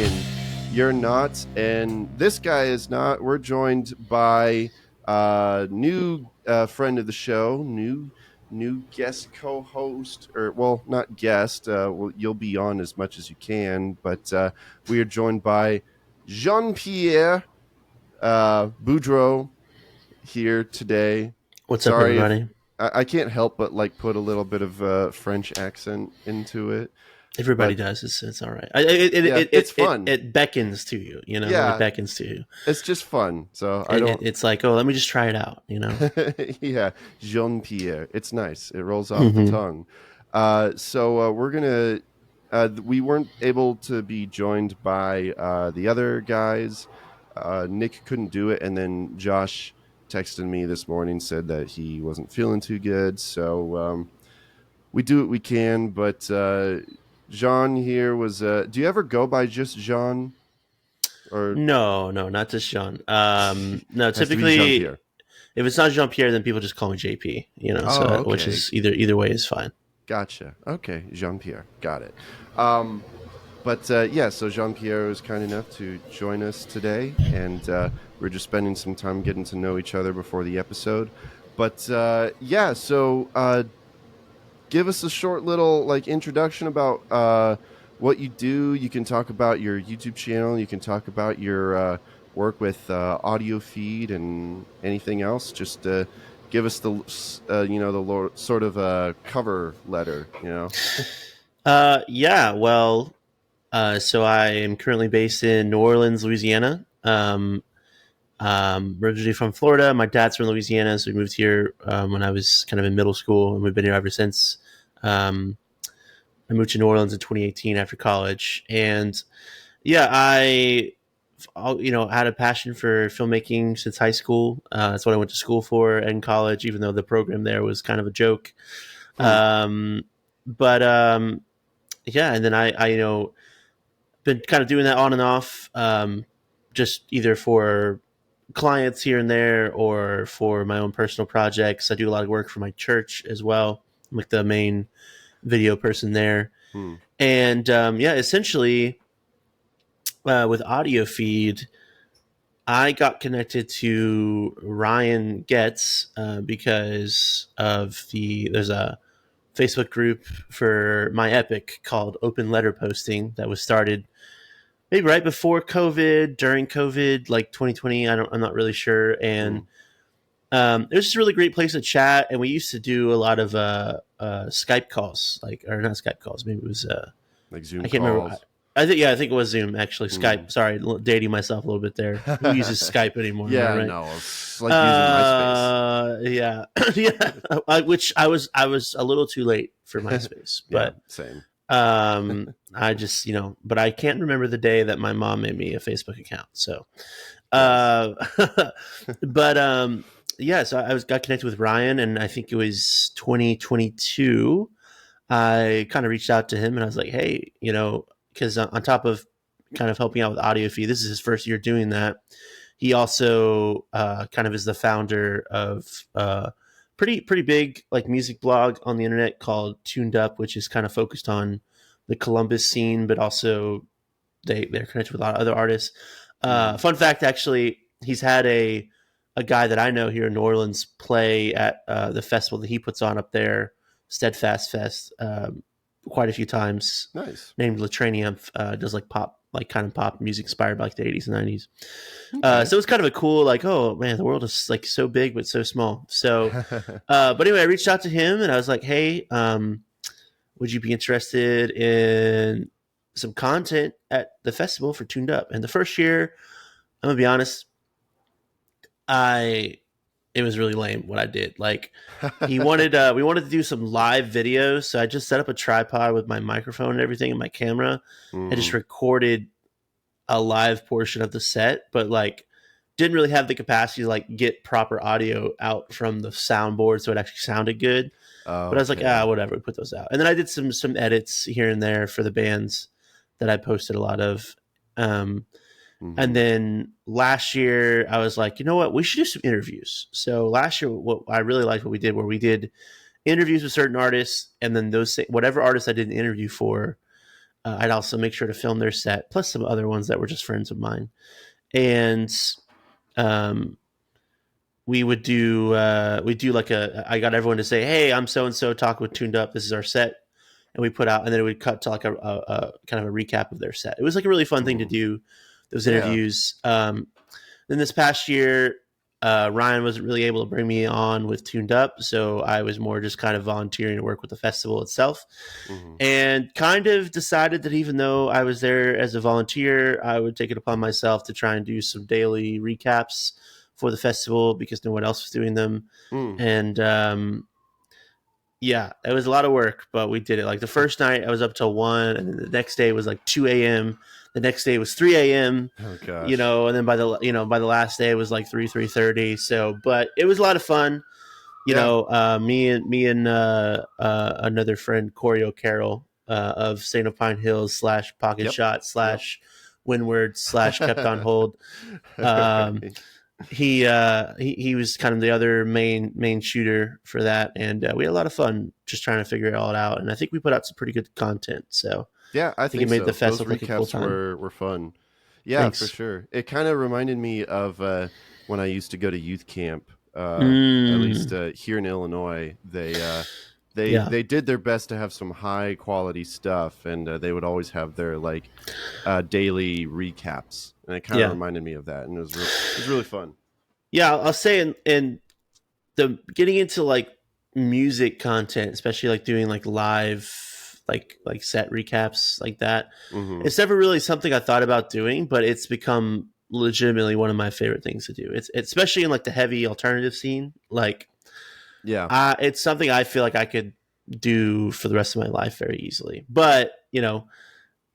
Ryan. You're not, and this guy is not. We're joined by new friend of the show, new guest co-host, or well, not guest. You'll be on as much as you can, but we are joined by Jean-Pierre Boudreau here today. What's up, everybody? I can't help but put a little bit of a French accent into it. Everybody does. It's all right. It's fun. It beckons to you, Yeah, it beckons to you. It's just fun. So it's like, oh, let me just try it out, Yeah, Jean-Pierre. It's nice. It rolls off the tongue. So we're gonna. We weren't able to be joined by the other guys. Nick couldn't do it, and then Josh texted me this morning, said that he wasn't feeling too good. So we do what we can. But Jean here was. Do you ever go by just Jean? Or no, not just Jean. No, typically, if it's not Jean-Pierre, then people just call me JP. Okay. Which is either way is fine. Gotcha. Okay, Jean-Pierre. Got it. But so Jean-Pierre was kind enough to join us today, and we're just spending some time getting to know each other before the episode. But so give us a short little introduction about what you do. You can talk about your YouTube channel. You can talk about your work with audio feed and anything else. Just give us the sort of cover letter. So I am currently based in New Orleans, Louisiana. Originally from Florida. My dad's from Louisiana, so we moved here when I was kind of in middle school, and we've been here ever since. I moved to New Orleans in 2018 after college, and I had a passion for filmmaking since high school. That's what I went to school for in college, even though the program there was kind of a joke. And then I been kind of doing that on and off, just either for clients here and there or for my own personal projects. I do a lot of work for my church as well. I'm like the main video person there. And essentially with audio feed, I got connected to Ryan Getz because of there's a Facebook group for my epic called Open Letter Posting that was started maybe right before COVID, during COVID, like 2020. I'm not really sure. And it was just a really great place to chat. And we used to do a lot of Skype calls, or not Skype calls. Maybe it was like Zoom. I can't remember. I think it was Zoom actually. Skype. Sorry, dating myself a little bit there. Who uses Skype anymore? Yeah, right? No, it's like using MySpace. Yeah. Which I was a little too late for MySpace, but same. I just but I can't remember the day that my mom made me a Facebook account. So, so I got connected with Ryan, and I think it was 2022. I kind of reached out to him, and I was like, hey, because on top of kind of helping out with audio feed, this is his first year doing that. He also kind of is the founder of pretty big music blog on the internet called Tuned Up, which is kind of focused on the Columbus scene, but also they're connected with a lot of other artists. Fun fact, actually, he's had a guy that I know here in New Orleans play at the festival that he puts on up there, Steadfast Fest, quite a few times. Nice. Named Latranium, does pop, kind of pop music inspired by the 80s and 90s. Okay. So it's kind of a cool, oh man, the world is so big but so small. So, but anyway, I reached out to him and I was like, hey, would you be interested in some content at the festival for Tuned Up? And the first year, I'm gonna be honest, it was really lame what I did. He wanted, we wanted to do some live videos. So I just set up a tripod with my microphone and everything and my camera. I just recorded a live portion of the set, but didn't really have the capacity to get proper audio out from the soundboard. So it actually sounded good. But I was like, whatever, we put those out. And then I did some edits here and there for the bands that I posted a lot of. And then last year I was like, you know what, we should do some interviews. So last year, what I really liked what we did, where we did interviews with certain artists, and then whatever artists I did an interview for, I'd also make sure to film their set, plus some other ones that were just friends of mine. And um, we do like I got everyone to say, hey, I'm so and so, talk with Tuned Up, this is our set, and we put out, and then it would cut to like a kind of a recap of their set. It was like a really fun thing to do, those interviews. Then this past year, Ryan wasn't really able to bring me on with Tuned Up, so I was more just kind of volunteering to work with the festival itself, and kind of decided that even though I was there as a volunteer, I would take it upon myself to try and do some daily recaps for the festival because no one else was doing them. And yeah, it was a lot of work, but we did it. Like the first night I was up till 1, and then the next day was like 2 a.m. The next day was 3 a.m. Oh gosh. You know, and then by the last day it was like 3:30. So, but it was a lot of fun. You know, me and another friend, Corey O'Carroll of St. of Pine Hills / Pocket Shot / Windward / Kept on Hold. He was kind of the other main shooter for that, and we had a lot of fun just trying to figure it all out. And I think we put out some pretty good content. So yeah, I think it made so. the fest Those look like a cool recaps time. were fun. Yeah, Thanks. for sure. It kind of reminded me of when I used to go to youth camp. At least here in Illinois, they did their best to have some high quality stuff, and they would always have their like daily recaps, and it kind of reminded me of that, and it was really fun. Yeah, I'll say in the getting into like music content, especially like doing like live like set recaps like that. It's never really something I thought about doing, but it's become legitimately one of my favorite things to do. It's especially in like the heavy alternative scene. Like, it's something I feel like I could do for the rest of my life very easily. But you know,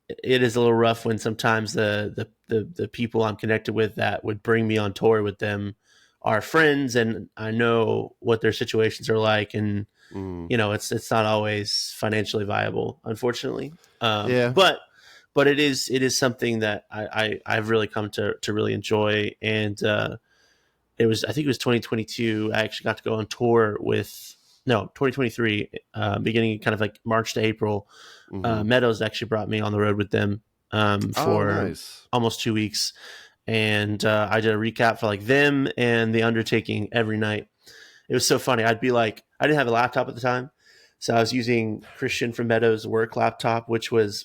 it is a little rough when sometimes the people I'm connected with that would bring me on tour with them are friends, and I know what their situations are like, and you know, it's not always financially viable, unfortunately. But it is something that I've really come to really enjoy. And I think it was 2022. I actually got to go on tour with 2023, beginning kind of like March to April. Meadows actually brought me on the road with them for almost 2 weeks. And I did a recap for like them and The Undertaking every night. It was so funny. I'd be like, I didn't have a laptop at the time, so I was using Christian from Meadows' work laptop, which was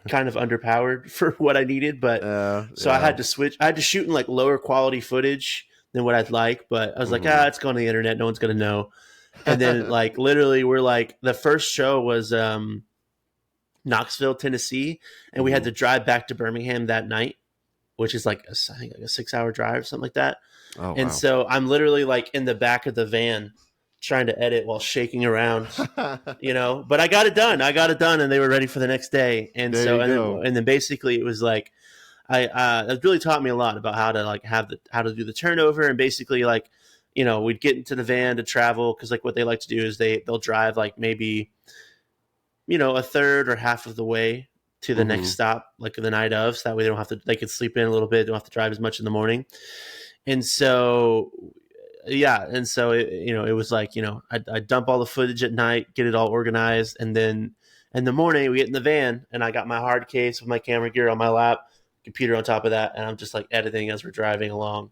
kind of underpowered for what I needed. But I had to switch. I had to shoot in like lower quality footage than what I'd like. But I was like, it's going to the internet. No one's going to know. And then like literally, we're like, the first show was Knoxville, Tennessee, and we had to drive back to Birmingham that night, which is like I think like a 6-hour drive or something like that. And so I'm literally like in the back of the van trying to edit while shaking around, you know, but I got it done, and they were ready for the next day. And then basically it was like, it really taught me a lot about how to like how to do the turnover. And basically like, you know, we'd get into the van to travel. Cause like what they like to do is they'll drive like maybe, you know, a third or half of the way to the next stop, like the night of, so that way they could sleep in a little bit, don't have to drive as much in the morning. And so, it was like, you know, I dump all the footage at night, get it all organized. And then in the morning we get in the van, and I got my hard case with my camera gear on my lap, computer on top of that. And I'm just like editing as we're driving along,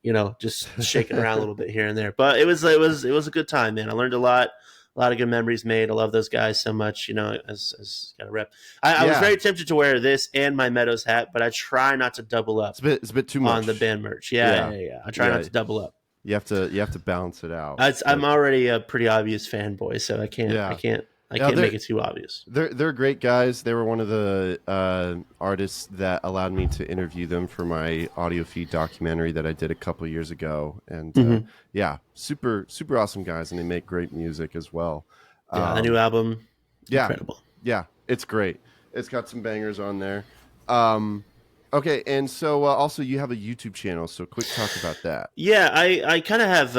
you know, just shaking around a little bit here and there. But it was a good time, man. I learned a lot of good memories made. I love those guys so much, you know, as got a rep. I was very tempted to wear this and my Meadows hat, but I try not to double up. It's a bit too much on the band merch. Yeah. I try not to double up. You have to balance it out. I'm already a pretty obvious fanboy, so I can't make it too obvious. They're great guys. They were one of the artists that allowed me to interview them for my audio feed documentary that I did a couple years ago. And super super awesome guys, and they make great music as well. The new album, incredible. Yeah, it's great. It's got some bangers on there. Okay, and so also you have a YouTube channel, so quick talk about that. Yeah, I kind of have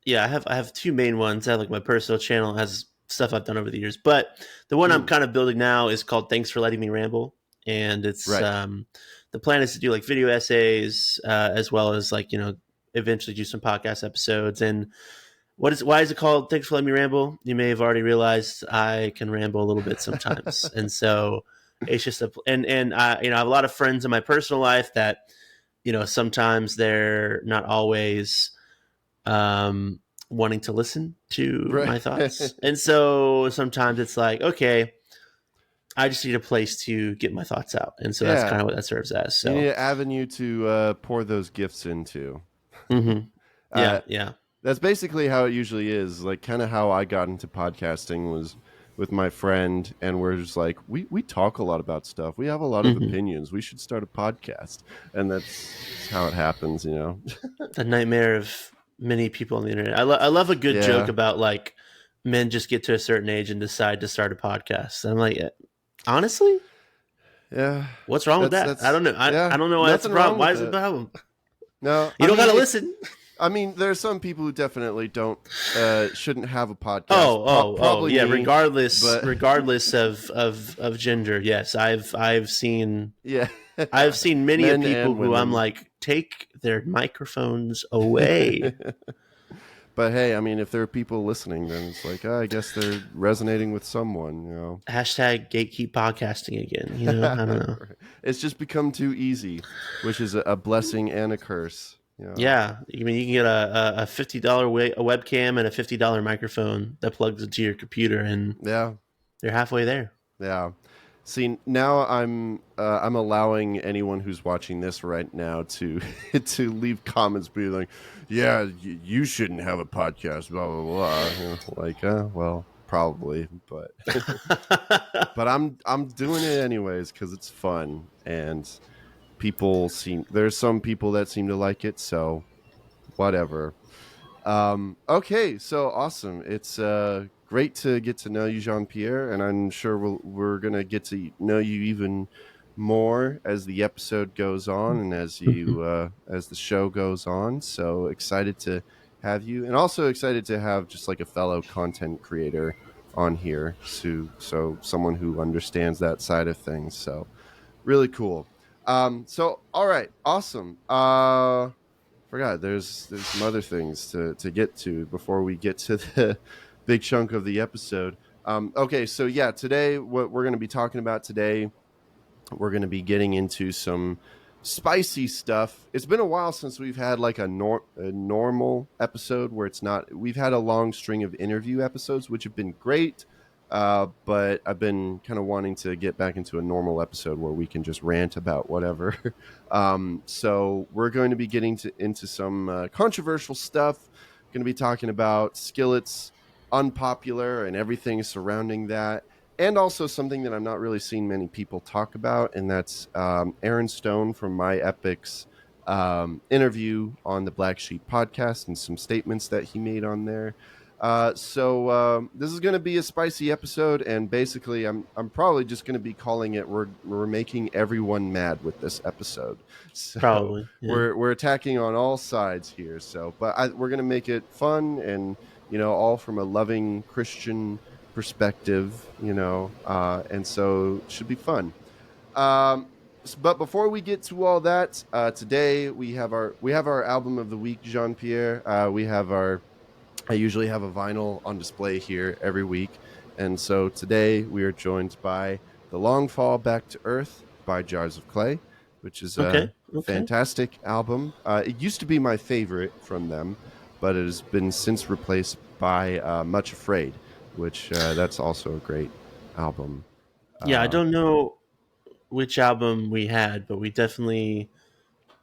I have two main ones. I have like my personal channel, has stuff I've done over the years, but the one I'm kind of building now is called Thanks for Letting Me Ramble, and it's the plan is to do like video essays as well as like, you know, eventually do some podcast episodes. And Why is it called Thanks for Letting Me Ramble? You may have already realized I can ramble a little bit sometimes. And so it's just and I, I have a lot of friends in my personal life that, sometimes they're not always wanting to listen to Right. my thoughts. And so sometimes it's like, okay, I just need a place to get my thoughts out. And so that's kind of what that serves as. So you need an avenue to pour those gifts into. Mm-hmm. Yeah. That's basically how it usually is. Like, kind of how I got into podcasting was with my friend, and we're just like, we talk a lot about stuff. We have a lot of opinions. We should start a podcast. And that's how it happens, The nightmare of many people on the internet. I love a good joke about, like, men just get to a certain age and decide to start a podcast. And I'm like, honestly? Yeah. What's wrong with that? I don't know. I don't know why that's a problem. Why is it a problem? No. You don't got to listen. I mean, there are some people who definitely shouldn't have a podcast. Probably yeah. Me, regardless of gender, yes, I've seen I've seen many people who I'm like, take their microphones away. But hey, I mean, if there are people listening, then it's like, I guess they're resonating with someone, Hashtag gatekeep podcasting again, I don't know. It's just become too easy, which is a blessing and a curse. Yeah, I mean, you can get a $50 a webcam and a $50 microphone that plugs into your computer, and you're halfway there. Yeah. See, now I'm allowing anyone who's watching this right now to leave comments, being like, "Yeah, you shouldn't have a podcast," blah blah blah. Like, well, probably, but but I'm doing it anyways because it's fun, and there's some people that seem to like it, so whatever. Okay, so awesome. It's great to get to know you, Jean-Pierre, and I'm sure we're going to get to know you even more as the episode goes on and as the show goes on. So excited to have you, and also excited to have just like a fellow content creator on here, so someone who understands that side of things. So really cool. So all right, awesome. Forgot there's some other things to get to before we get to the big chunk of the episode. Okay, so yeah, today what we're going to be talking about today, we're going to be getting into some spicy stuff. It's been a while since we've had like a normal episode where we've had a long string of interview episodes, which have been great. But I've been kind of wanting to get back into a normal episode where we can just rant about whatever. So we're going to be getting into some controversial stuff. Going to be talking about Skillet's Unpopular and everything surrounding that. And also something that I'm not really seeing many people talk about, and that's Aaron Stone from My Epic's interview on the BlackSheep Podcast and some statements that he made on there. So this is going to be a spicy episode, and basically I'm probably just going to be calling it we're making everyone mad with this episode. So probably we're attacking on all sides here. So but we're going to make it fun and all from a loving Christian perspective, and so it should be fun. But before we get to all that, today we have our album of the week, Jean-Pierre. I usually have a vinyl on display here every week. And so today we are joined by The Long Fall Back to Earth by Jars of Clay, which is a fantastic album. It used to be my favorite from them, but it has been since replaced by Much Afraid, which that's also a great album. Yeah, I don't know which album we had, but we definitely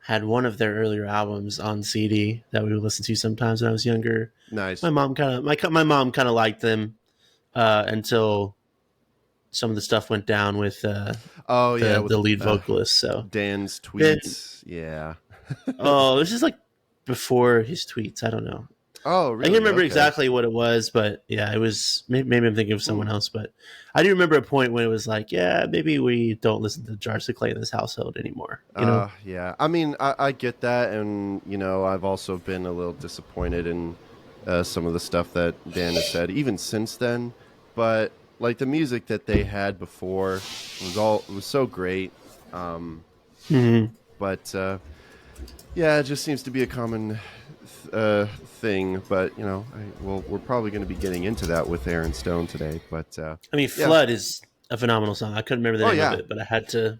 had one of their earlier albums on CD that we would listen to sometimes when I was younger. Nice. My mom kind of liked them until some of the stuff went down with the lead vocalist. So Dan's tweets, yeah. This is like before his tweets. I don't know. Oh, really? I can't remember exactly what it was, but yeah, it was. Maybe I'm thinking of someone else, but I do remember a point when it was like, yeah, maybe we don't listen to Jars of Clay in this household anymore. Yeah. I mean, I get that, and I've also been a little disappointed in some of the stuff that Dan has said, even since then. But like the music that they had before was so great. But yeah, it just seems to be a common thing, but we're probably going to be getting into that with Aaron Stone today. But I mean, yeah, Flood is a phenomenal song. I couldn't remember the oh name of yeah, it, but I had to.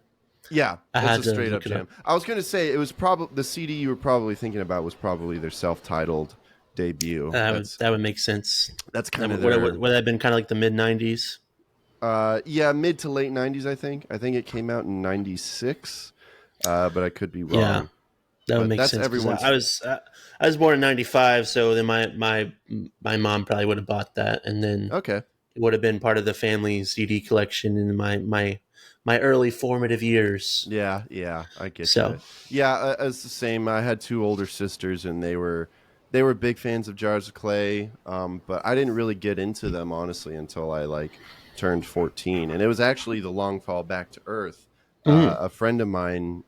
yeah, I it's had a to straight up look it up. jam. I was going to say it was probably the CD you were probably thinking about was probably their self-titled debut. That would make sense. That's That kind of would that have been kind of like the mid-90s? yeah, mid to late 90s, I think. I think it came out in 96, but I could be Yeah, wrong. that would But make that's sense because everyone's. I was born in '95, so then my mom probably would have bought that, and then Okay. it would have been part of the family CD collection in my early formative years. Yeah, I get So you. Yeah, it's the same. I had two older sisters, and they were big fans of Jars of Clay, but I didn't really get into them honestly until I turned 14, and it was actually the Long Fall Back to Earth. mhm. A friend of mine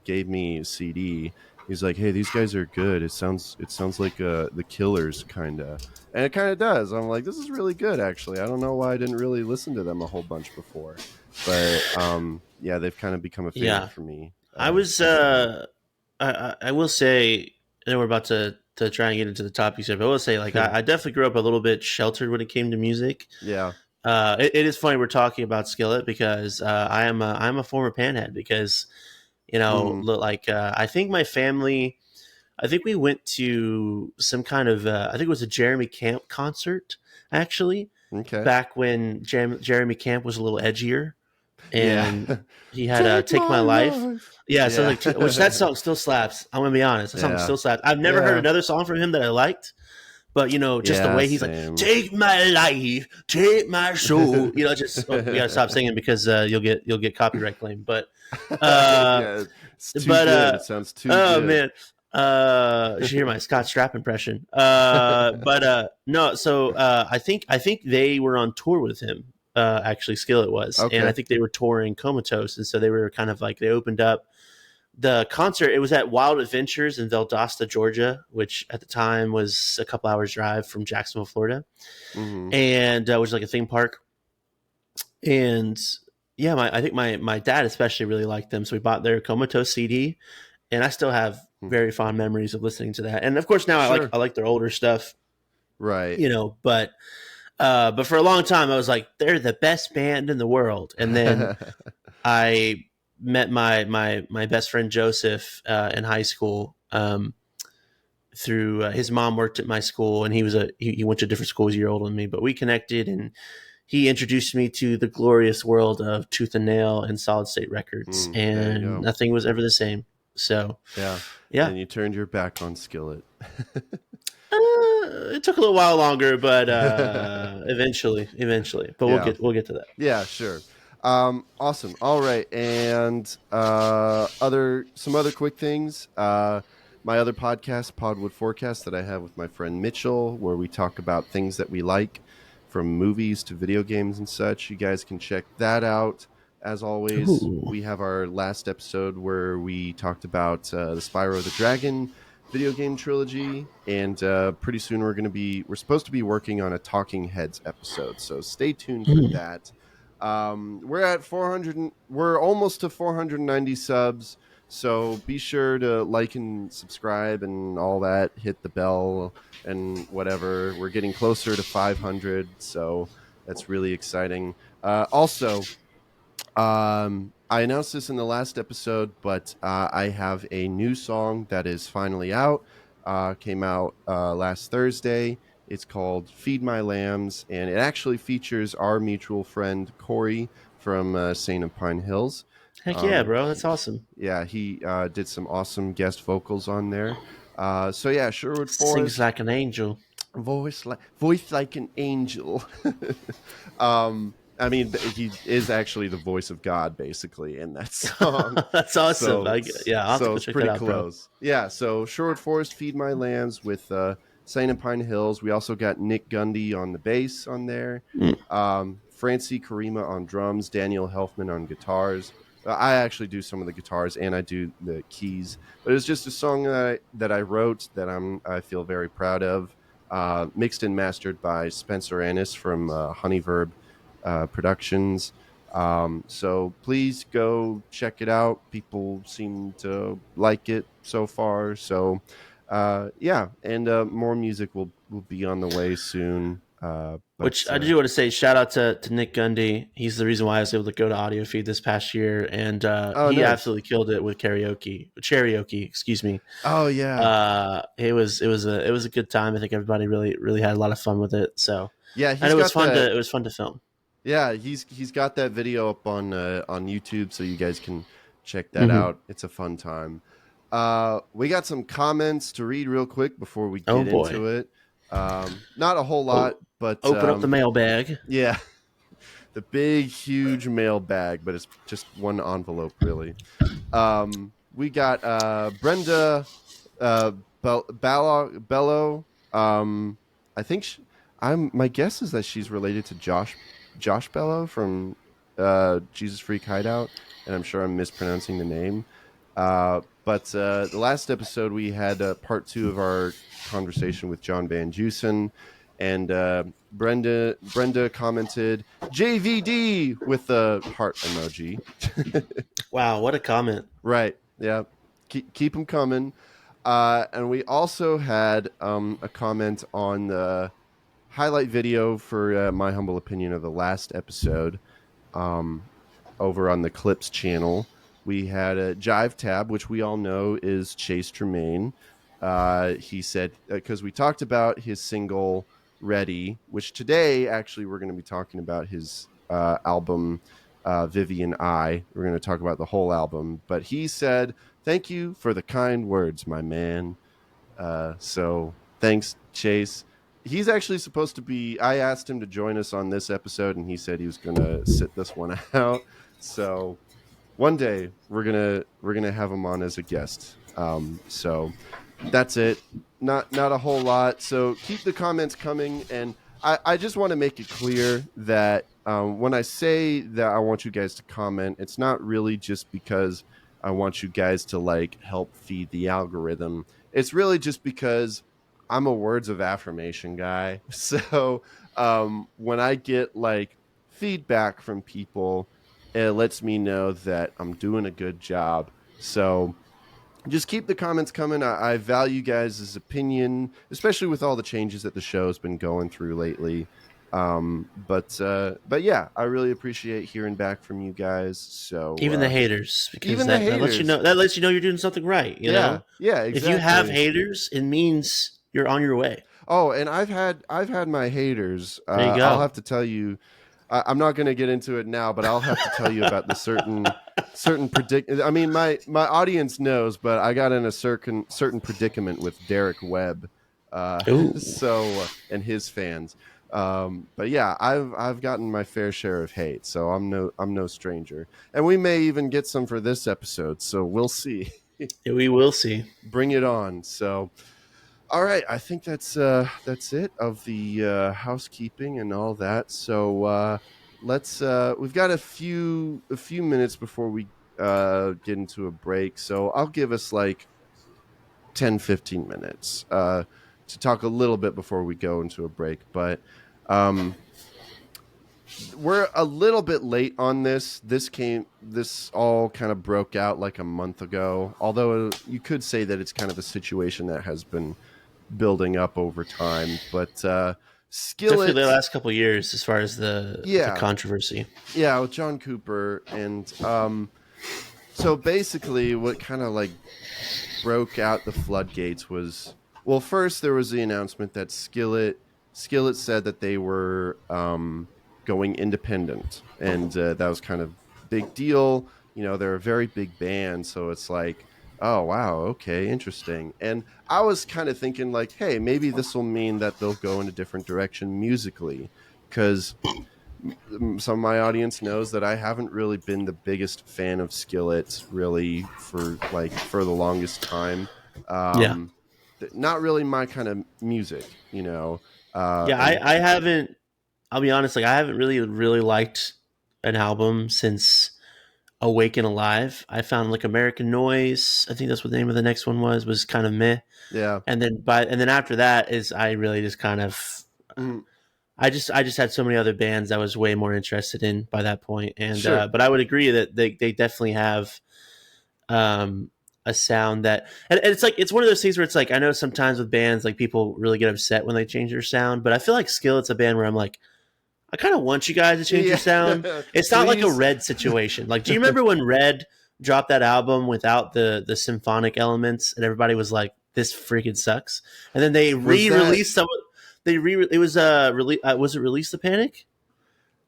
gave me a CD. He's like, "Hey, these guys are good. It sounds like the Killers kind of." And it kind of does. I'm like, this is really good, actually. I don't know why I didn't really listen to them a whole bunch before. But yeah, they've kind of become a Yeah, favorite for me I was. as of late. I will say, and we're about to try and get into the topics here, but I will say, like, I definitely grew up a little bit sheltered when it came to music. Yeah. It is funny we're talking about Skillet because I'm a former panhead because Mm, like I think my family. I think we went to some kind of I think it was a Jeremy Camp concert actually okay. back when Jeremy Camp was a little edgier Yeah. and he had Take "Take my My Life." life. Yeah, so Yeah. like which that song still slaps. I'm gonna be honest, that song Yeah. still slaps. I've never heard Yeah. another song from him that I liked, but just the Yeah. way he's like, Same. "Take my life, take my soul," just we gotta stop singing because you'll get copyright claim. Uh, Yeah. It's too but good. It sounds too oh good. man, you should hear my Scott Strapp impression. No, so I think they were on tour with him. Actually, Skillet was, and I Okay. think they were touring Comatose, and so they were kind of like they opened up the concert. It was at Wild Adventures in Valdosta, Georgia, which at the time was a couple hours drive from Jacksonville, Florida, Hmm. and which is like a theme park. And yeah, I think my dad especially really liked them, so we bought their Comatose CD, and I still have very fond memories of listening to that. And of course, now Sure. I like their older stuff, Right. but for a long time I was like, they're the best band in the world. And then I met my best friend Joseph in high school. Through his mom worked at my school, and he went to a different school, a year older than me, but we connected, and he introduced me to the glorious world of Tooth and Nail and Solid State Records, There you and go. nothing was ever the same. So, Yeah. yeah, And you turned your back on Skillet. it took a little while longer, but eventually. But Yeah. we'll get to that. Yeah, sure. Awesome. All right, and other some other quick things. My other podcast, Podwood Forecast, that I have with my friend Mitchell, where we talk about things that we like, from movies to video games and such. You guys can check that out. As always, Ooh. we have our last episode where we talked about the Spyro the Dragon video game trilogy, and pretty soon we're supposed to be working on a Talking Heads episode, so stay tuned for Hmm. that. We're at 400. We're almost to 490 subs, so be sure to like and subscribe and all that. Hit the bell and whatever. We're getting closer to 500, so that's really exciting. Also, I announced this in the last episode, but I have a new song that is finally out. Came out last Thursday. It's called Feed My Lambs, and it actually features our mutual friend Corey from St. Pine Hills. Heck yeah, bro, that's He, awesome. yeah, he did some awesome guest vocals on there. So yeah, Sherwood Sings Forest, like an angel. voice like an angel. I mean, he is actually the voice of God, basically, in that song. That's awesome. So, Yeah, I'll have to so go it's check that pretty out, bro. close. Yeah. So, Sherwood Forest, Feed My Lambs with St. Pine Hills. We also got Nick Gundy on the bass on there. Mm. Francie Karima on drums. Daniel Helfman on guitars. I actually do some of the guitars and I do the keys. But it's just a song that I wrote that I feel very proud of. Mixed and mastered by Spencer Annis from Honeyverb Productions. So please go check it out. People seem to like it so far. So Yeah, and more music will be on the way soon. Which I do want to say, shout out to Nick Gundy. He's the reason why I was able to go to Audio Feed this past year, and Oh, he nice. absolutely killed it with karaoke, excuse me. Oh yeah, It was a good time. I think everybody really had a lot of fun with it. So, yeah. and He's got that. it was fun to film. Yeah, he's got that video up on YouTube, so you guys can check that Mm-hmm. out. It's a fun time. We got some comments to read real quick before we Oh get boy, into it. Not a whole lot, but open up the mailbag. yeah, the big huge mailbag, but it's just one envelope really. We got Brenda Bello. I think my guess is that she's related to Josh Bello from Jesus Freak Hideout, and I'm sure I'm mispronouncing the name. But the last episode we had part 2 of our conversation with John Van Deusen, and Brenda commented JVD with the heart emoji. Wow, what a comment! Right. Yeah. Keep them coming. And we also had a comment on the highlight video for my humble opinion of the last episode over on the Clips channel. We had a Jive Tab, which we all know is Chase Tremaine. He said, because we talked about his single Ready, which today actually we're going to be talking about his album Vivian-i. We're going to talk about the whole album. But he said, thank you for the kind words, my man. So thanks, Chase. He's actually supposed to be, I asked him to join us on this episode, and he said he was going to sit this one out. So one day we're gonna have him on as a guest. So that's it. Not a whole lot. So keep the comments coming, and I just want to make it clear that when I say that I want you guys to comment, it's not really just because I want you guys to like help feed the algorithm. It's really just because I'm a words of affirmation guy. So when I get like feedback from people, it lets me know that I'm doing a good job. So just keep the comments coming. I value guys' opinion, especially with all the changes that the show's been going through lately. But yeah, I really appreciate hearing back from you guys. So Even the haters, because even the that lets you haters. know you're doing something right. You Yeah, know, yeah, if you have exactly. haters, it means you're on your way. Oh, and I've had my haters. There you I'll go. have to tell you. I'm not going to get into it now, but I'll have to tell you about the certain I mean, my audience knows, but I got in a certain predicament with Derek Webb, Ooh. so and his fans. But yeah, I've gotten my fair share of hate, so I'm no stranger, and we may even get some for this episode. So we'll see. We will see. Bring it on. So. All right, I think that's it of the housekeeping and all that. So let's we've got a few minutes before we get into a break. So I'll give us like 10-15 minutes to talk a little bit before we go into a break. But we're a little bit late on this. This all kind of broke out like a month ago. Although you could say that it's kind of a situation that has been building up over time, but Skillet, definitely the last couple of years as far as the controversy. Yeah, with John Cooper, and so basically what kind of like broke out the floodgates was, well, first there was the announcement that Skillet said that they were going independent, and that was kind of big deal. You know, they're a very big band, so it's like, oh wow, okay, interesting. And I was kind of thinking like, hey, maybe this will mean that they'll go in a different direction musically, because some of my audience knows that I haven't really been the biggest fan of Skillet really for the longest time. Not really my kind of music, you know. I haven't. I'll be honest, like I haven't really liked an album since Awaken Alive. I found like American Noise, I think that's what the name of the next one was kind of meh. Yeah. And then after that is I really just kind of I just had so many other bands I was way more interested in by that point. And Sure. but I would agree that they definitely have a sound that, and it's like, it's one of those things where it's like, I know sometimes with bands, like people really get upset when they change their sound, but I feel like Skillet's a band where I'm like, I kind of want you guys to change your sound. It's not like a Red situation. Like, do you remember when Red dropped that album without the symphonic elements, and everybody was like, "This freaking sucks"? And then they re-released some. It was was it Release the Panic?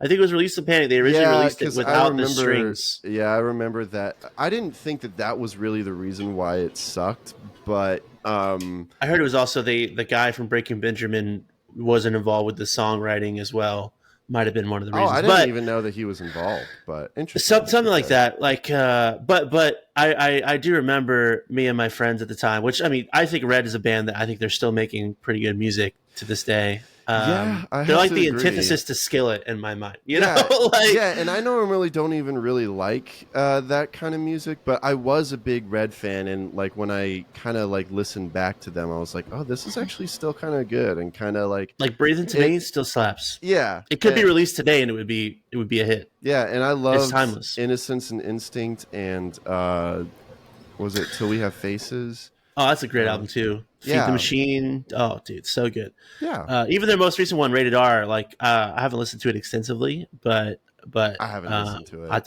I think it was Release the Panic. They originally released it without the strings. Yeah, I remember that. I didn't think that was really the reason why it sucked, but I heard it was also the guy from Breaking Benjamin wasn't involved with the songwriting as well. Might have been one of the reasons. I didn't even know that he was involved, but interesting. Something like that. Like, but I do remember me and my friends at the time, which, I mean, I think Red is a band that I think they're still making pretty good music to this day. They're like the antithesis to Skillet in my mind. You know? And I normally don't even really like that kind of music, but I was a big Red fan, and like when I kind of like listened back to them, I was like, oh, this is actually still kind of good, and kind of like Breathe Into Me still slaps. Yeah, it could be released today, and it would be a hit. Yeah, and I love timeless. Innocence and Instinct, and was it Till We Have Faces? Oh, that's a great album too. Feed the Machine. Oh, dude, so good. Yeah. Even their most recent one, Rated R. Like, I haven't listened to it extensively, but I haven't listened to it. I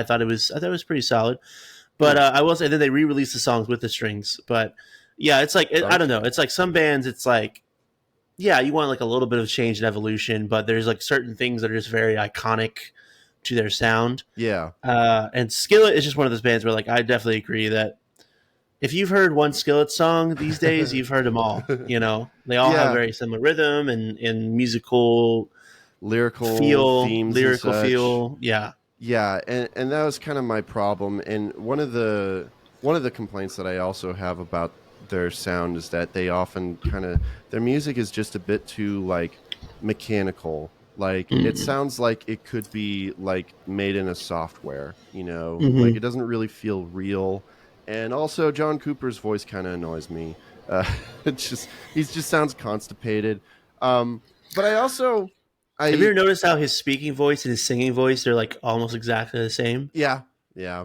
thought it was pretty solid. But I will say, then they re-released the songs with the strings. But yeah, it's like I don't know. It's like some bands. It's like, yeah, you want like a little bit of change and evolution, but there's like certain things that are just very iconic to their sound. Yeah. And Skillet is just one of those bands where, like, I definitely agree that if you've heard one Skillet song these days, you've heard them all. You know, they all have very similar rhythm and musical, lyrical feel, themes, lyrical feel. Yeah, and that was kind of my problem. And one of the complaints that I also have about their sound is that they often their music is just a bit too like mechanical. Like it sounds like it could be like made in a software. You know, like it doesn't really feel real. And also, John Cooper's voice kind of annoys me. He just sounds constipated. But have you ever noticed how his speaking voice and his singing voice, they're like almost exactly the same? Yeah.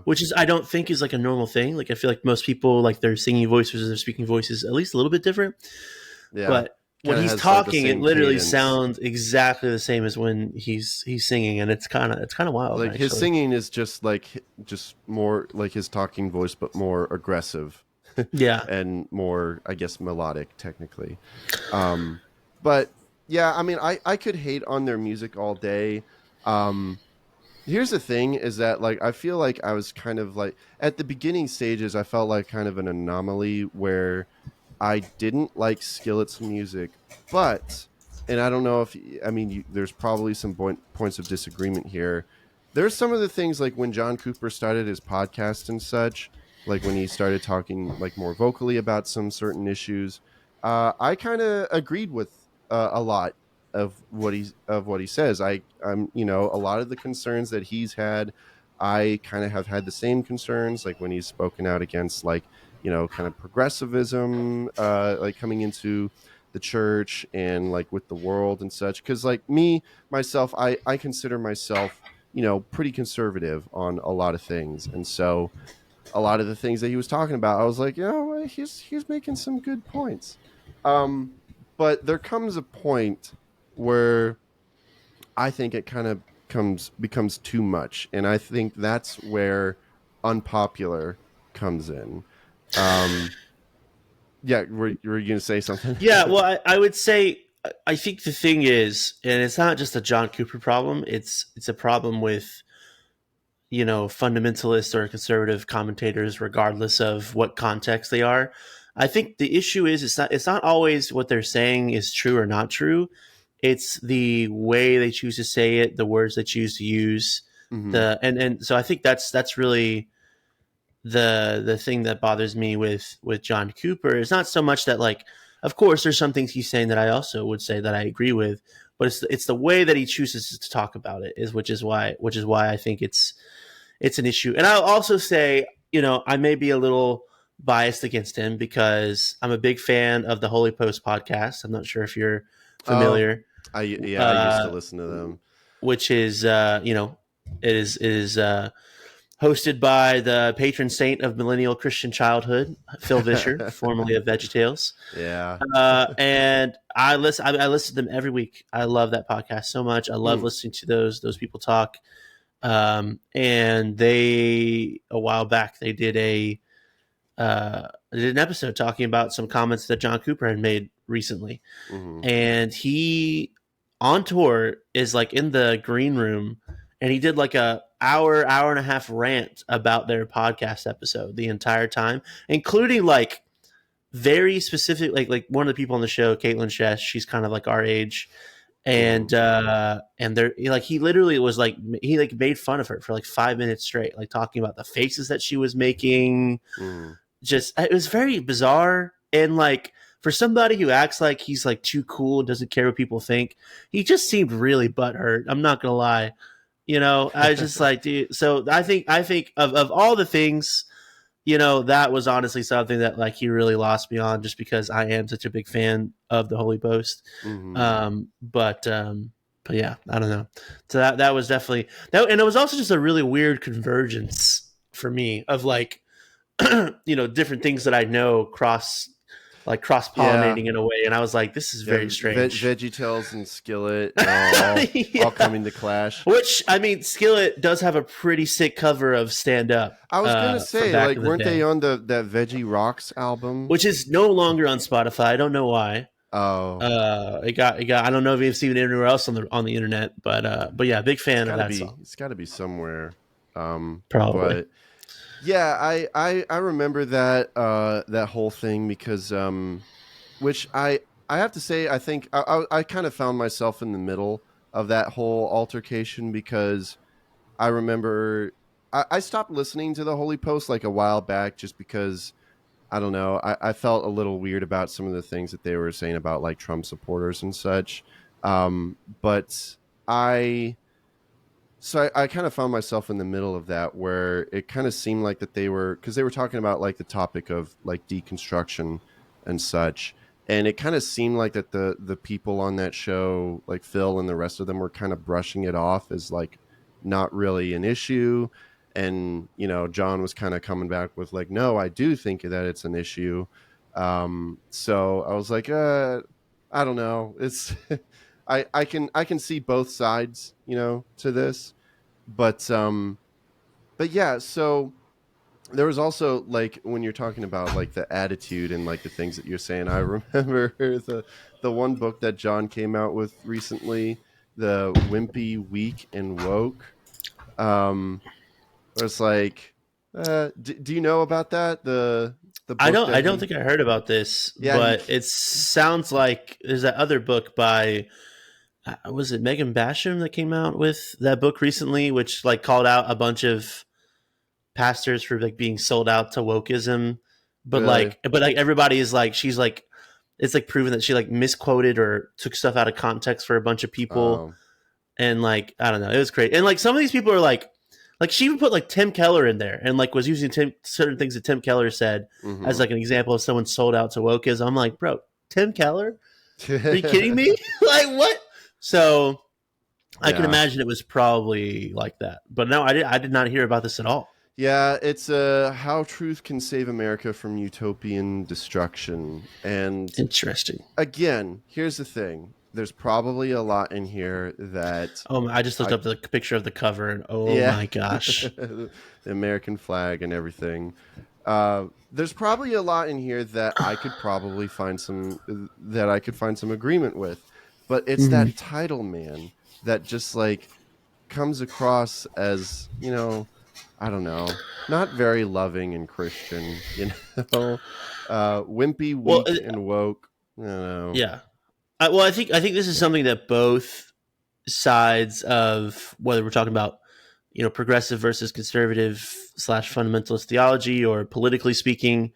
Which is, I don't think is like a normal thing. Like, I feel like most people, like, their singing voice versus their speaking voice is at least a little bit different. Yeah. But when he's talking, it literally sounds exactly the same as when he's singing, and it's kind of wild. Like, his singing is just more like his talking voice, but more aggressive. Yeah, and more, I guess, melodic technically. But yeah, I mean, I could hate on their music all day. Here's the thing: is that like I feel like I was kind of like at the beginning stages, I felt like kind of an anomaly where I didn't like Skillet's music, but, and I don't know if, I mean, there's probably some points of disagreement here. There's some of the things like when John Cooper started his podcast and such, like when he started talking like more vocally about some certain issues, I kind of agreed with a lot of what he says. I'm a lot of the concerns that he's had, I kind of have had the same concerns, like when he's spoken out against like, kind of progressivism, like coming into the church and like with the world and such. Because like myself, I consider myself, pretty conservative on a lot of things. And so a lot of the things that he was talking about, I was like, he's making some good points. But there comes a point where I think it kind of becomes too much. And I think that's where Unpopular comes in. Yeah, were you going to say something? Yeah, well, I would say, I think the thing is, and it's not just a John Cooper problem, it's a problem with, fundamentalist or conservative commentators, regardless of what context they are. I think the issue is it's not always what they're saying is true or not true. It's the way they choose to say it, the words they choose to use, and so I think that's really the thing that bothers me with John Cooper. Is not so much that, like, of course there's some things he's saying that I also would say that I agree with, but it's the way that he chooses to talk about it which is why I think it's an issue. And I'll also say, I may be a little biased against him because I'm a big fan of the Holy Post podcast. I'm not sure if you're familiar. I used to listen to them, which is it is hosted by the patron saint of millennial Christian childhood, Phil Vischer, formerly of VeggieTales. Yeah. And I listen to them every week. I love that podcast so much. I love listening to those people talk. And they, a while back, they did an episode talking about some comments that John Cooper had made recently. And he, on tour, is like in the green room, and he did like a hour and a half rant about their podcast episode the entire time, including like very specific, like one of the people on the show, Caitlin Shess, she's kind of like our age. And they're like, he literally was like, he like made fun of her for like 5 minutes straight, like talking about the faces that she was making. Just, it was very bizarre. And like, for somebody who acts like he's like too cool and doesn't care what people think, he just seemed really butthurt. I'm not gonna lie. You know, I was just like, dude. So I think of all the things, you know, that was honestly something that like he really lost me on, just because I am such a big fan of the Holy Post. But yeah, I don't know. So that was definitely that, and it was also just a really weird convergence for me of like, you know, different things that I know cross-pollinating in a way, and I was like, this is very strange. VeggieTales and Skillet all coming to clash. Which, I mean, Skillet does have a pretty sick cover of Stand Up. I was gonna say, like, weren't they on that Veggie Rocks album, which is no longer on Spotify? I don't know why. It got. I don't know if you've seen it anywhere else on the internet, but yeah, big fan of that song. It's got to be somewhere. Probably. But yeah, I remember that whole thing because which I have to say, I think I kind of found myself in the middle of that whole altercation, because I remember I stopped listening to the Holy Post like a while back, just because I don't know, I felt a little weird about some of the things that they were saying about like Trump supporters and such. But I kind of found myself in the middle of that, where it kind of seemed like that because they were talking about like the topic of like deconstruction and such. And it kind of seemed like that the people on that show, like Phil and the rest of them, were kind of brushing it off as like not really an issue. And, you know, John was kind of coming back with like, no, I do think that it's an issue. So I was like, I don't know. It's I can see both sides, you know, to this, but yeah. So there was also like, when you're talking about like the attitude and like the things that you're saying, I remember the one book that John came out with recently, the Wimpy, Weak, and Woke. It's like, do you know about that? The book I don't think I heard about this, but it sounds like there's that other book by, was it Megan Basham that came out with that book recently, which like called out a bunch of pastors for like being sold out to wokeism, but really? like everybody is like, she's like, it's like proven that she like misquoted or took stuff out of context for a bunch of people. And like, I don't know, it was crazy. And like some of these people are like she even put like Tim Keller in there and like was using certain things that Tim Keller said as like an example of someone sold out to wokeism. I'm like, bro, Tim Keller? Are you kidding me? Like what? So I can imagine it was probably like that. But no, I did not hear about this at all. Yeah, it's How Truth Can Save America from Utopian Destruction. And interesting. Again, here's the thing. There's probably a lot in here that... I just looked up the picture of the cover, and my gosh. The American flag and everything. There's probably a lot in here that I could probably find some agreement with. But it's that title, man, that just like comes across as, you know, I don't know, not very loving and Christian, you know, wimpy, weak, and woke. I don't know. Yeah. Well, I think this is something that both sides of, whether we're talking about, you know, progressive versus conservative / fundamentalist theology, or politically speaking,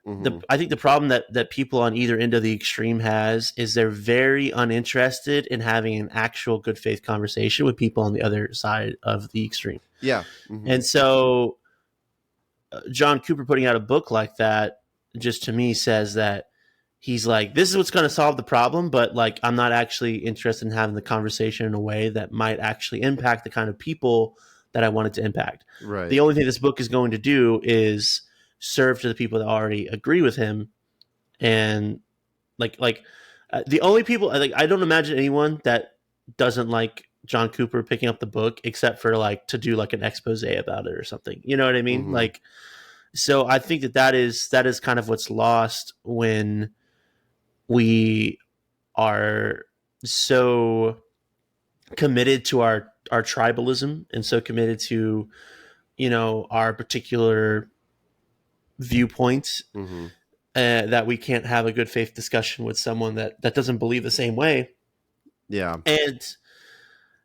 I think the problem that people on either end of the extreme has is they're very uninterested in having an actual good faith conversation with people on the other side of the extreme. Yeah. And so John Cooper putting out a book like that, just to me says that he's like, this is what's going to solve the problem, but like, I'm not actually interested in having the conversation in a way that might actually impact the kind of people that I wanted to impact. Right. The only thing this book is going to do is serve to the people that already agree with him, and the only people I don't imagine anyone that doesn't like John Cooper picking up the book except for like to do like an expose about it or something. You know what I mean? Mm-hmm. Like, so I think that is kind of what's lost when we are so committed to our tribalism and so committed to, you know, our particular viewpoints, Mm-hmm. that we can't have a good faith discussion with someone that doesn't believe the same way. Yeah. And,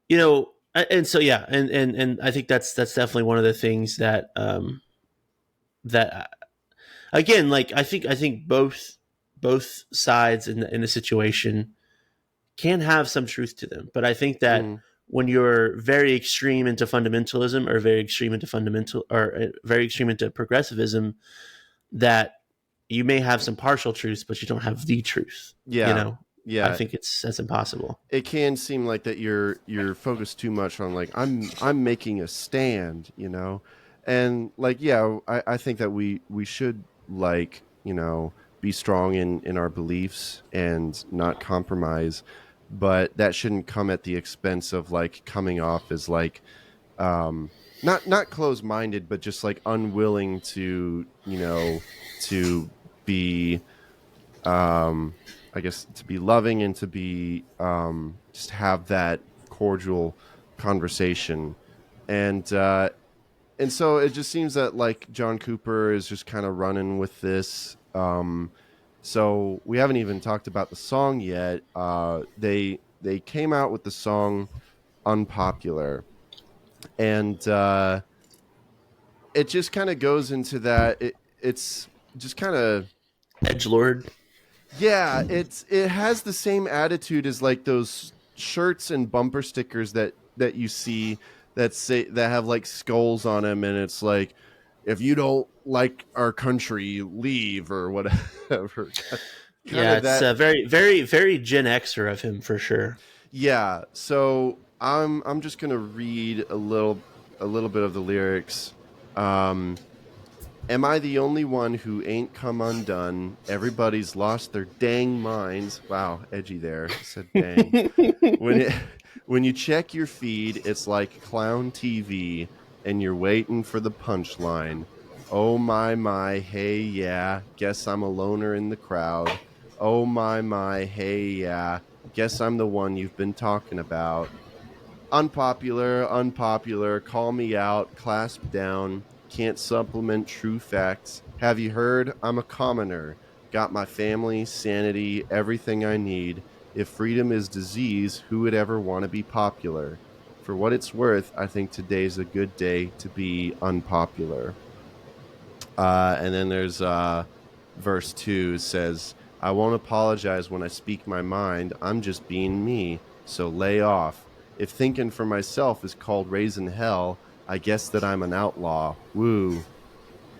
you know, and so, yeah. And I think that's definitely one of the things that, that again, like, I think both sides in the situation can have some truth to them. But I think that Mm-hmm. when you're very extreme into fundamentalism or very extreme into progressivism, that you may have some partial truths, but you don't have the truth. Yeah. You know, Yeah. I think that's impossible. It can seem like that you're focused too much on like I'm making a stand, you know, and like I think that we should, like, you know, be strong in our beliefs and not compromise, but that shouldn't come at the expense of like coming off as like not closed minded, but just like unwilling to, you know, to be I guess to be loving and to be just have that cordial conversation, and so it just seems that like John Cooper is just kind of running with this. So we haven't even talked about the song yet. They came out with the song "Unpopular," and it just kind of goes into that. It's just kind of. Edgelord. Yeah, it has the same attitude as like those shirts and bumper stickers that you see that have like skulls on them, and it's like, if you don't like our country, leave or whatever. Yeah, it's very, very, very Gen Xer of him for sure. Yeah, so I'm just gonna read a little bit of the lyrics. Am I the only one who ain't come undone? Everybody's lost their dang minds. Wow, edgy there. I said dang. When you check your feed, it's like clown TV, and you're waiting for the punchline. Oh my, hey yeah, guess I'm a loner in the crowd. Oh my, hey yeah, guess I'm the one you've been talking about. Unpopular, call me out, clasp down, can't supplement true facts. Have you heard? I'm a commoner. Got my family, sanity, everything I need. If freedom is disease, who would ever want to be popular? For what it's worth, I think today's a good day to be unpopular. And then there's verse 2 says, I won't apologize when I speak my mind. I'm just being me, so lay off. If thinking for myself is called raising hell, I guess that I'm an outlaw. Woo.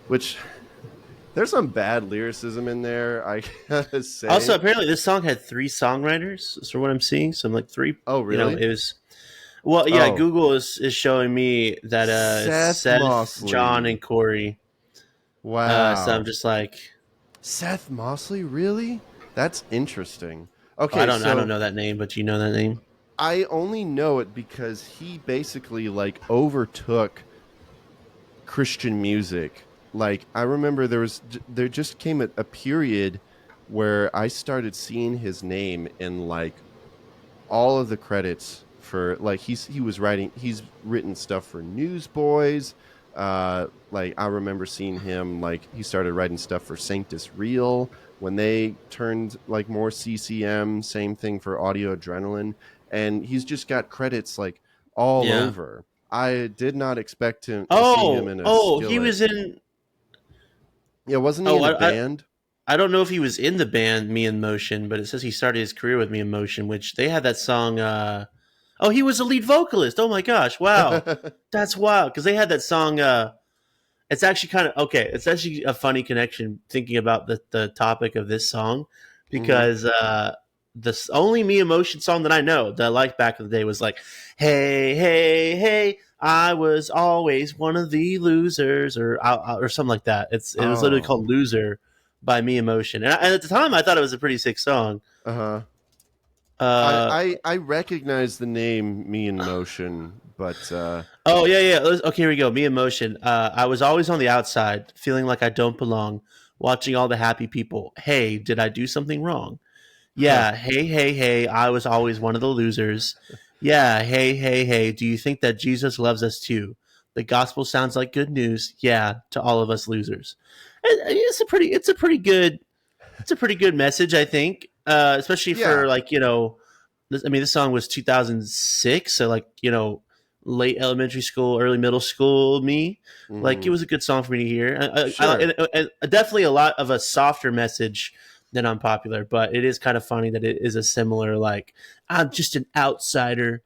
Which, there's some bad lyricism in there, I gotta say. Also, apparently this song had 3 songwriters, from what I'm seeing. So I'm like 3. Oh, really? You know, it was... Well, yeah, Oh. Google is showing me that Seth Mosley. John, and Corey. Wow. So I'm just like... Seth Mosley? Really? That's interesting. Okay, I don't know that name, but do you know that name? I only know it because he basically like overtook Christian music. Like, I remember there just came a period where I started seeing his name in like all of the credits for like he's written stuff for Newsboys. Like I remember seeing him, like he started writing stuff for Sanctus Real when they turned like more CCM. Same thing for Audio Adrenaline. And he's just got credits like all over. I did not expect to see him in a Skillet. He was in... Yeah, wasn't he in a band? I don't know if he was in the band Me in Motion, but it says he started his career with Me in Motion, which they had that song... he was a lead vocalist. Oh my gosh, wow. That's wild, because they had that song... it's actually kind of... Okay, it's actually a funny connection thinking about the topic of this song, because... the only Me Emotion song that I know that I liked back in the day was like, "Hey, hey, hey, I was always one of the losers," or something like that. It was literally Oh. called "Loser" by Me Emotion, and at the time I thought it was a pretty sick song. Uh-huh. Uh, I recognize the name Me in Motion, but oh yeah. Okay, here we go. Me Emotion. I was always on the outside, feeling like I don't belong, watching all the happy people. Hey, did I do something wrong? huh. Yeah, hey, hey, hey, I was always one of the losers. Yeah, hey, hey, hey, do you think that Jesus loves us too? The gospel sounds like good news. Yeah, to all of us losers. It's a pretty good message, I think. Especially for Yeah. like, this song was 2006, so like, late elementary school, early middle school me. Like it Hmm. was a good song for me to hear. Sure. And definitely a lot of a softer message than Unpopular, but it is kind of funny that it is a similar like I'm just an outsider.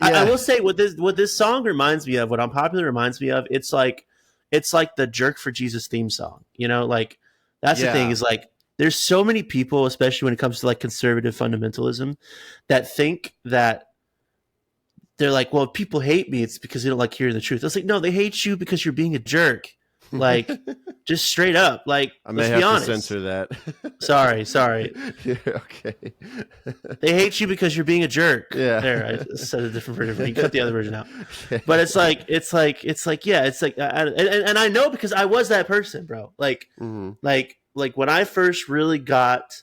I Yeah. will say what this song reminds me of, what Unpopular reminds me of, it's like the Jerk for Jesus theme song. Like that's the thing Yeah. is like there's so many people, especially when it comes to like conservative fundamentalism, that think that they're like, well, if people hate me, it's because they don't like hearing the truth. I was like, no, they hate you because you're being a jerk. Like, just straight up. Like, I may let's be have to honest. censor that. Sorry. Yeah, okay. They hate you because you're being a jerk. Yeah. There, I said a different version. You cut the other version out. Yeah. But and I know because I was that person, bro. Hmm. Like when I first really got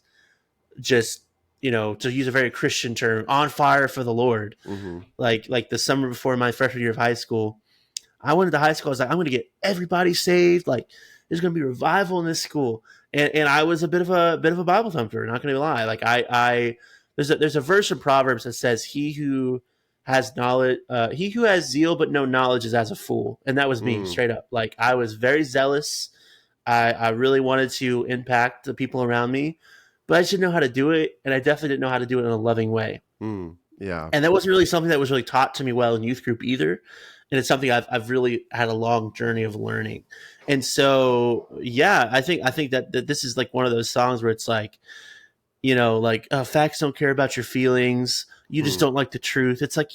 just, to use a very Christian term, on fire for the Lord, Hmm. like the summer before my freshman year of high school, I went into high school. I was like, I'm going to get everybody saved. Like, there's going to be revival in this school. And I was a bit of a Bible thumper. Not going to lie. Like there's a verse in Proverbs that says, "He who has knowledge, he who has zeal but no knowledge is as a fool." And that was me, Mm. straight up. Like I was very zealous. I really wanted to impact the people around me, but I just didn't know how to do it, and I definitely didn't know how to do it in a loving way. Mm. Yeah. And that wasn't really something that was really taught to me well in youth group either. And it's something I've really had a long journey of learning. And so, yeah, I think that this is like one of those songs where it's like, like facts don't care about your feelings. You just Mm. don't like the truth. It's like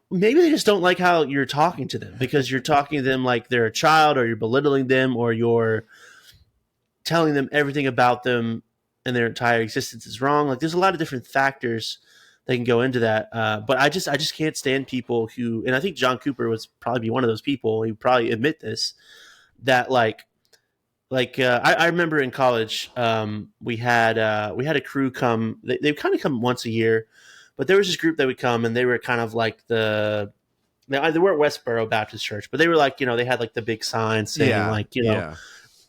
maybe they just don't like how you're talking to them because you're talking to them like they're a child, or you're belittling them, or you're telling them everything about them and their entire existence is wrong. Like there's a lot of different factors that can go into that. But I just can't stand people who, and I think John Cooper was probably be one of those people. He would probably admit this, that I remember in college, we had a crew come. They kind of come once a year, but there was this group that would come, and they were kind of like they weren't Westboro Baptist Church, but they were like, they had like the big sign saying Yeah. like, Yeah.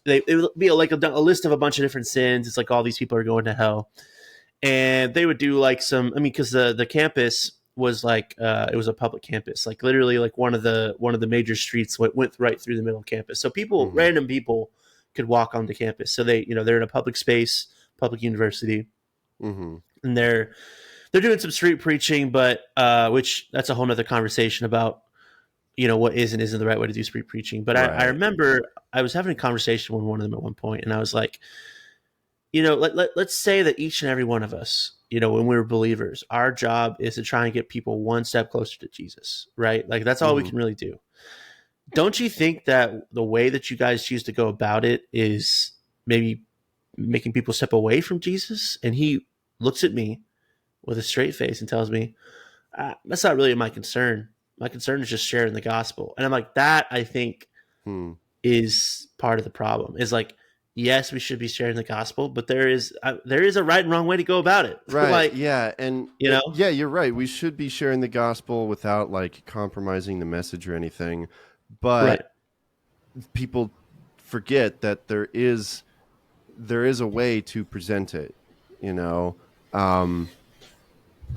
it would be like a list of a bunch of different sins. It's like all these people are going to hell, and they would do like some. I mean, because the campus was like it was a public campus, like literally like one of the major streets went right through the middle of campus. So Hmm. random people, could walk onto campus. So they're in a public space, public university, Hmm. and they're doing some street preaching, but which that's a whole nother conversation about what is and isn't the right way to do street preaching. But I Right. remember I was having a conversation with one of them at one point, and I was like, let's say that each and every one of us, when we were believers, our job is to try and get people one step closer to Jesus, right? Like that's all we Hmm. can really do. Don't you think that the way that you guys choose to go about it is maybe making people step away from Jesus? And he looks at me with a straight face and tells me, that's not really my concern. My concern is just sharing the gospel. And I'm like, that I think Hmm. is part of the problem. Is like, yes, we should be sharing the gospel, but there is a right and wrong way to go about it. Right. Like, Yeah. And you know, yeah, you're right. We should be sharing the gospel without like compromising the message or anything. right. But people forget that there is a way to present it, you know. Um,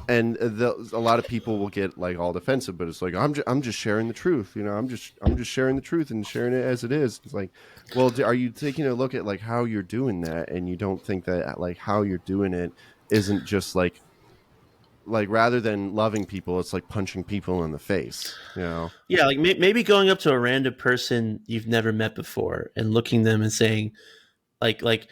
and a lot of people will get like all defensive, but it's like I'm just sharing the truth, you know. I'm just sharing the truth and sharing it as it is. It's like, well, are you taking a look at like how you're doing that, and you don't think that like how you're doing it isn't just like rather than loving people, it's like punching people in the face, you know? Yeah, like maybe going up to a random person you've never met before and looking them and saying, like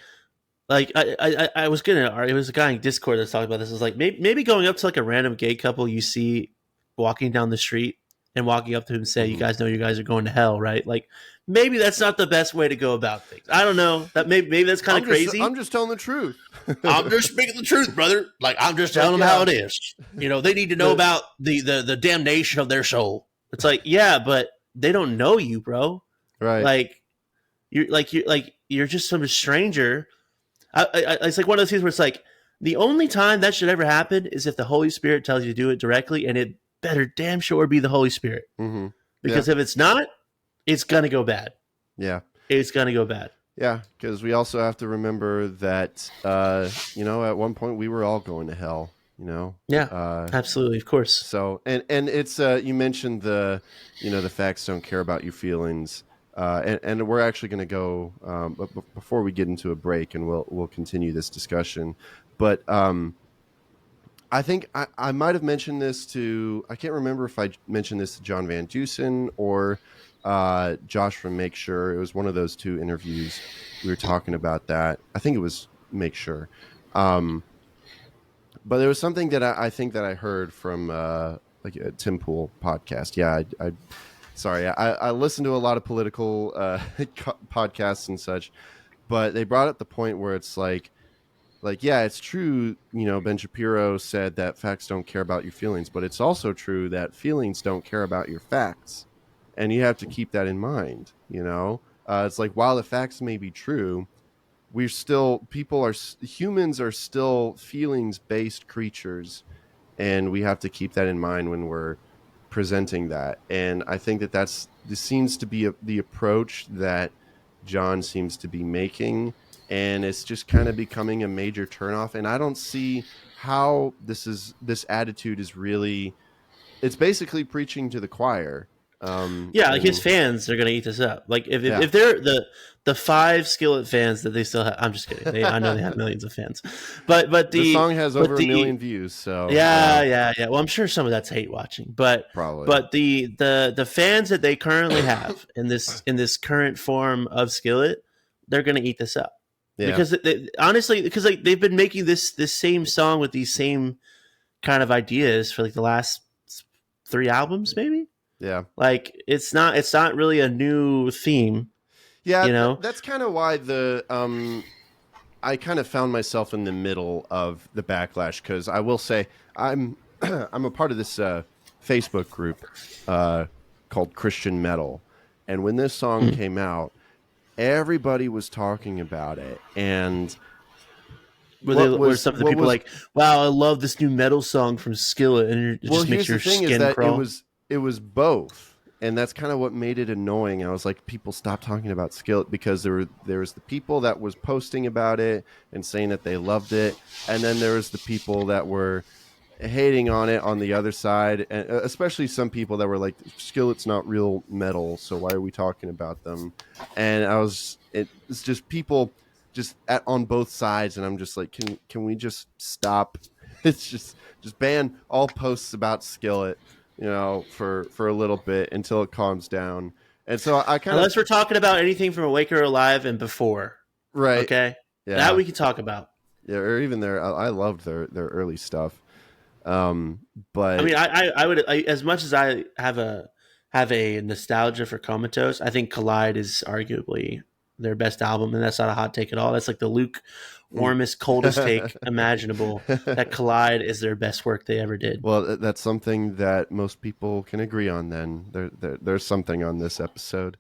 like I was gonna. It was a guy in Discord that's talking about this. It was like maybe going up to like a random gay couple you see walking down the street and walking up to him and say, "You guys know you guys are going to hell, right?" Like maybe that's not the best way to go about things. I don't know. That maybe that's kind of crazy. I'm just telling the truth. I'm just speaking the truth, brother. Like I'm just telling them how it is. You know, they need to know about the damnation of their soul. It's like, yeah, but they don't know you, bro. Right. Like you're just some stranger. It's like one of those things where it's like the only time that should ever happen is if the Holy Spirit tells you to do it directly, and it better damn sure be the Holy Spirit. Mm-hmm. Because if it's not, it's gonna go bad. Yeah, it's gonna go bad. Yeah, because we also have to remember that at one point we were all going to hell. Yeah, absolutely, of course. So and it's you mentioned the facts don't care about your feelings. And we're actually going to go before we get into a break, and we'll continue this discussion. But I think I might have mentioned this to, I can't remember if I mentioned this to John Van Deusen or Josh from Make Sure. It was one of those two interviews. We were talking about that. I think it was Make Sure. But there was something that I think that I heard from like a Tim Pool podcast. Yeah, Sorry, I listen to a lot of political podcasts and such, but they brought up the point where it's like, yeah, it's true. Ben Shapiro said that facts don't care about your feelings, but it's also true that feelings don't care about your facts, and you have to keep that in mind. It's like while the facts may be true, humans are still feelings-based creatures, and we have to keep that in mind when we're presenting that. And I think this seems to be the approach that John seems to be making, and it's just kind of becoming a major turnoff. And I don't see how this attitude is really, it's basically preaching to the choir. Like his fans are going to eat this up. Like if they're the 5 Skillet fans that they still have, I'm just kidding. I know they have millions of fans, but the song has over 1 million views. So yeah. Well, I'm sure some of that's hate watching, but probably. But the fans that they currently have in this current form of Skillet, they're going to eat this up. Yeah. Because honestly, like they've been making this same song with these same kind of ideas for like the last 3 albums, maybe. Yeah, like it's not really a new theme. Yeah, that's kind of why I kind of found myself in the middle of the backlash, because I will say I'm a part of this Facebook group called Christian Metal, and when this song came out, everybody was talking about it, and were some of the people like, "Wow, I love this new metal song from Skillet," and it just makes your skin crawl. It was both, and that's kind of what made it annoying. I was like, people stop talking about Skillet, because there was the people that was posting about it and saying that they loved it, and then there was the people that were hating on it on the other side, and especially some people that were like, Skillet's not real metal, so why are we talking about them? And it's just people just on both sides, and I'm just like, can we just stop? It's just ban all posts about Skillet, for a little bit until it calms down. And so I kind of, unless we're talking about anything from Awake or Alive and before, right? Okay, yeah, that we can talk about. Yeah, or even I loved their early stuff. But I mean, I would, as much as I have a nostalgia for Comatose, I think Collide is arguably their best album, and that's not a hot take at all. That's like the warmest, coldest take imaginable. That Collide is their best work they ever did. Well, that's something that most people can agree on. Then there's something on this episode.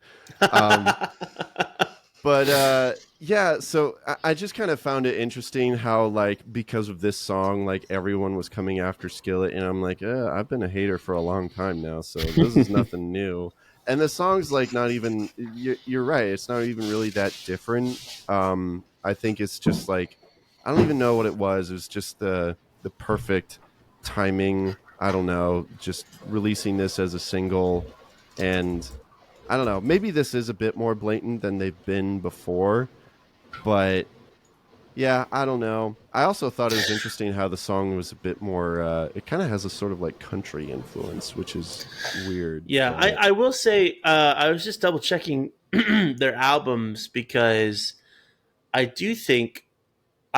But yeah, so I just kind of found it interesting how, like, because of this song, like, everyone was coming after Skillet, and I'm like, I've been a hater for a long time now, so this is nothing new. And the song's like not even, you're right, it's not even really that different. I think it's just like, I don't even know what it was. It was just the perfect timing. I don't know, just releasing this as a single, and I don't know, maybe this is a bit more blatant than they've been before, but yeah, I don't know. I also thought it was interesting how the song was a bit more, it kind of has a sort of like country influence, which is weird. Yeah, I will say, I was just double checking their albums, because I do think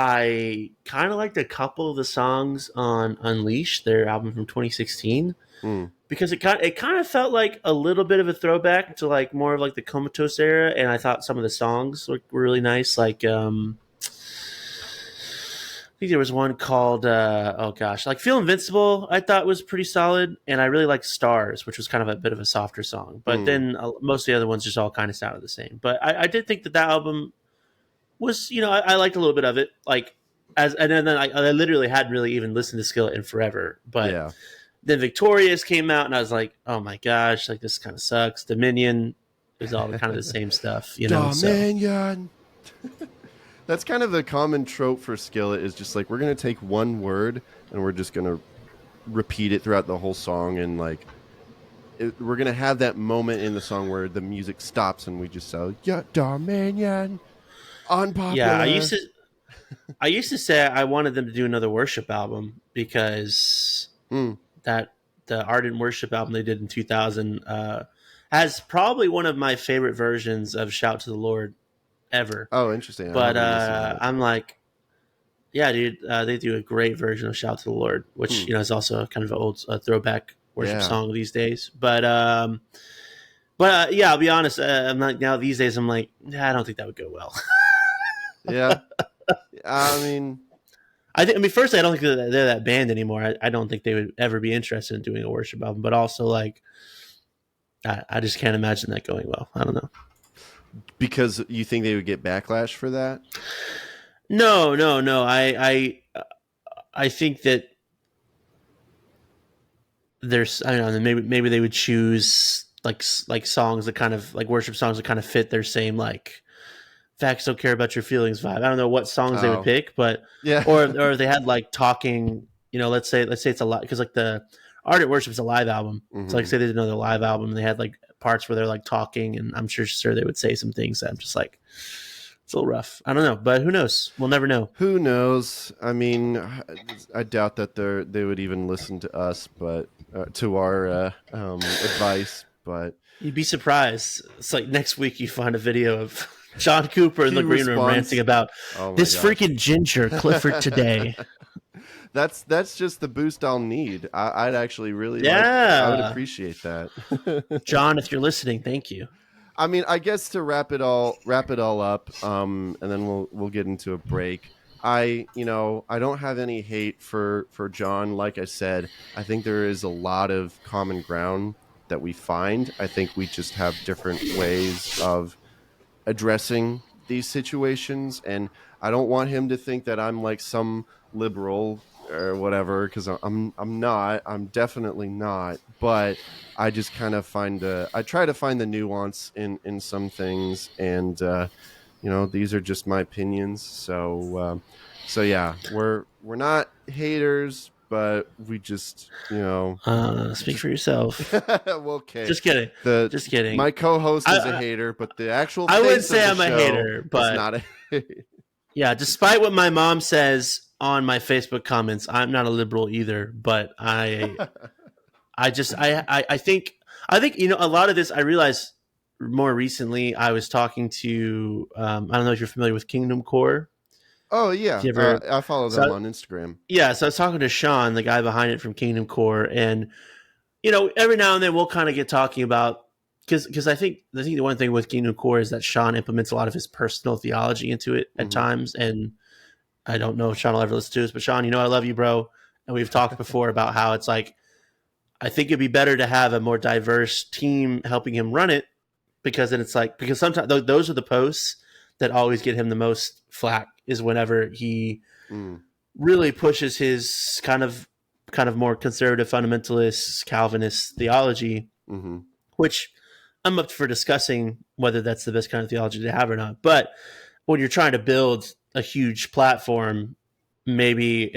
I kind of liked a couple of the songs on Unleashed, their album from 2016, because it kind of felt like a little bit of a throwback to like more of like the Comatose era, and I thought some of the songs were really nice. Like I think there was one called like Feel Invincible. I thought was pretty solid, and I really liked Stars, which was kind of a bit of a softer song. But then most of the other ones just all kind of sounded the same. But I did think that album was, I liked a little bit of it. Like and then I literally hadn't really even listened to Skillet in forever. But then Victorious came out, and I was like, oh my gosh, like this kind of sucks. Dominion is all kind of the same stuff, Dominion. So. That's kind of the common trope for Skillet, is just like, we're going to take one word and we're just going to repeat it throughout the whole song. And like, we're going to have that moment in the song where the music stops and we just say, yeah, Dominion, Unpopular. Yeah, I used to say I wanted them to do another worship album, because that the Ardent Worship album they did in 2000 has probably one of my favorite versions of Shout to the Lord ever. Oh, interesting. But I'm like, yeah, dude, they do a great version of Shout to the Lord, which is also kind of an old throwback worship song these days. But yeah, I'll be honest. I'm like, now these days I'm like, I don't think that would go well. Yeah, I mean, first, I don't think they're that band anymore. I don't think they would ever be interested in doing a worship album. But also, like, I just can't imagine that going well. I don't know. Because you think they would get backlash for that? No. I think that there's, I don't know, maybe they would choose like songs that kind of like worship songs that kind of fit their same like facts don't care about your feelings vibe. I don't know what songs they would pick, but or they had like talking. Let's say it's a lot, because like the Ardent Worship is a live album. So like say they did another live album and they had like parts where they're like talking, and I'm sure they would say some things that I'm just like, it's a little rough. I don't know, but who knows? We'll never know. Who knows? I mean, I doubt that they would even listen to us, but to our advice. But you'd be surprised. It's like next week you find a video of John Cooper in the green room ranting about this freaking ginger Clifford today. That's just the boost I'll need. I'd actually really I would appreciate that. John, if you're listening, thank you. I mean, I guess to wrap it all up, and then we'll get into a break. I don't have any hate for John. Like I said, I think there is a lot of common ground that we find. I think we just have different ways of addressing these situations, and I don't want him to think that I'm like some liberal or whatever, because I'm not. I'm definitely not. But I just kind of I try to find the nuance in some things, and these are just my opinions. So yeah, we're not haters, but we just speak for yourself. Okay, just kidding. Just kidding. My co-host is a hater, but the actual I wouldn't say I'm a hater, but not a yeah, despite what my mom says on my Facebook comments, I'm not a liberal either, but I think a lot of this I realized more recently. I was talking to I don't know if you're familiar with Kingdom Core. Oh yeah, I follow them on Instagram. Yeah, so I was talking to Sean, the guy behind it from Kingdom Core, and every now and then we'll kind of get talking about, because I think the one thing with Kingdom Core is that Sean implements a lot of his personal theology into it at times, and I don't know if Sean will ever listen to this, but Sean, I love you, bro. And we've talked before about how it's like, I think it'd be better to have a more diverse team helping him run it, because then it's like, because sometimes those are the posts that always get him the most flack, is whenever he really pushes his kind of more conservative fundamentalist Calvinist theology, which I'm up for discussing whether that's the best kind of theology to have or not. But when you're trying to build a huge platform, maybe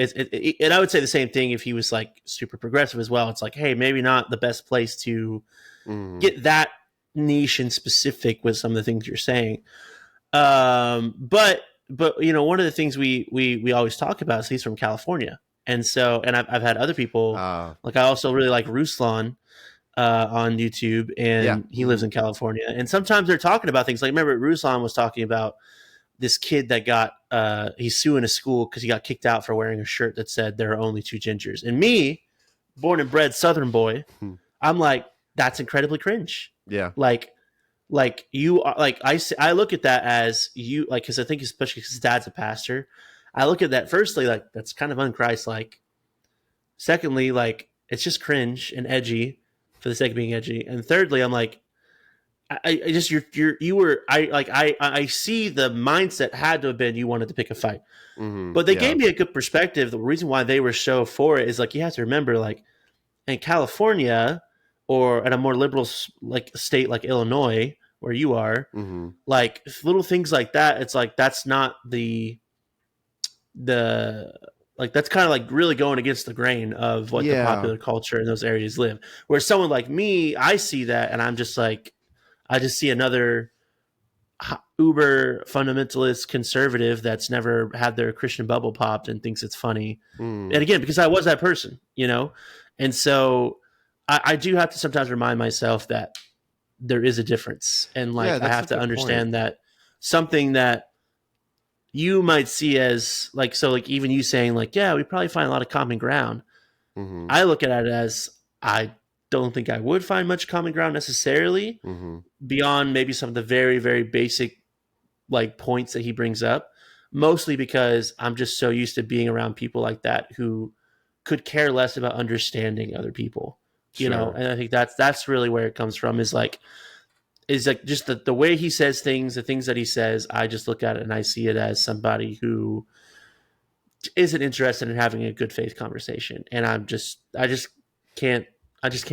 and I would say the same thing if he was like super progressive as well. It's like, hey, maybe not the best place to get that niche and specific with some of the things you're saying. But one of the things we always talk about is he's from California, and so I've had other people like, I also really like Ruslan on YouTube, and he lives in California, and sometimes they're talking about things like, remember Ruslan was talking about this kid that got he's suing a school because he got kicked out for wearing a shirt that said there are only two gingers. And me, born and bred Southern boy, I'm like, that's incredibly cringe. Yeah. Like you are like I look at that as you like because I think especially because his dad's a pastor. I look at that firstly like that's kind of unChrist-like. Secondly, like it's just cringe and edgy for the sake of being edgy. And thirdly, I'm like, I just I see the mindset had to have been you wanted to pick a fight, but they gave me a good perspective. The reason why they were so for it is like you have to remember like in California or at a more liberal like state like Illinois where you are, like little things like that. It's like that's not the like that's kind of like really going against the grain of what the popular culture in those areas live. Where someone like me, I see that and I'm just like. I just see another uber fundamentalist conservative that's never had their Christian bubble popped and thinks it's funny. And again, because I was that person, you know? And so I do have to sometimes remind myself that there is a difference. And like, I have to understand that something that you might see as like, so like even you saying like, yeah, we probably find a lot of common ground. I look at it as I don't think I would find much common ground necessarily beyond maybe some of the very, very basic like points that he brings up, mostly because I'm just so used to being around people like that who could care less about understanding other people, you know? And I think that's really where it comes from is like just the way he says things, the things that he says, I just look at it and I see it as somebody who isn't interested in having a good faith conversation. And I just can't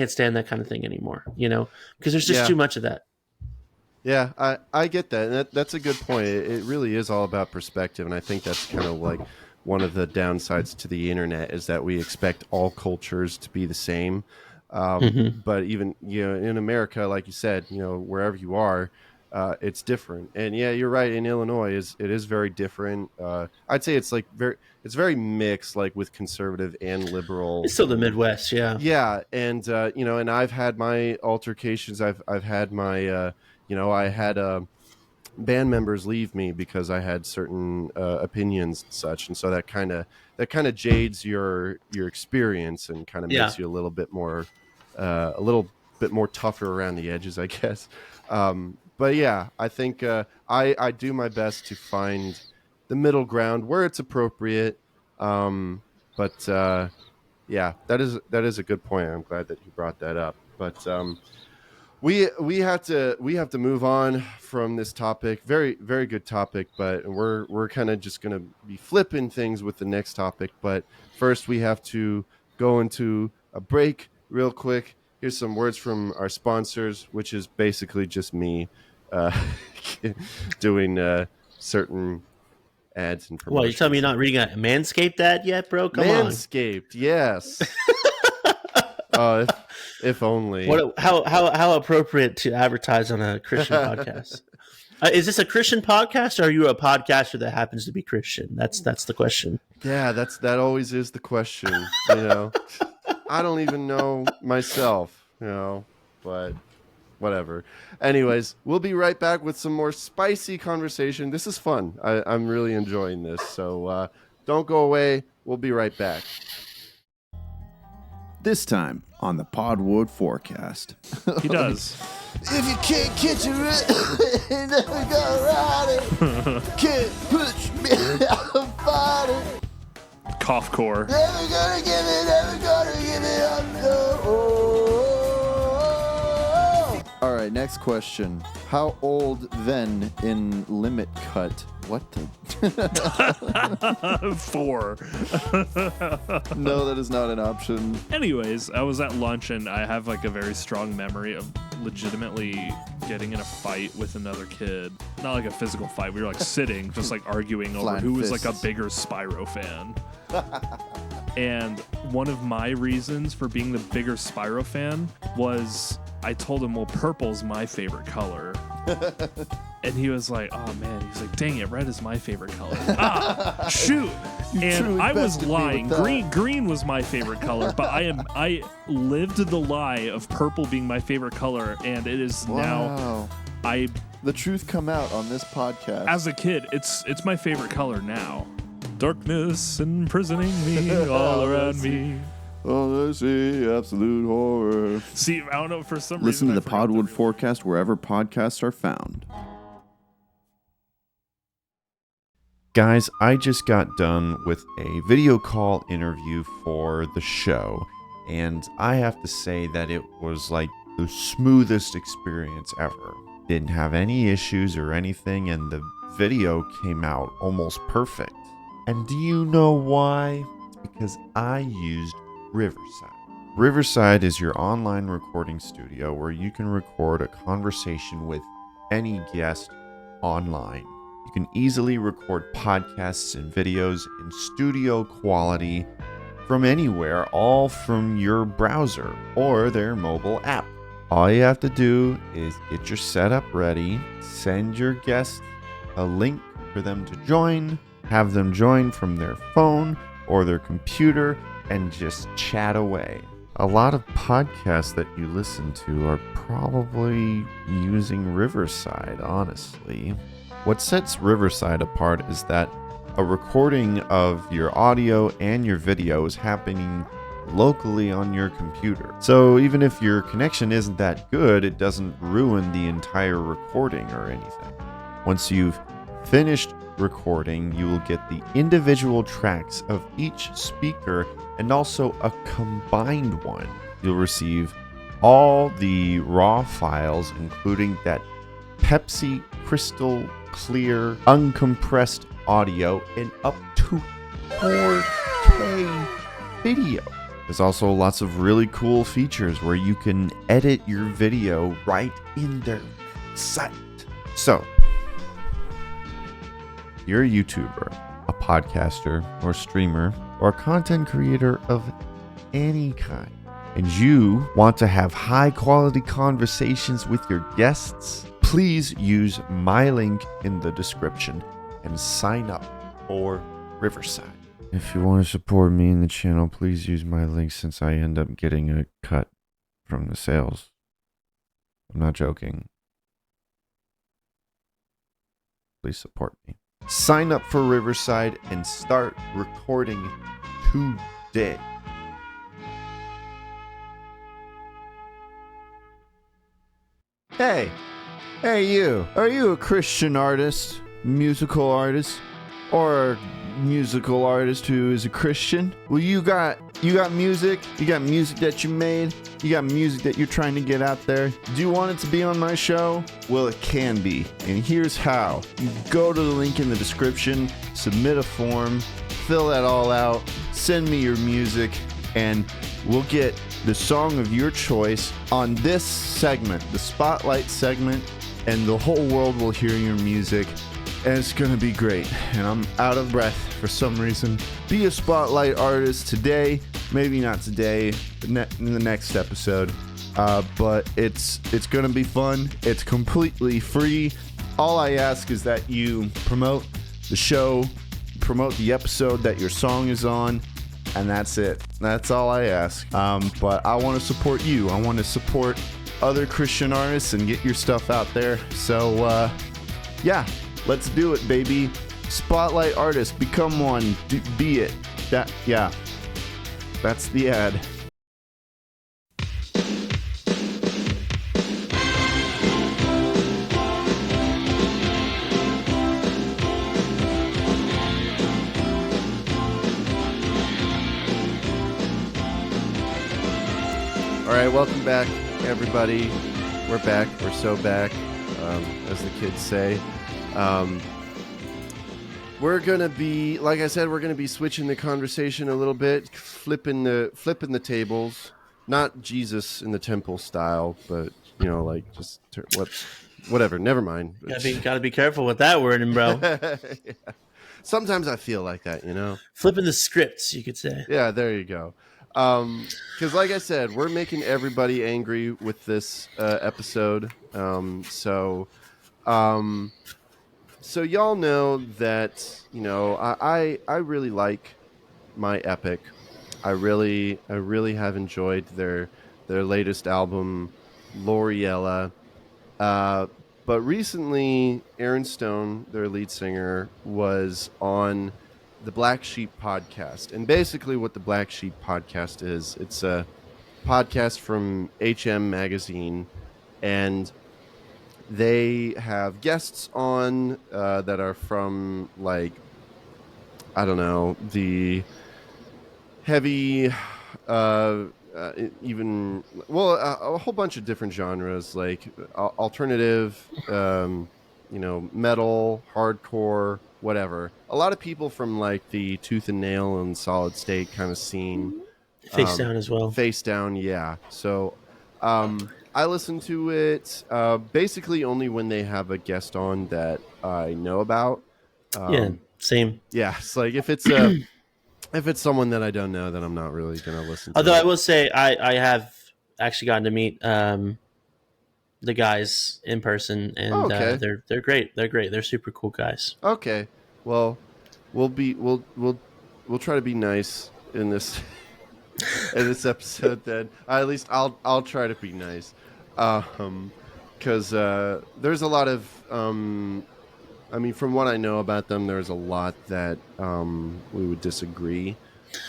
stand that kind of thing anymore, you know, because there's just too much of that. Yeah, I get that. And that's a good point. It really is all about perspective. And I think that's kind of like one of the downsides to the internet is that we expect all cultures to be the same. But even, you know, in America, like you said, you know, wherever you are, it's different. And yeah, you're right. In Illinois, it is very different. I'd say it's like very mixed, like with conservative and liberal. It's still the Midwest, yeah. Yeah, and you know, and I've had my altercations. I've had my you know, I had band members leave me because I had certain opinions and such, and so that kind of jades your experience and kind of makes you a little bit more tougher around the edges, I guess. But yeah, I think I do my best to find the middle ground where it's appropriate. But yeah, that is a good point. I'm glad that you brought that up. But we have to move on from this topic. Very, very good topic, but we're kind of just going to be flipping things with the next topic. But first, we have to go into a break real quick. Here's some words from our sponsors, which is basically just me doing certain ads and promotions. Well, you tell me you're not reading a Manscaped ad yet, bro? Come on. Manscaped, yes. If only. How appropriate to advertise on a Christian podcast? Is this a Christian podcast, or are you a podcaster that happens to be Christian? That's the question. Yeah, that always is the question. You know, I don't even know myself. You know, but whatever. Anyways, we'll be right back with some more spicy conversation. This is fun. I'm really enjoying this. So don't go away. We'll be right back. This time on the Podwood Forecast. He does. If you can't catch a rat, you never gonna ride it. Can't push me out of fighting. Cough core. Never gonna give it up, no. All right, next question. How old then in limit cut? What the? 4. No, that is not an option. Anyways, I was at lunch and I have like a very strong memory of legitimately getting in a fight with another kid. Not like a physical fight. We were like sitting, just like arguing over Flying who was fists. like a bigger Spyro fan. And one of my reasons for being the bigger Spyro fan was I told him, well, purple's my favorite color. And he was like, oh man, he's like, dang it, red is my favorite color. Shoot. And I was lying. Green was my favorite color, but I lived the lie of purple being my favorite color, and it is now I the truth come out on this podcast. As a kid, it's my favorite color now. Darkness imprisoning me all around me. Oh, I see absolute horror. See, I don't know, for some Listen reason. to the Podwood Forecast wherever podcasts are found. Guys, I just got done with a video call interview for the show, and I have to say that it was like the smoothest experience ever. Didn't have any issues or anything, and the video came out almost perfect. And do you know why? It's because I used Riverside. Riverside is your online recording studio where you can record a conversation with any guest online. You can easily record podcasts and videos in studio quality from anywhere, all from your browser or their mobile app. All you have to do is get your setup ready, send your guests a link for them to join, have them join from their phone or their computer, and just chat away. A lot of podcasts that you listen to are probably using Riverside, honestly. What sets Riverside apart is that a recording of your audio and your video is happening locally on your computer. So even if your connection isn't that good, it doesn't ruin the entire recording or anything. Once you've finished recording, you will get the individual tracks of each speaker and also a combined one. You'll receive all the raw files, including that Pepsi crystal clear uncompressed audio in up to 4K video. There's also lots of really cool features where you can edit your video right in their site. So, you're a YouTuber, a podcaster, or streamer, or a content creator of any kind, and you want to have high quality conversations with your guests, please use my link in the description and sign up for Riverside. If you want to support me and the channel, please use my link since I end up getting a cut from the sales. I'm not joking. Please support me. Sign up for Riverside and start recording today. Hey you, are you a Christian artist, musical artist, or musical artist who is a Christian? Well, you got music, that you made, you got music that you're trying to get out there. Do you want it to be on my show? Well, it can be, and here's how. You go to the link in the description, submit a form, fill that all out, send me your music, and we'll get the song of your choice on this segment, the Spotlight segment, and the whole world will hear your music. And it's gonna be great. And I'm out of breath for some reason. Be a Spotlight artist today. Maybe not today, in the next episode. But it's gonna be fun. It's completely free. All I ask is that you promote the show, promote the episode that your song is on, and that's it. That's all I ask. But I want to support you. I want to support other Christian artists and get your stuff out there. So, yeah. Let's do it, baby. Spotlight artist, become one. Be it. Yeah. That's the ad. All right, welcome back, everybody. We're back. We're so back, as the kids say. We're gonna be, like I said, we're gonna be switching the conversation a little bit, flipping the tables. Not Jesus in the temple style, but like just whatever. Never mind. Gotta be careful with that wording, bro. Yeah. Sometimes I feel like that, Flipping the scripts, you could say. Yeah, there you go. Because like I said, we're making everybody angry with this episode. So y'all know that, I really like My Epic. I really have enjoyed their latest album, L'Oriella. But But recently, Aaron Stone, their lead singer, was on the Black Sheep Podcast. And basically what the Black Sheep Podcast is, it's a podcast from HM Magazine, and they have guests on that are from, like, I don't know, the heavy, even, well, a whole bunch of different genres, like alternative, metal, hardcore, whatever. A lot of people from like the Tooth and Nail and Solid State kind of scene. Face Down as well. Face Down, yeah. So I listen to it basically only when they have a guest on that I know about. Yeah, same. Yeah, it's like if it's someone that I don't know, then I'm not really going to listen to Although it. I will say I have actually gotten to meet the guys in person, and they're great. They're great. They're super cool guys. Okay. Well, we'll try to be nice in this in this episode then. At least I'll try to be nice. Cuz there's a lot of from what I know about them, there's a lot that we would disagree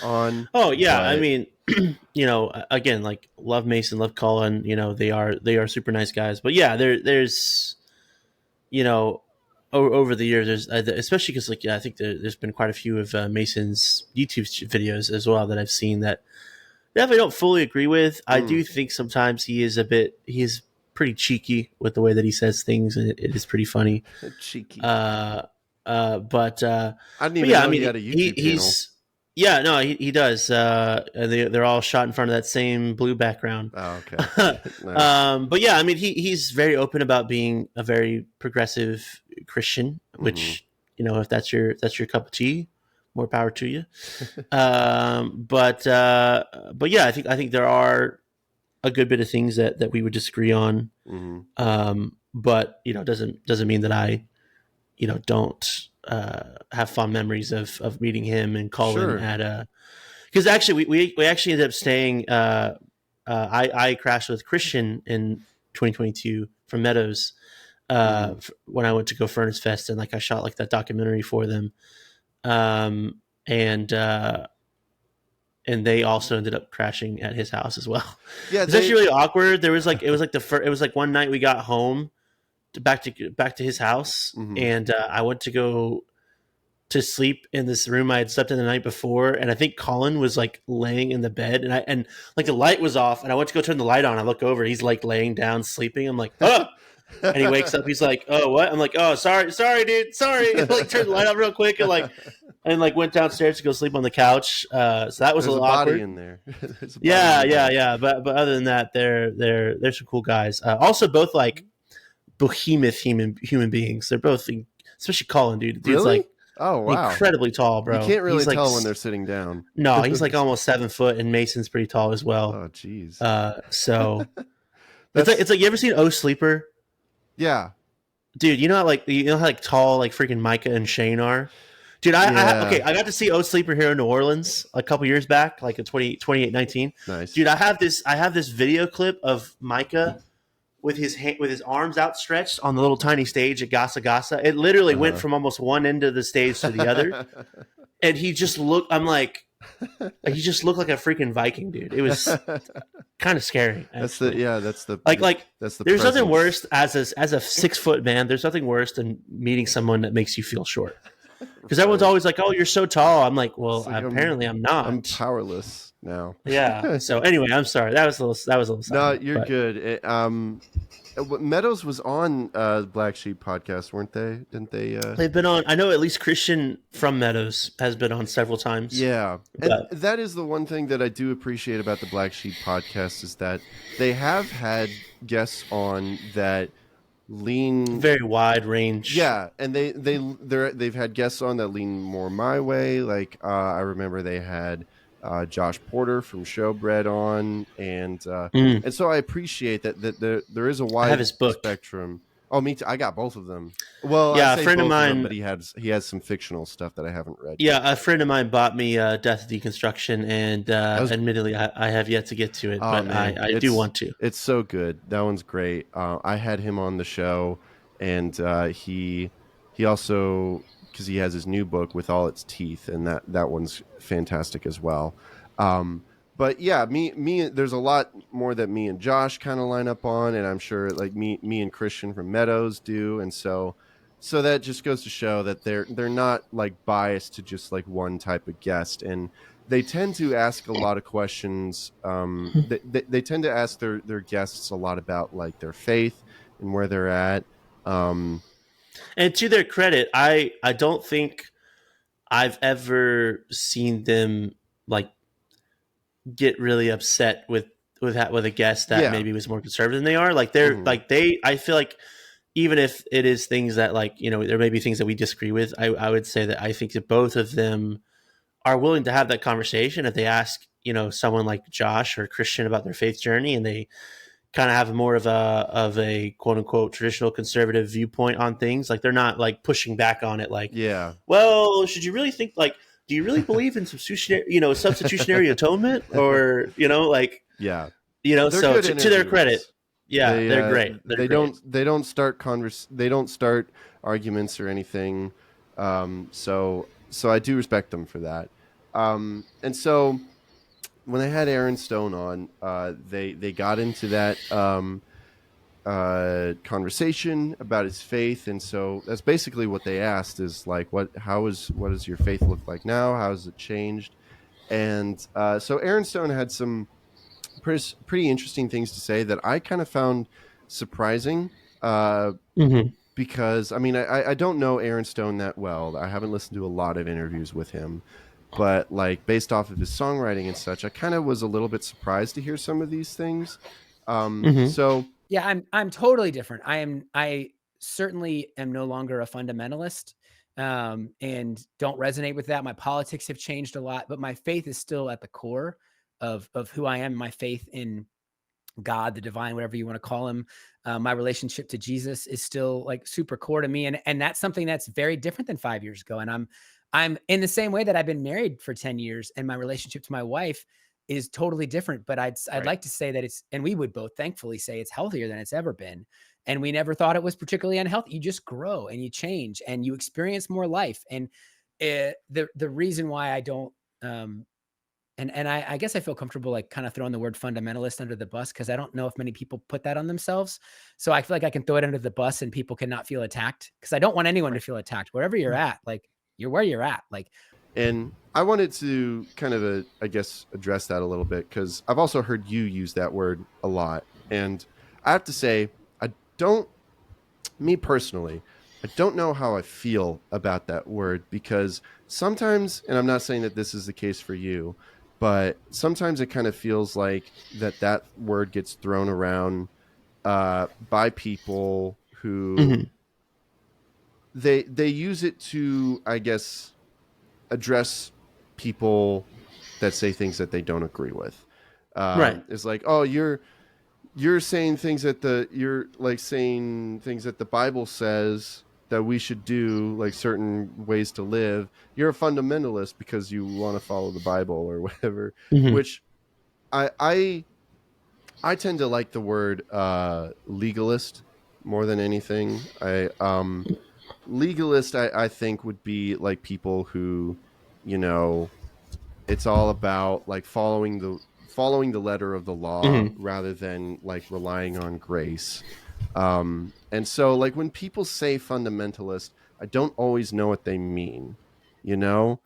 on. Oh yeah, but... again, like love Mason, love Colin. They are super nice guys. But yeah, there's over the years, there's especially because I think there's been quite a few of Mason's YouTube videos as well that I've seen that definitely don't fully agree with. I do think sometimes he is pretty cheeky with the way that he says things, and it is pretty funny. Cheeky. But I didn't even know he had a YouTube channel. Yeah, no, he does. They're all shot in front of that same blue background. Oh, okay. Nice. But yeah, he's very open about being a very progressive Christian, which if that's your cup of tea, more power to you. But yeah, I think there are a good bit of things that we would disagree on. But doesn't mean that I don't have fond memories of meeting him and Colin at because actually we actually ended up staying. I crashed with Christian in 2022 from Meadows when I went to go Furnace Fest, and I shot that documentary for them, and they also ended up crashing at his house as well. Yeah, it's actually really awkward. It was one night we got home back to his house, and I went to go to sleep in this room I had slept in the night before, and I think Colin was laying in the bed, and the light was off, and I went to go turn the light on. I look over, he's laying down sleeping. I'm like, oh. And he wakes up, he's like, oh, what? I'm like, oh, sorry dude, sorry. And turned the light off real quick and went downstairs to go sleep on the couch. So that was a little awkward. Body in there. Yeah. But other than that, they're some cool guys. Also both behemoth human beings. They're both, especially Colin, dude. Dude's really? Oh, wow. Incredibly tall, bro. You can't really tell when they're sitting down. No, he's almost 7 foot, and Mason's pretty tall as well. Oh, jeez. So it's you ever seen Oh Sleeper? Yeah. Dude, you know how tall freaking Micah and Shane are? Dude, I got to see Oh Sleeper here in New Orleans a couple years back, in 2019. Nice. Dude, I have this video clip of Micah with his arms outstretched on the little tiny stage at Gasa Gasa. It literally went from almost one end of the stage to the other. And he just looked, he just looked like a freaking Viking, dude. It was kind of scary. Actually. That's the there's nothing worse as a 6 foot man. There's nothing worse than meeting someone that makes you feel short. Because everyone's always like, "Oh, you're so tall." I'm like, "Well, apparently I'm not. I'm powerless now." Yeah. So anyway, I'm sorry. That was a little. No, you're good. Meadows was on Black Sheep Podcast, weren't they? Didn't they? They've been on. I know at least Christian from Meadows has been on several times. Yeah, and that is the one thing that I do appreciate about the Black Sheep Podcast is that they have had guests on that lean very wide range. Yeah, and they've had guests on that lean more my way. I remember they had Josh Porter from Showbread on, and so I appreciate that there is a wide spectrum. Oh, me too. I got both of them. Well, yeah, a friend of mine, but he has some fictional stuff that I haven't read. Yeah, a friend of mine bought me Death Deconstruction, and admittedly, I have yet to get to it, but I do want to. It's so good. That one's great. I had him on the show, and he also, because he has his new book with all its teeth, and that one's fantastic as well. But yeah, me, there's a lot more that me and Josh kind of line up on, and I'm sure like me and Christian from Meadows do, and so that just goes to show that they're not like biased to just like one type of guest, and they tend to ask a lot of questions. They tend to ask their guests a lot about like their faith and where they're at. And to their credit, I don't think I've ever seen them like get really upset with a guest that maybe was more conservative than they are. Like they're I feel like even if it is things that like, you know, there may be things that we disagree with, I would say that I think that both of them are willing to have that conversation. If they ask, you know, someone like Josh or Christian about their faith journey, and they kind of have more of a quote unquote traditional conservative viewpoint on things, like they're not like pushing back on it. Like, well, should you really think like, do you really believe in substitutionary atonement, or, you know, like, you know, so to their credit, they're great. They don't start arguments or anything. So I do respect them for that. And so when they had Aaron Stone on, they got into that conversation about his faith, and so that's basically what they asked is like, what does your faith look like now? How has it changed? And so Aaron Stone had some pretty interesting things to say that I kind of found surprising, because I mean I don't know Aaron Stone that well. I haven't listened to a lot of interviews with him, but like based off of his songwriting and such, I kind of was a little bit surprised to hear some of these things. So yeah, I'm totally different. I certainly am no longer a fundamentalist, and don't resonate with that. My politics have changed a lot, but my faith is still at the core of who I am. My faith in God, the divine, whatever you want to call him. My relationship to Jesus is still like super core to me. And that's something that's very different than 5 years ago. And I'm in the same way that I've been married for 10 years and my relationship to my wife is totally different, but I'd like to say that and we would both thankfully say it's healthier than it's ever been. And we never thought it was particularly unhealthy. You just grow and you change and you experience more life. And the reason why I don't, and I guess I feel comfortable like kind of throwing the word fundamentalist under the bus, because I don't know if many people put that on themselves. So I feel like I can throw it under the bus and people cannot feel attacked, because I don't want anyone to feel attacked. Wherever you're at, like you're where you're at. Like, and I wanted to kind of, I guess, address that a little bit, because I've also heard you use that word a lot. And I have to say, me personally, I don't know how I feel about that word, because sometimes, and I'm not saying that this is the case for you, but sometimes it kind of feels like that word gets thrown around by people who they use it to, I guess, address people that say things that they don't agree with. Right. It's like, oh, you're saying things that saying things that the Bible says that we should do, like certain ways to live. You're a fundamentalist because you want to follow the Bible or whatever, which I tend to like the word legalist more than anything. Legalist, I think, would be like people who, you know, it's all about like following the letter of the law rather than like relying on grace. And so like when people say fundamentalist, I don't always know what they mean, you know?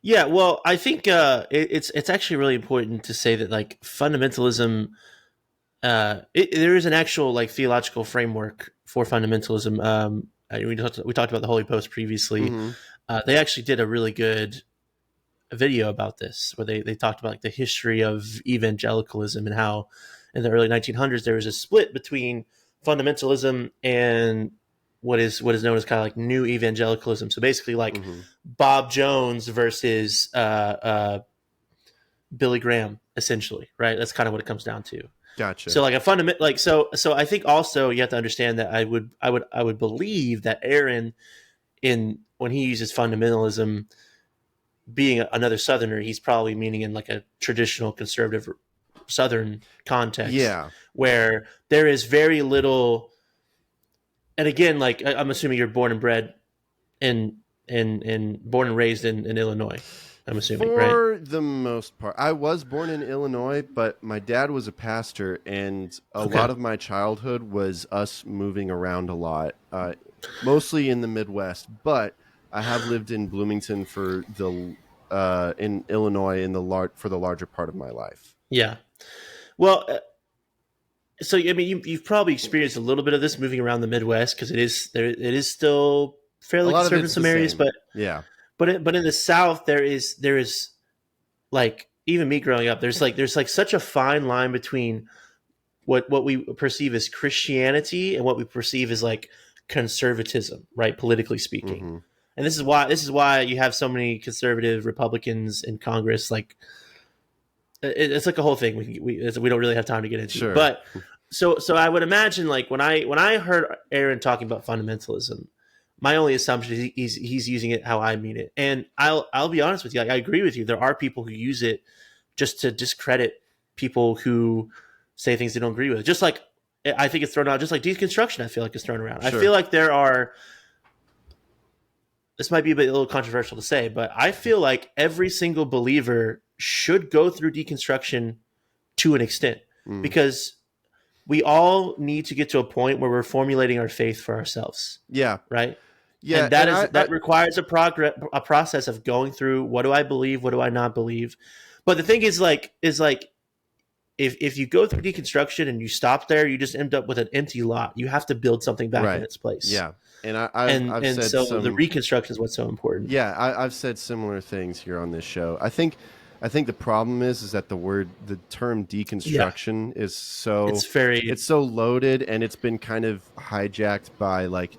Yeah, well, I think it's actually really important to say that like fundamentalism, there is an actual like theological framework for fundamentalism. We talked about the Holy Post previously. They actually did a really good video about this, where they talked about like the history of evangelicalism and how in the early 1900s there was a split between fundamentalism and what is known as kind of like new evangelicalism. So basically like Bob Jones versus Billy Graham, essentially, right? That's kind of what it comes down to. Gotcha. So like a fundament, like so I think also you have to understand that I would believe that Aaron, when he uses fundamentalism, being another Southerner, he's probably meaning in like a traditional conservative Southern context, where there is very little And again, like I'm assuming you're born and bred in born and raised in Illinois. I'm assuming, right? For the most part. I was born in Illinois, but my dad was a pastor, and a lot of my childhood was us moving around a lot, mostly in the Midwest. But I have lived in Bloomington for in Illinois for the larger part of my life. Yeah. Well, so I mean, you've probably experienced a little bit of this moving around the Midwest because it is still fairly conservative in some areas, but yeah. But in the South, there is like, even me growing up, there's like such a fine line between what we perceive as Christianity and what we perceive as like conservatism, right? Politically speaking. Mm-hmm. And this is why you have so many conservative Republicans in Congress. Like, it's like a whole thing we don't really have time to get into. Sure. But so I would imagine, like, when I heard Aaron talking about fundamentalism, my only assumption is he's using it how I mean it. And I'll be honest with you. Like, I agree with you. There are people who use it just to discredit people who say things they don't agree with. Just like I think it's thrown out, just like deconstruction, I feel like is thrown around. Sure. I feel like this might be a little controversial to say, but I feel like every single believer should go through deconstruction to an extent, because we all need to get to a point where we're formulating our faith for ourselves. Yeah. Right. Yeah. And that requires a process of going through, what do I believe? What do I not believe? But the thing is if you go through deconstruction and you stop there, you just end up with an empty lot. You have to build something back in its place. Yeah. And I've said so the reconstruction is what's so important. Yeah. I've said similar things here on this show. I think the problem is that the term deconstruction is so it's so loaded, and it's been kind of hijacked by like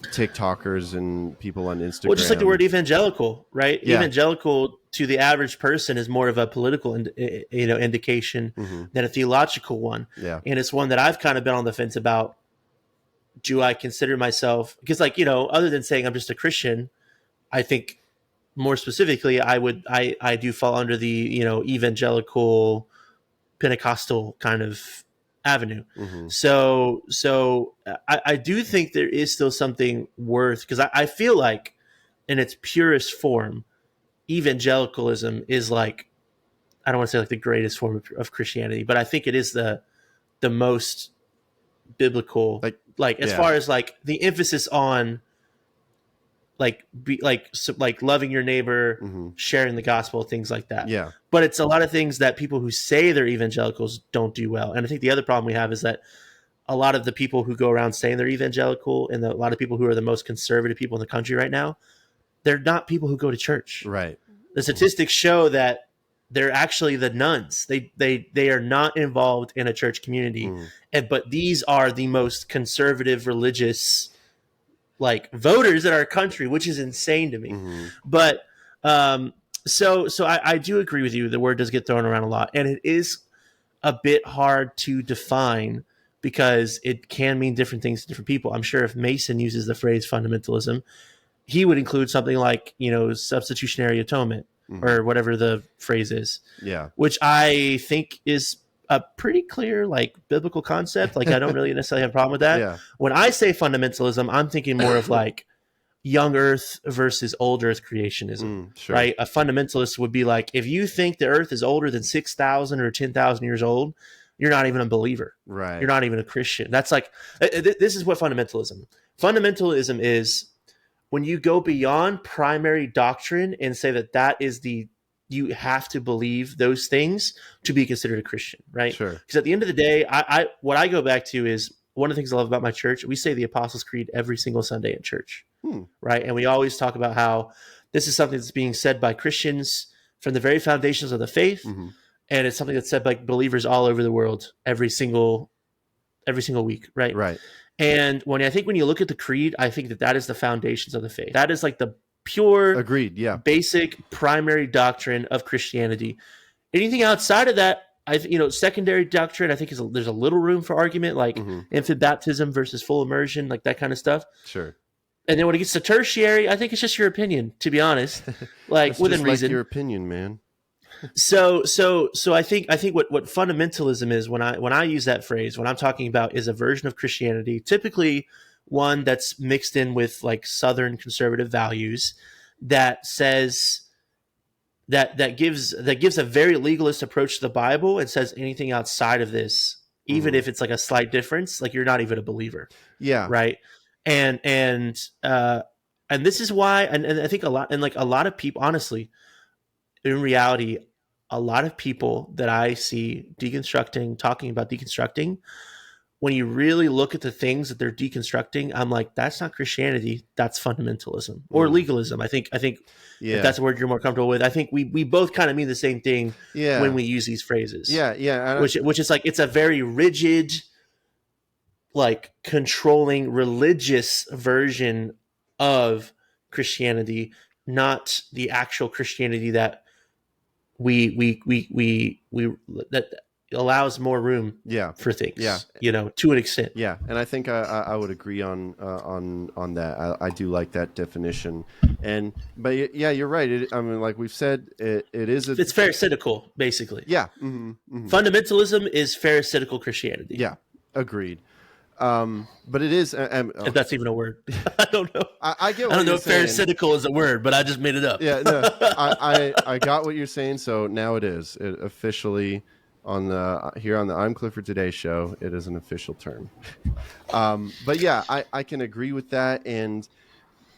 TikTokers and people on Instagram. Well, just like the word evangelical, right? Yeah. Evangelical to the average person is more of a political indication than a theological one. Yeah. And it's one that I've kind of been on the fence about. Do I consider myself, because other than saying I'm just a Christian, I think more specifically, I do fall under the, evangelical Pentecostal kind of avenue. So I do think there is still something worth, because I feel like in its purest form, evangelicalism is like, I don't want to say like the greatest form of Christianity, but I think it is the most biblical, like as far as like the emphasis on like loving your neighbor, sharing the gospel, things like that. Yeah. But it's a lot of things that people who say they're evangelicals don't do well. And I think the other problem we have is that a lot of the people who go around saying they're evangelical, and a lot of people who are the most conservative people in the country right now, they're not people who go to church. Right. The statistics show that they're actually the nuns. They are not involved in a church community. But these are the most conservative religious like voters in our country, which is insane to me. But so I do agree with you. The word does get thrown around a lot, and it is a bit hard to define because it can mean different things to different people. I'm sure if Mason uses the phrase fundamentalism, he would include something like, substitutionary atonement or whatever the phrase is. Yeah. Which I think is a pretty clear, like, biblical concept. Like, I don't really necessarily have a problem with that. Yeah. When I say fundamentalism, I'm thinking more of like young earth versus old earth creationism, sure. Right? A fundamentalist would be like, if you think the earth is older than 6,000 or 10,000 years old, you're not even a believer. Right. You're not even a Christian. That's like, this is what fundamentalism is. When you go beyond primary doctrine and say that is you have to believe those things to be considered a Christian, right? Sure. Because at the end of the day, what I go back to is one of the things I love about my church. We say the Apostles' Creed every single Sunday at church, right? And we always talk about how this is something that's being said by Christians from the very foundations of the faith, and it's something that's said by believers all over the world every single week, right? Right. And when you look at the creed, I think that is the foundations of the faith. That is like the pure, agreed, yeah, basic primary doctrine of Christianity. Anything outside of that, secondary doctrine, I think there's a little room for argument, like infant baptism versus full immersion, like that kind of stuff. Sure. And then when it gets to tertiary, I think it's just your opinion, to be honest. Like within reason, like your opinion, man. So I think what fundamentalism is, when I use that phrase, when I'm talking about is a version of Christianity, typically one that's mixed in with like Southern conservative values that says that gives a very legalist approach to the Bible and says anything outside of this, even if it's like a slight difference, like you're not even a believer. Yeah. Right. And this is why, and I think a lot of people, honestly, in reality, a lot of people that I see talking about deconstructing, when you really look at the things that they're deconstructing, I'm like, that's not Christianity, that's fundamentalism or legalism. I think if that's a word you're more comfortable with, I think we both kind of mean the same thing when we use these phrases. Yeah. Which is like, it's a very rigid, like controlling religious version of Christianity, not the actual Christianity that we that allows more room for things, to an extent. Yeah, and I think I would agree on that. I do like that definition, but you're right. I mean, like we've said, it's pharisaical, basically. Yeah, fundamentalism is pharisaical Christianity. Yeah, agreed. But it is, if that's even a word. I don't know. I get. I don't know if pharisaical is a word, but I just made it up. Yeah, no, I got what you're saying. So now it is officially on the I'm Clifford Today show. It is an official term. But yeah, I can agree with that,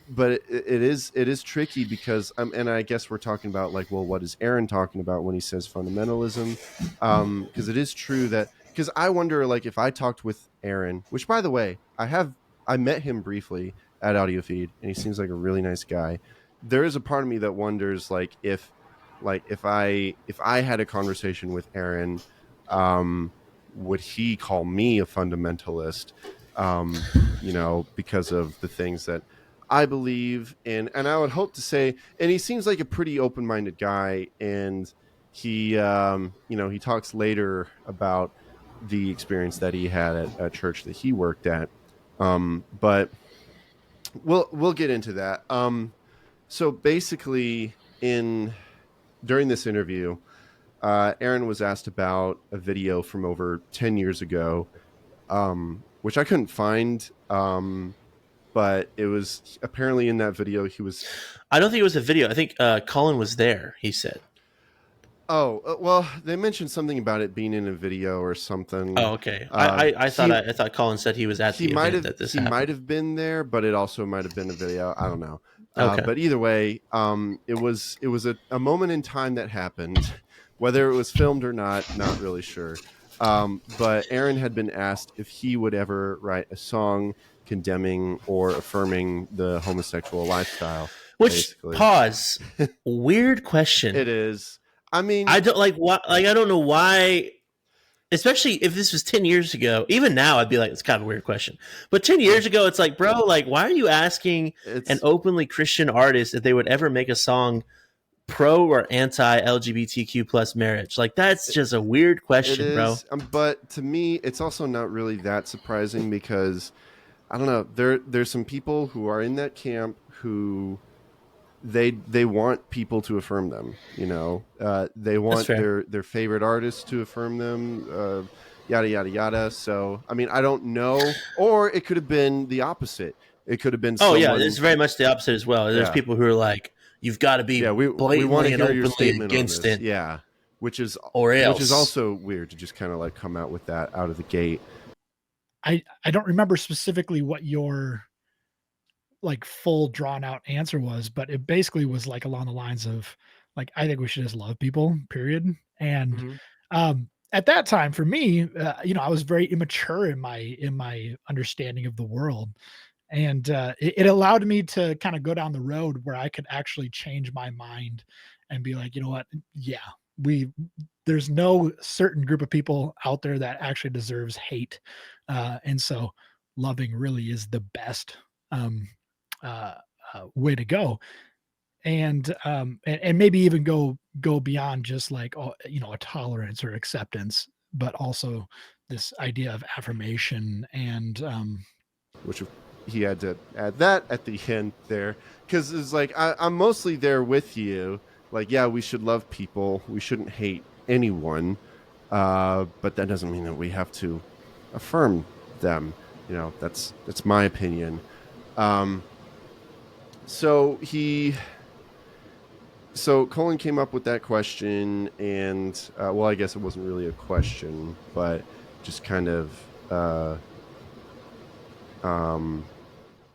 but it is tricky because and I guess we're talking about like, well, what is Aaron talking about when he says fundamentalism? Because it is true that. Because I wonder, like, if I talked with Aaron, which, by the way, I met him briefly at AudioFeed, and he seems like a really nice guy. There is a part of me that wonders, like, if I had a conversation with Aaron, would he call me a fundamentalist? Because of the things that I believe in, and I would hope to say, and he seems like a pretty open-minded guy, and he, he talks later about the experience that he had at a church that he worked at. But we'll get into that. So basically during this interview, Aaron was asked about a video from over 10 years ago, which I couldn't find. But it was apparently in that video I don't think it was a video. I think Colin was there, he said. Oh, well, they mentioned something about it being in a video or something. Oh, okay. I thought Colin said he was at the event that this happened. He might have been there, but it also might have been a video. I don't know. Okay. But either way, it was a moment in time that happened. Whether it was filmed or not really sure. But Aaron had been asked if he would ever write a song condemning or affirming the homosexual lifestyle. Which, basically. Pause. Weird question. It is. I mean, I don't I don't know why, especially if this was 10 years ago. Even now, I'd be like, it's kind of a weird question. But 10 years ago, it's like, bro, like, why are you asking an openly Christian artist if they would ever make a song pro or anti LGBTQ plus marriage? Like, that's just a weird question, bro. But to me, it's also not really that surprising because, I don't know, there's some people who are in that camp who they want people to affirm them, they want their favorite artists to affirm them, yada yada yada. So I mean, I don't know, or it could have been the opposite. It could have been it's very much the opposite as well. There's people who are like, you've got to be blatantly and openly against it, which is also weird to just kind of like come out with that out of the gate. I don't remember specifically what your like full drawn out answer was, but it basically was like along the lines of like, I think we should just love people, period. And at that time for me, I was very immature in my understanding of the world. And it allowed me to kind of go down the road where I could actually change my mind and be like, you know what? Yeah, there's no certain group of people out there that actually deserves hate. And so loving really is the best way to go, and maybe even go beyond just like a tolerance or acceptance, but also this idea of affirmation and which he had to add that at the end there because it's like I'm mostly there with you. Like, yeah, we should love people, we shouldn't hate anyone, but that doesn't mean that we have to affirm them. that's my opinion. So Colin came up with that question, and well, I guess it wasn't really a question, but just kind of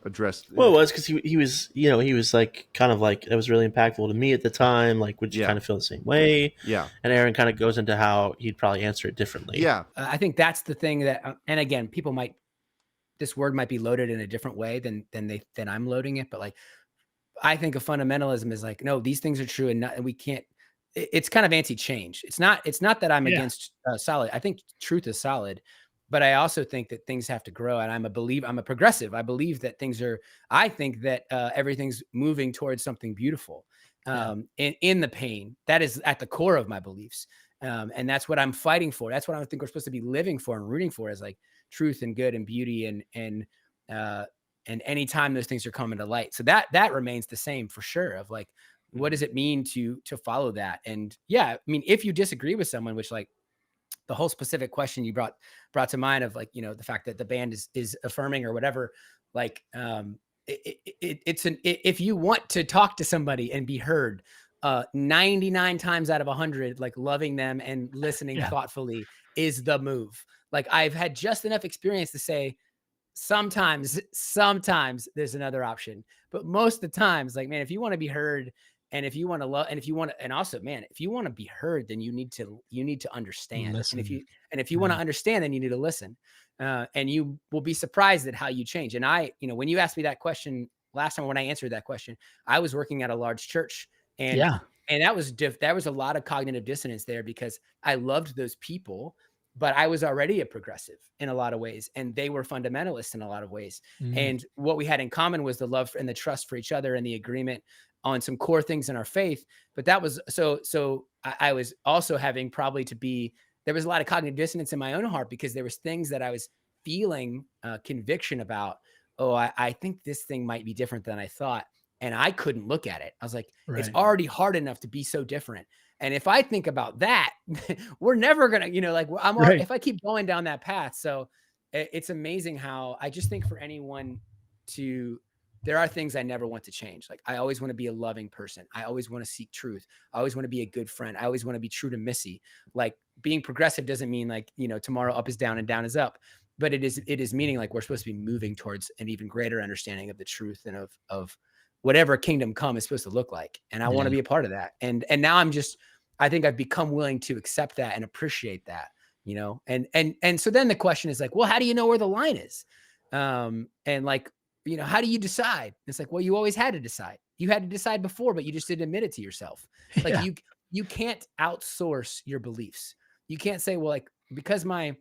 addressed. Well, it was because he was, he was like kind of like it was really impactful to me at the time. Like, would you kind of feel the same way? Yeah. And Aaron kind of goes into how he'd probably answer it differently. Yeah. I think that's the thing that, and again, this word might be loaded in a different way than I'm loading it, but like, I think of fundamentalism is like, no, these things are true, and we can't. It's kind of anti-change. It's not that I'm against solid. I think truth is solid, but I also think that things have to grow. And I'm a progressive. I believe that I think that everything's moving towards something beautiful. In the pain, that is at the core of my beliefs, and that's what I'm fighting for. That's what I think we're supposed to be living for and rooting for, is like truth and good and beauty and anytime those things are coming to light. So that remains the same for sure, of like, what does it mean to follow that? And yeah, I mean, if you disagree with someone, which like the whole specific question you brought to mind of like, the fact that the band is affirming or whatever, like, if you want to talk to somebody and be heard, 99 times out of 100, like loving them and listening thoughtfully is the move. Like, I've had just enough experience to say, sometimes there's another option, but most of the times, like, man, if you want to be heard, and if you want to love, and if you want to, and also, man, if you want to be heard, then you need to understand. Listen. And if you want to understand, then you need to listen. And you will be surprised at how you change. And when you asked me that question last time, when I answered that question, I was working at a large church, and that was a lot of cognitive dissonance there, because I loved those people, but I was already a progressive in a lot of ways, and they were fundamentalists in a lot of ways. And what we had in common was the love and the trust for each other and the agreement on some core things in our faith. But that was so I was also having there was a lot of cognitive dissonance in my own heart, because there was things that I was feeling conviction about. Oh, I think this thing might be different than I thought. And I couldn't look at it. I was like, It's already hard enough to be so different. And if I think about that, we're never going to, if I keep going down that path. So it's amazing how I just think for anyone there are things I never want to change. Like, I always want to be a loving person. I always want to seek truth. I always want to be a good friend. I always want to be true to Missy. Like, being progressive doesn't mean like, tomorrow up is down and down is up, but it is meaning like we're supposed to be moving towards an even greater understanding of the truth and of whatever kingdom come is supposed to look like. And I want to be a part of that. And now I think I've become willing to accept that and appreciate that, and so then the question is like, well, how do you know where the line is? And like, how do you decide? It's like, well, you always had to decide. You had to decide before, but you just didn't admit it to yourself. Like, you can't outsource your beliefs. You can't say, well, like, because my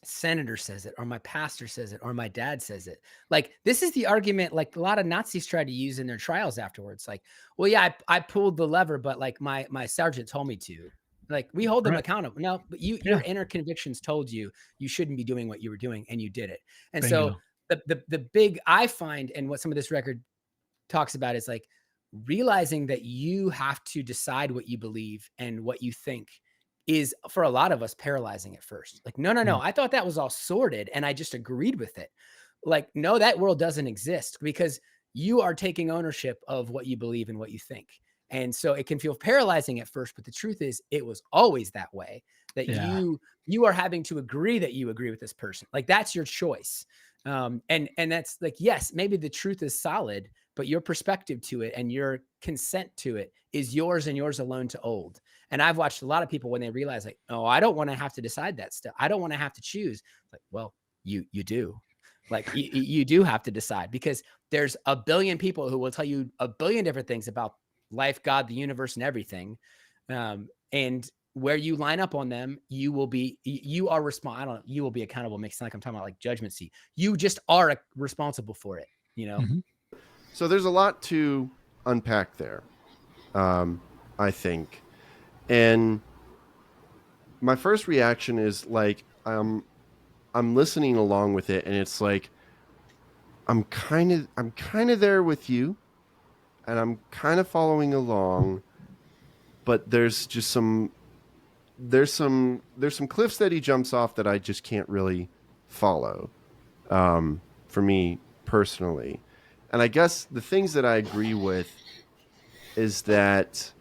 senator says it, or my pastor says it, or my dad says it. Like, this is the argument like a lot of Nazis try to use in their trials afterwards. Like, well, yeah, I pulled the lever, but like my sergeant told me to. Like, we hold them accountable. No, but your inner convictions told you shouldn't be doing what you were doing, and you did it. And so the big, I find, and what some of this record talks about, is like realizing that you have to decide what you believe and what you think is, for a lot of us, paralyzing at first. Like, no, I thought that was all sorted and I just agreed with it. Like, no, that world doesn't exist, because you are taking ownership of what you believe and what you think. And so it can feel paralyzing at first, but the truth is it was always that way, that you are having to agree that you agree with this person. Like, that's your choice. And that's like, yes, maybe the truth is solid, but your perspective to it and your consent to it is yours and yours alone to hold. And I've watched a lot of people when they realize like, oh, I don't want to have to decide that stuff. I don't want to have to choose. Like, well, you do. Like, you do have to decide, because there's a billion people who will tell you a billion different things about life, God, the universe, and everything. And where you line up on them, you will be accountable. Makes it sound like I'm talking about like judgment seat. You just are responsible for it, So there's a lot to unpack there, I think. And my first reaction is like, I'm listening along with it, and it's like, I'm kind of there with you, and I'm kind of following along, but there's just some cliffs that he jumps off that I just can't really follow. for me personally. And I guess the things that I agree with is that,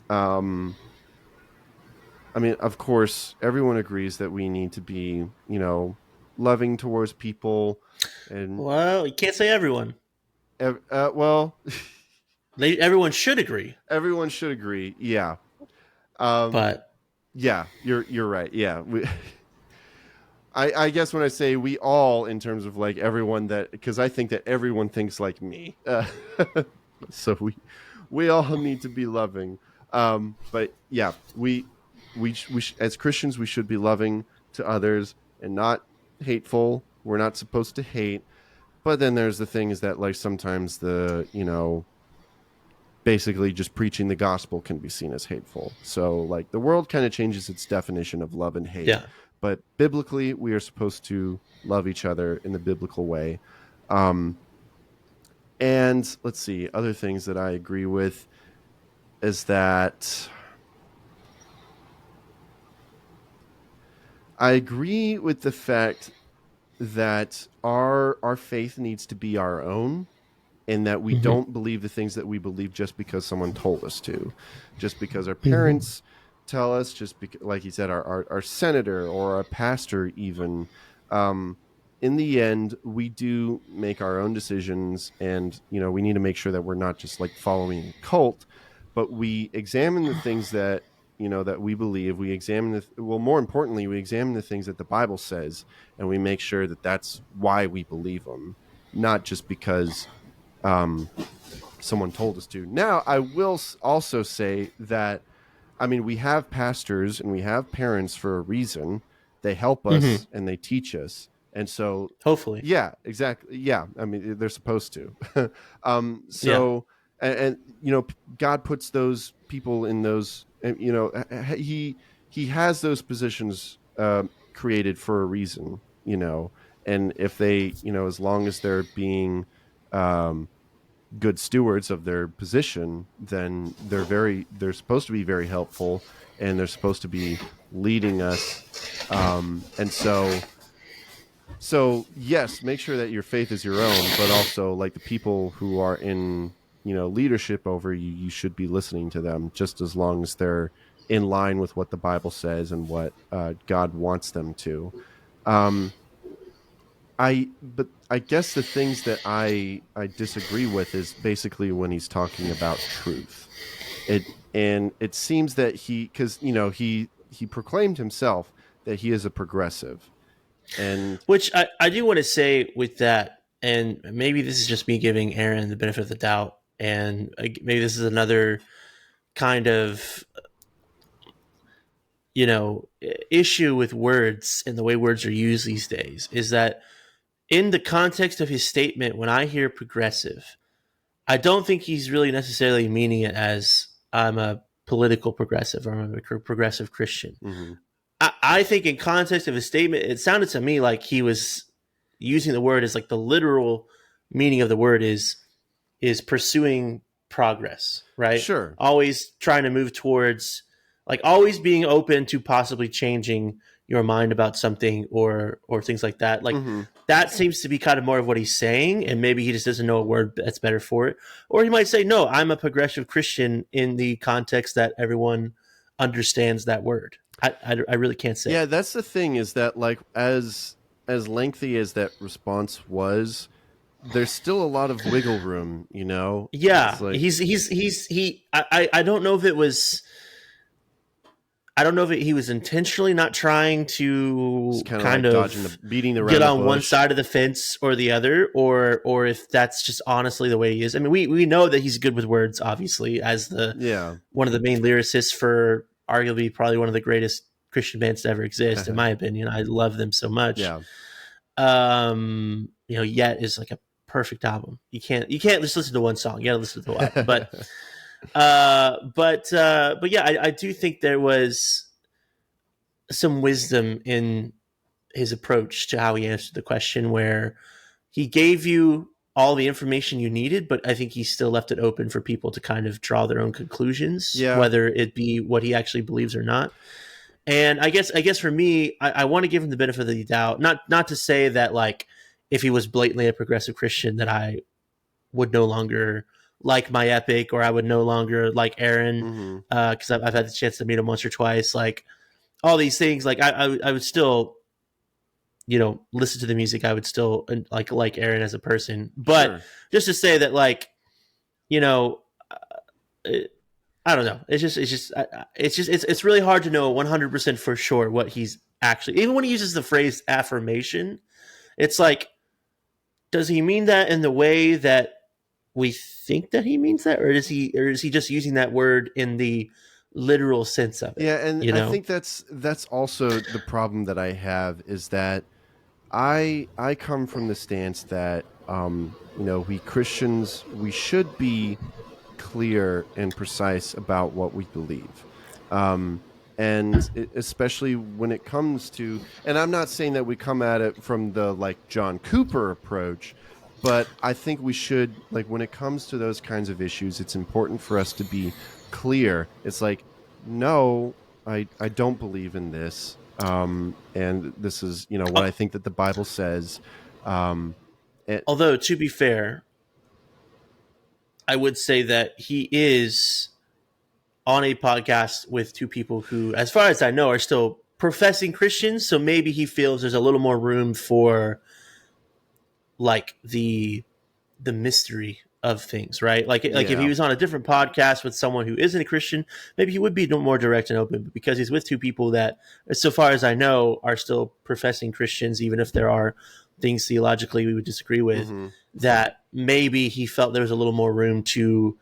I mean, of course, everyone agrees that we need to be, loving towards people. And Well, you can't say everyone. well, Everyone should agree. everyone should agree. Yeah. But yeah, you're right. Yeah. I guess when I say we all, in terms of like everyone, that because I think that everyone thinks like me, so we all need to be loving. But yeah, we as Christians we should be loving to others and not hateful. We're not supposed to hate. But then there's the things that like sometimes basically just preaching the gospel can be seen as hateful. So like the world kind of changes its definition of love and hate. yeah, But biblically, we are supposed to love each other in the biblical way. And let's see, other things that I agree with is that I agree with the fact that our faith needs to be our own, and that we don't believe the things that we believe just because someone told us to, just because our parents tell us, just because, like he said, our senator or our pastor even. In the end, we do make our own decisions, and we need to make sure that we're not just like following a cult, but we examine the things that that we believe. We examine more importantly, we examine the things that the Bible says, and we make sure that that's why we believe them, not just because someone told us to. Now, I will also say that, I mean, we have pastors and we have parents for a reason. They help us and they teach us. And so hopefully. Yeah, exactly. Yeah. I mean, they're supposed to. And God puts those people in those, he has those positions created for a reason, and if they, as long as they're being good stewards of their position, then they're supposed to be very helpful, and they're supposed to be leading us. And so yes, make sure that your faith is your own, but also like the people who are in, leadership over you, you should be listening to them just as long as they're in line with what the Bible says and what God wants them to. But I guess the things that I disagree with is basically when he's talking about truth. It seems that he proclaimed himself that he is a progressive, and which I do want to say with that, and maybe this is just me giving Aaron the benefit of the doubt, and maybe this is another kind of issue with words and the way words are used these days, is that in the context of his statement, when I hear progressive, I don't think he's really necessarily meaning it as I'm a political progressive or I'm a progressive Christian. mm-hmm. I think in context of his statement, it sounded to me like he was using the word as like the literal meaning of the word is pursuing progress, right? Sure. Always trying to move towards, like always being open to possibly changing your mind about something or things like that. Like that seems to be kind of more of what he's saying, and maybe he just doesn't know a word that's better for it. Or he might say, no, I'm a progressive Christian in the context that everyone understands that word. I really can't say. Yeah, that's the thing, is that like as lengthy as that response was, there's still a lot of wiggle room, Yeah, like, I don't know if it was. I don't know if he was intentionally not trying to kind of dodging beating the get around on the one bush. side of the fence or the other, or if that's just honestly the way he is. I mean, we know that he's good with words, obviously, as one of the main lyricists for arguably probably one of the greatest Christian bands to ever exist, in my opinion. I love them so much. Yeah. Yet is like a perfect album. You can't just listen to one song. You got to listen to the album. But yeah, I do think there was some wisdom in his approach to how he answered the question, where he gave you all the information you needed, but I think he still left it open for people to kind of draw their own conclusions, whether it be what he actually believes or not. And I guess for me, I want to give him the benefit of the doubt, not to say that like if he was blatantly a progressive Christian, that I would no longer like my epic, or I would no longer like Aaron, because I've had the chance to meet him once or twice. Like all these things, like I would still, listen to the music. I would still like Aaron as a person, but just to say that, like, I don't know. It's really hard to know 100% for sure what he's actually. Even when he uses the phrase affirmation, it's like, does he mean that in the way that we think that he means that, or is he just using that word in the literal sense of it? Yeah, and I think that's also the problem that I have, is that I come from the stance that we Christians, we should be clear and precise about what we believe. Especially when it comes to, and I'm not saying that we come at it from the like John Cooper approach, but I think we should, like, when it comes to those kinds of issues, it's important for us to be clear. It's like, no, I don't believe in this. And this is, what I think that the Bible says. Although, to be fair, I would say that he is on a podcast with two people who, as far as I know, are still professing Christians. So maybe he feels there's a little more room for, like, the mystery of things, right? Like if he was on a different podcast with someone who isn't a Christian, maybe he would be more direct and open. But because he's with two people that, so far as I know, are still professing Christians, even if there are things theologically we would disagree with, that maybe he felt there was a little more room to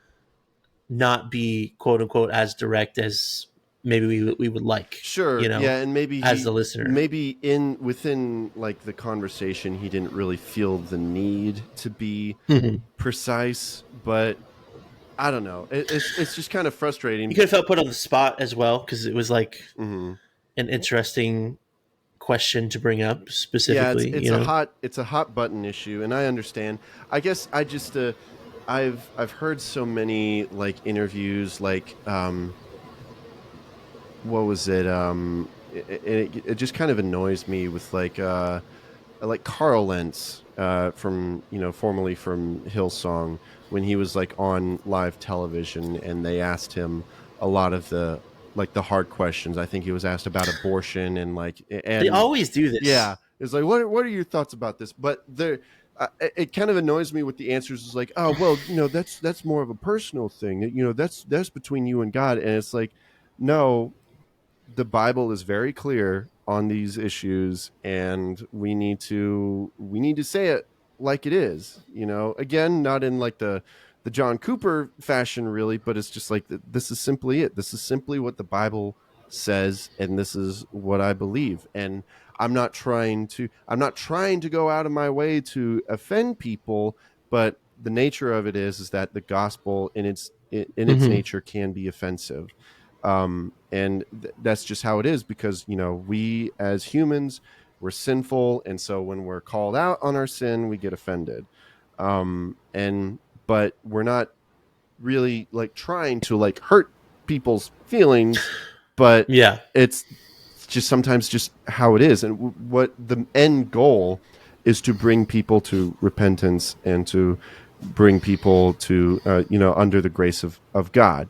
not be, quote unquote, as direct as maybe we would like. Sure. Yeah, and maybe as the listener, maybe within like the conversation, he didn't really feel the need to be precise, but I don't know. It's just kind of frustrating. You could have felt put on the spot as well, because it was like an interesting question to bring up specifically. Yeah, it's a hot button issue, and I understand. I guess I just I've heard so many like interviews, like what was it? It just kind of annoys me with like Carl Lentz from formerly from Hillsong, when he was like on live television and they asked him a lot of the hard questions. I think he was asked about abortion and they always do this. Yeah, it's like, what are your thoughts about this? But it kind of annoys me with the answers. Is like, oh well, that's more of a personal thing. That's between you and God. And it's like, no, the Bible is very clear on these issues, and we need to say it like it is. Again, not in like the John Cooper fashion, really, but it's just like, this is simply it. This is simply what the Bible says, and this is what I believe. And I'm not trying to go out of my way to offend people, but the nature of it is that the gospel in its nature can be offensive. And that's just how it is, because, we as humans, we're sinful. And so when we're called out on our sin, we get offended. But we're not really like trying to like hurt people's feelings, but yeah, it's just sometimes just how it is. And what the end goal is, to bring people to repentance and to bring people to, under the grace of God.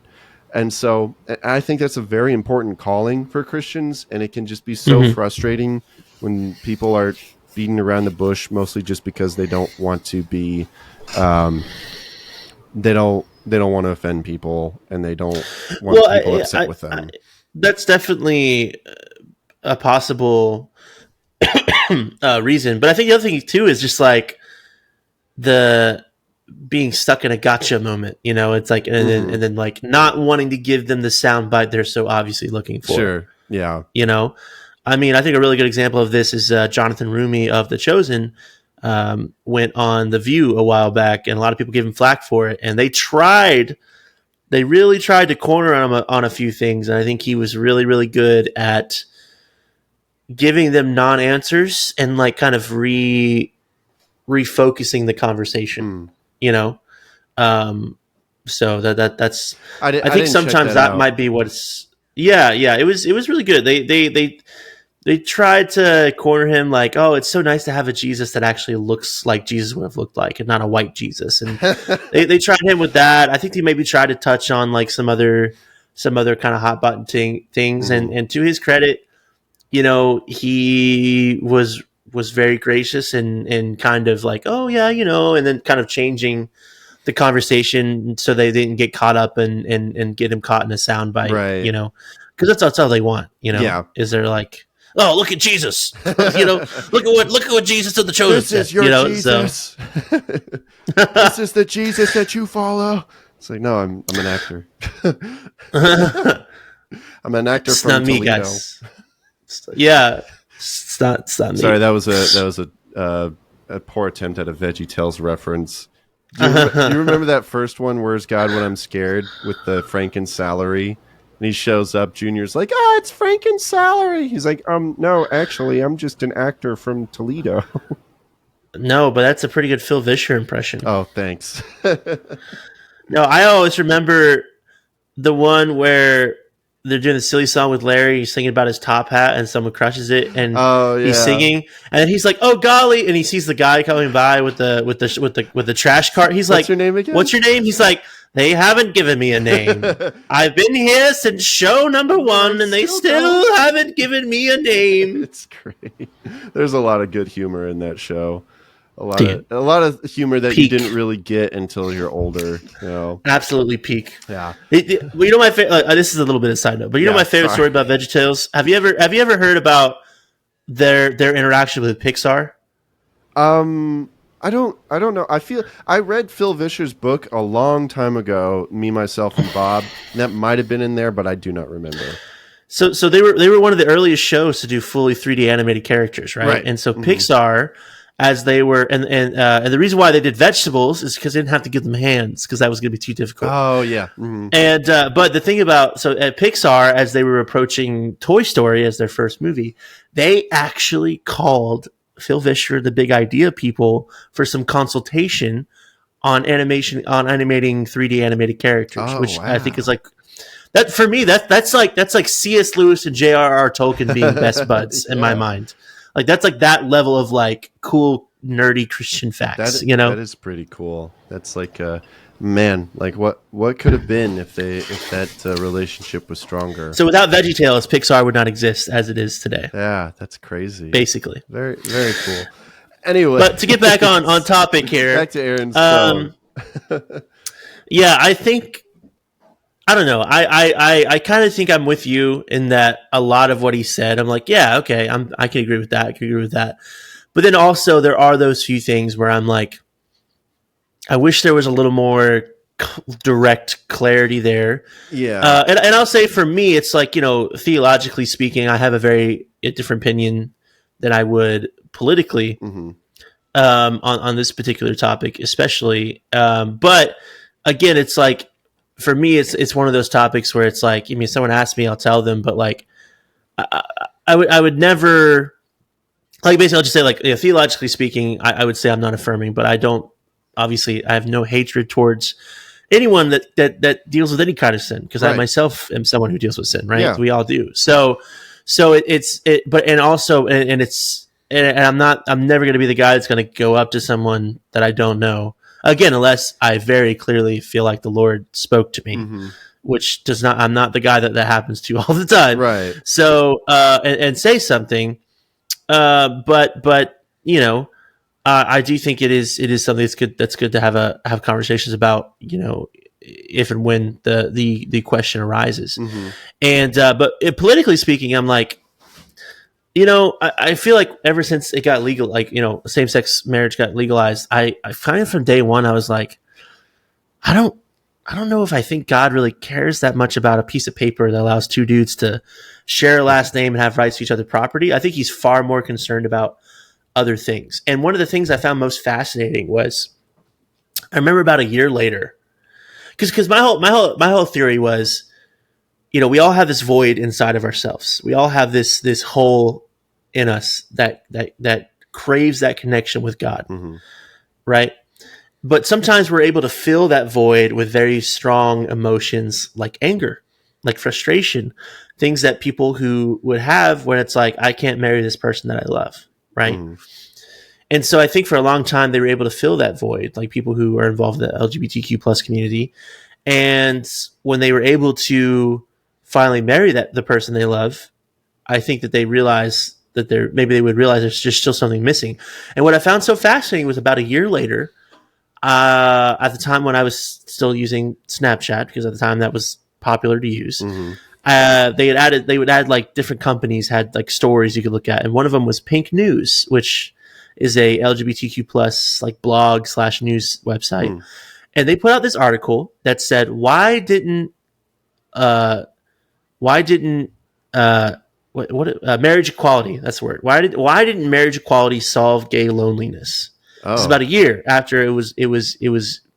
And so I think that's a very important calling for Christians, and it can just be so frustrating when people are beating around the bush, mostly just because they don't want to be, they don't want to offend people, and they don't want people upset with them. That's definitely a possible reason, but I think the other thing too is just like the being stuck in a gotcha moment, it's like, and then like not wanting to give them the soundbite they're so obviously looking for. Sure. Yeah. I mean, I think a really good example of this is Jonathan Rumi of The Chosen went on The View a while back, and a lot of people gave him flack for it, and they really tried to corner him on a few things, and I think he was really, really good at giving them non-answers and like kind of refocusing the conversation. So that's I think sometimes that might be what's it was really good. They they tried to corner him like, oh, it's so nice to have a Jesus that actually looks like Jesus would have looked like, and not a white Jesus. And they tried him with that. I think they maybe tried to touch on like some other kind of hot button things. And to his credit, you know, he was very gracious and kind of like, oh yeah, you know, and then kind of changing the conversation so they didn't get caught up and get him caught in a soundbite, Right. you know, because that's all they want, you know. Yeah. Is they're like, oh, look at Jesus, you know, look at what Jesus did the chosen. This is your you know, Jesus. So. This is the Jesus that you follow. It's like, no, I'm an actor. I'm an actor It's from not me, Toledo. guys. Yeah, it's not me. Sorry, that was a poor attempt at a VeggieTales reference. Do you remember that first one, Where's God When I'm Scared, with the Franken salary? And he shows up, Junior's like, it's Franken's salary. He's like, no, actually, I'm just an actor from Toledo. No, but that's a pretty good Phil Vischer impression. Oh, thanks. No, I always remember the one where they're doing the silly song with Larry. He's singing about his top hat, and someone crushes it, and he's singing, and then he's like, "Oh golly!" and he sees the guy coming by with the trash cart. He's like, "What's your name again?" "What's your name?" He's like, "They haven't given me a name. I've been here since show number 1, and they still haven't given me a name." It's great. There's a lot of good humor in that show. A lot of humor that Peak. you didn't really get until you're older. You know? Absolutely peak. Yeah. Well, you know my favorite. This is a little bit of side note, but you know my favorite story about VeggieTales. Have you ever heard about their interaction with Pixar? I don't know. I read Phil Vischer's book a long time ago, Me, Myself, and Bob. And that might have been in there, but I do not remember. So they were one of the earliest shows to do fully 3D animated characters, right? And so Pixar, as they were, and the reason why they did vegetables is because they didn't have to give them hands, because that was going to be too difficult. Oh yeah. Mm-hmm. And but the thing about at Pixar, as they were approaching Toy Story as their first movie, they actually called Phil Vischer, the big idea people, for some consultation on animating 3D animated characters, which I think is like that for me. That's like C.S. Lewis and J.R.R. Tolkien being best buds in my mind. Like that's like that level of like cool nerdy Christian facts. That is pretty cool. That's like man, like what could have been if that relationship was stronger. So without VeggieTales, Pixar would not exist as it is today. Yeah, that's crazy. Basically, very very cool. Anyway, but to get back on topic here, back to Aaron's. Yeah, I think. I don't know. I kind of think I'm with you in that a lot of what he said, I'm like, yeah, okay, I can agree with that. I can agree with that. But then also there are those few things where I'm like, I wish there was a little more direct clarity there. Yeah. And I'll say for me, it's like, you know, theologically speaking, I have a very different opinion than I would politically on this particular topic, especially. But again, it's like, for me, it's one of those topics where it's like, I mean, if someone asks me, I'll tell them, but like, I would never, like, basically I'll just say like, theologically speaking, I would say I'm not affirming, but I don't, obviously I have no hatred towards anyone that deals with any kind of sin, because I myself am someone who deals with sin, right? Yeah. We all do. So I'm never going to be the guy that's going to go up to someone that I don't know. Again, unless I very clearly feel like the Lord spoke to me, which does not. I'm not the guy that happens to all the time, right? So, and say something, but you know, I do think it is something that's good to have conversations about, you know, if and when the question arises, and but politically speaking, I'm like, you know, I feel like ever since it got legal, like, you know, same-sex marriage got legalized, I kind of from day one, I was like, I don't know if I think God really cares that much about a piece of paper that allows two dudes to share a last name and have rights to each other's property. I think he's far more concerned about other things. And one of the things I found most fascinating was, I remember about a year later, because my whole theory was, you know, we all have this void inside of ourselves. We all have this hole in us that craves that connection with God, right? But sometimes we're able to fill that void with very strong emotions like anger, like frustration, things that people who would have when it's like, I can't marry this person that I love, right? And so I think for a long time they were able to fill that void, like people who are involved in the LGBTQ plus community. And when they were able to finally marry the person they love, I think that they realized that maybe they would realize there's just still something missing. And what I found so fascinating was about a year later, at the time when I was still using Snapchat, because at the time that was popular to use, they would add like different companies had like stories you could look at, and one of them was Pink News, which is a LGBTQ plus like blog / news website, and they put out this article that said why didn't marriage equality, that's the word, why didn't marriage equality solve gay loneliness? This is about a year after it was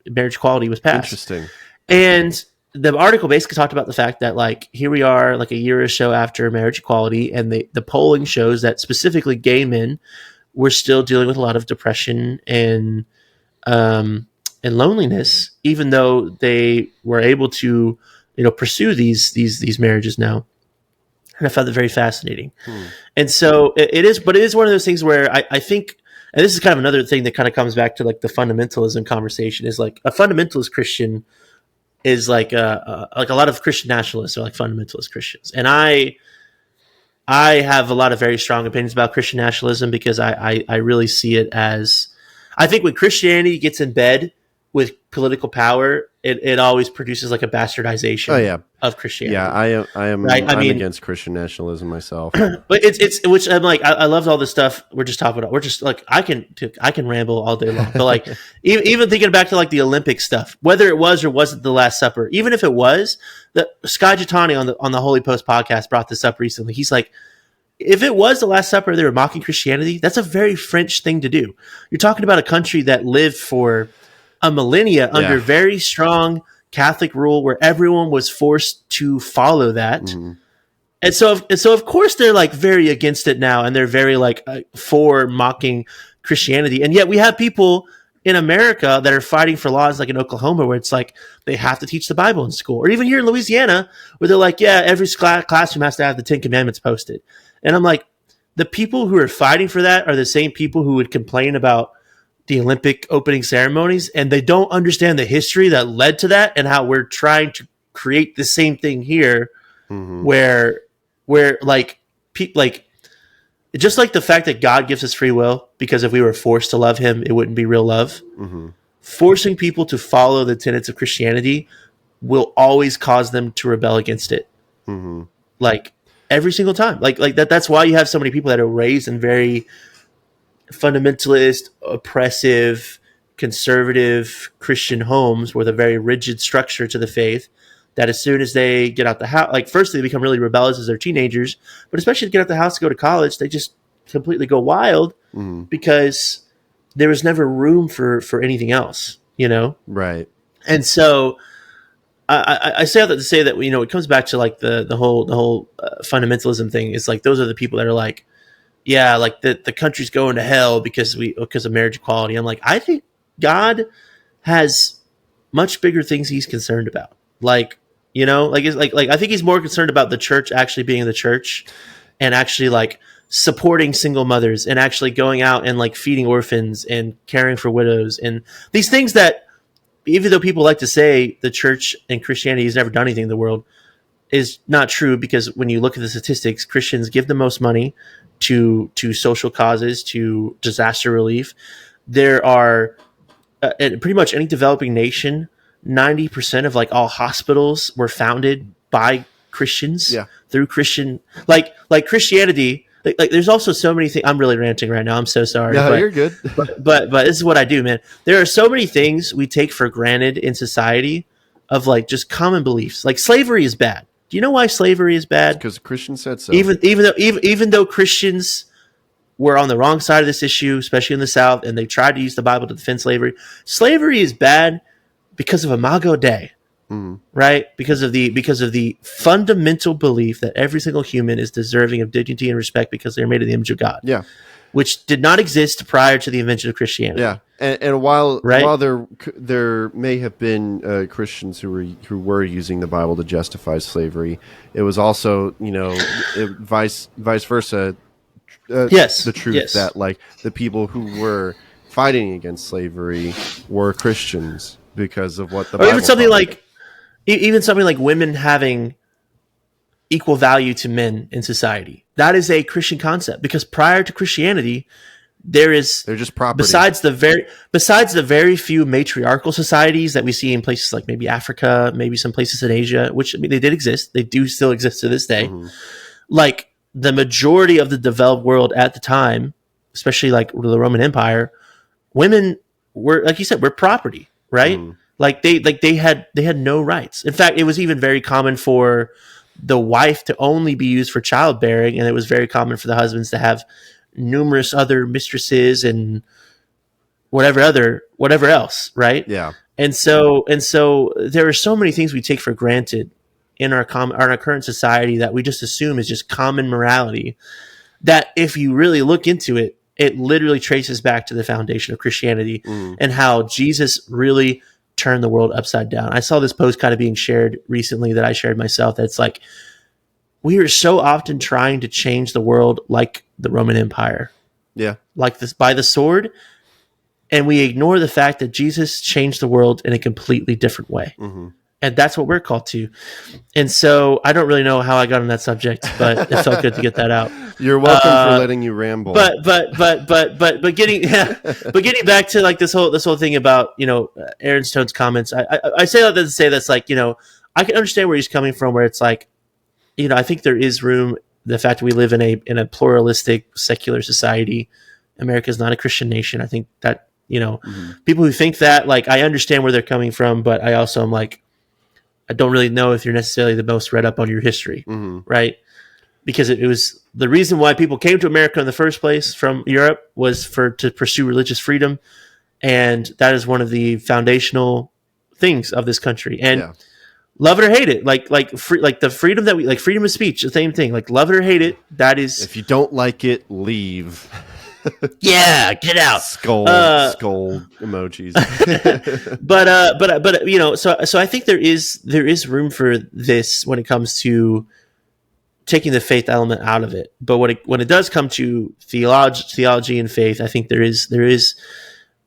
marriage equality was passed. Interesting. And the article basically talked about the fact that like here we are like a year or so after marriage equality, and the polling shows that specifically gay men were still dealing with a lot of depression and loneliness, even though they were able to pursue these marriages now. And I found that very fascinating. And so it is one of those things where I think. And this is kind of another thing that kind of comes back to like the fundamentalism conversation, is like a fundamentalist Christian is like a lot of Christian nationalists are like fundamentalist Christians. And I have a lot of very strong opinions about Christian nationalism, because I really see it as, I think when Christianity gets in bed with political power, it always produces like a bastardization of Christianity. Yeah, I'm against Christian nationalism myself. But it's which I'm like, I loved all this stuff we're just talking about. We're just like, I can ramble all day long. But like even thinking back to like the Olympic stuff, whether it was or wasn't the Last Supper, even if it was, the Skye Peterson on the Holy Post podcast brought this up recently. He's like, if it was the Last Supper, they were mocking Christianity. That's a very French thing to do. You're talking about a country that lived for a millennia under very strong Catholic rule, where everyone was forced to follow that. And so of course they're like very against it now, and they're very like for mocking Christianity. And yet we have people in America that are fighting for laws like in Oklahoma, where it's like they have to teach the Bible in school, or even here in Louisiana, where they're like, yeah, every classroom has to have the 10 Commandments posted. And I'm like, the people who are fighting for that are the same people who would complain about the Olympic opening ceremonies, and they don't understand the history that led to that, and how we're trying to create the same thing here, where like just like the fact that God gives us free will, because if we were forced to love him, it wouldn't be real love. Forcing people to follow the tenets of Christianity will always cause them to rebel against it. Like every single time, like that's why you have so many people that are raised in very fundamentalist, oppressive, conservative Christian homes with a very rigid structure to the faith, that as soon as they get out the house, like first they become really rebellious as they're teenagers, but especially to get out the house to go to college, they just completely go wild because there was never room for anything else, Right. And so I say that to say that, it comes back to like the whole fundamentalism thing. Is like, those are the people that are like, yeah, like the country's going to hell because of marriage equality. I'm like, I think God has much bigger things he's concerned about. Like, I think he's more concerned about the church actually being the church, and actually like supporting single mothers, and actually going out and like feeding orphans and caring for widows, and these things that, even though people like to say the church and Christianity has never done anything in the world, is not true, because when you look at the statistics, Christians give the most money to social causes, to disaster relief. There are in pretty much any developing nation, 90% of like all hospitals were founded by Christians through Christian, like Christianity. Like there's also so many things. I'm really ranting right now. I'm so sorry. No, you're good. but this is what I do, man. There are so many things we take for granted in society, of like just common beliefs. Like slavery is bad. Do you know why slavery is bad? Because Christians said so. Even though Christians were on the wrong side of this issue, especially in the South, and they tried to use the Bible to defend slavery. Slavery is bad because of Imago Dei, right? Because of the fundamental belief that every single human is deserving of dignity and respect because they're made in the image of God. Yeah. which did not exist prior to the invention of Christianity. Yeah, and while Right? while there may have been Christians who were using the Bible to justify slavery, it was also vice versa. Yes, the truth yes. that like the people who were fighting against slavery were Christians because of what the Or Bible even something taught. like even something like women having equal value to men in society. That is a Christian concept, because prior to Christianity, they're just property. Besides the very few matriarchal societies that we see in places like maybe Africa, maybe some places in Asia, which they did exist, they do still exist to this day. Mm-hmm. Like the majority of the developed world at the time, especially like the Roman Empire, women were, like you said, were property, right? Mm. Like they had no rights. In fact, it was even very common for the wife to only be used for childbearing, and it was very common for the husbands to have numerous other mistresses and whatever else, right? Yeah. And so there are so many things we take for granted in our current society that we just assume is just common morality, that if you really look into it, it literally traces back to the foundation of Christianity and how Jesus really turned the world upside down. I saw this post kind of being shared recently that I shared myself. That's like, we are so often trying to change the world like the Roman Empire. Yeah. Like this, by the sword. And we ignore the fact that Jesus changed the world in a completely different way. Mm-hmm. And that's what we're called to. And so I don't really know how I got on that subject, but it felt good to get that out. You're welcome for letting you ramble. But getting back to like this whole thing about, Aaron Stone's comments. I say that to say that's like, I can understand where he's coming from, where it's like, I think there is room. The fact that we live in a pluralistic secular society, America is not a Christian nation. I think that, people who think that, like, I understand where they're coming from, but I also am like, I don't really know if you're necessarily the most read up on your history, right? Because it was the reason why people came to America in the first place from Europe was to pursue religious freedom, and that is one of the foundational things of this country. And love it or hate it, like the freedom that we like, freedom of speech, the same thing. Like, love it or hate it, that is. If you don't like it, leave. Yeah, get out. Skull emojis. but so I think there is room for this when it comes to taking the faith element out of it. But when it does come to theology and faith, I think there is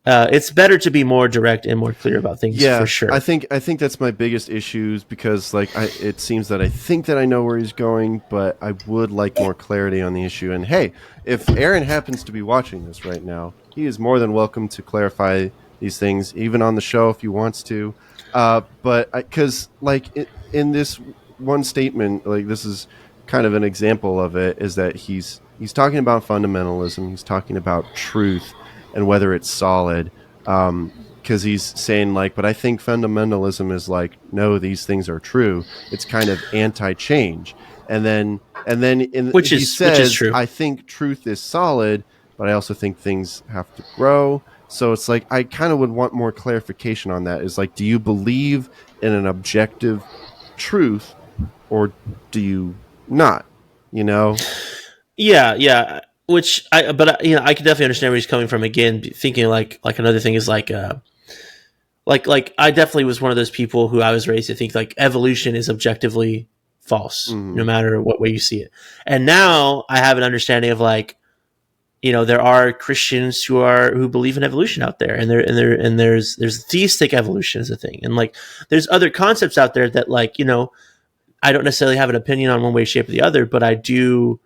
it's better to be more direct and more clear about things. Yeah, for sure. I think that's my biggest issues, because like it seems that I think that I know where he's going, but I would like more clarity on the issue. And hey, if Aaron happens to be watching this right now, he is more than welcome to clarify these things, even on the show if he wants to. But because like in this one statement, like this is kind of an example of it, is that he's talking about fundamentalism, he's talking about truth and whether it's solid, because he's saying like, but I think fundamentalism is like, no, these things are true. It's kind of anti-change, and then he says, true. I think truth is solid, but I also think things have to grow. So it's like I kind of would want more clarification on that. Is like, do you believe in an objective truth, or do you not? Yeah. Which I can definitely understand where he's coming from. Again, thinking like another thing is like I definitely was one of those people who I was raised to think like evolution is objectively false, no matter what way you see it. And now I have an understanding of like, there are Christians who believe in evolution out there, and there's theistic evolution as a thing, and like there's other concepts out there that like I don't necessarily have an opinion on one way, shape, or the other, but I do.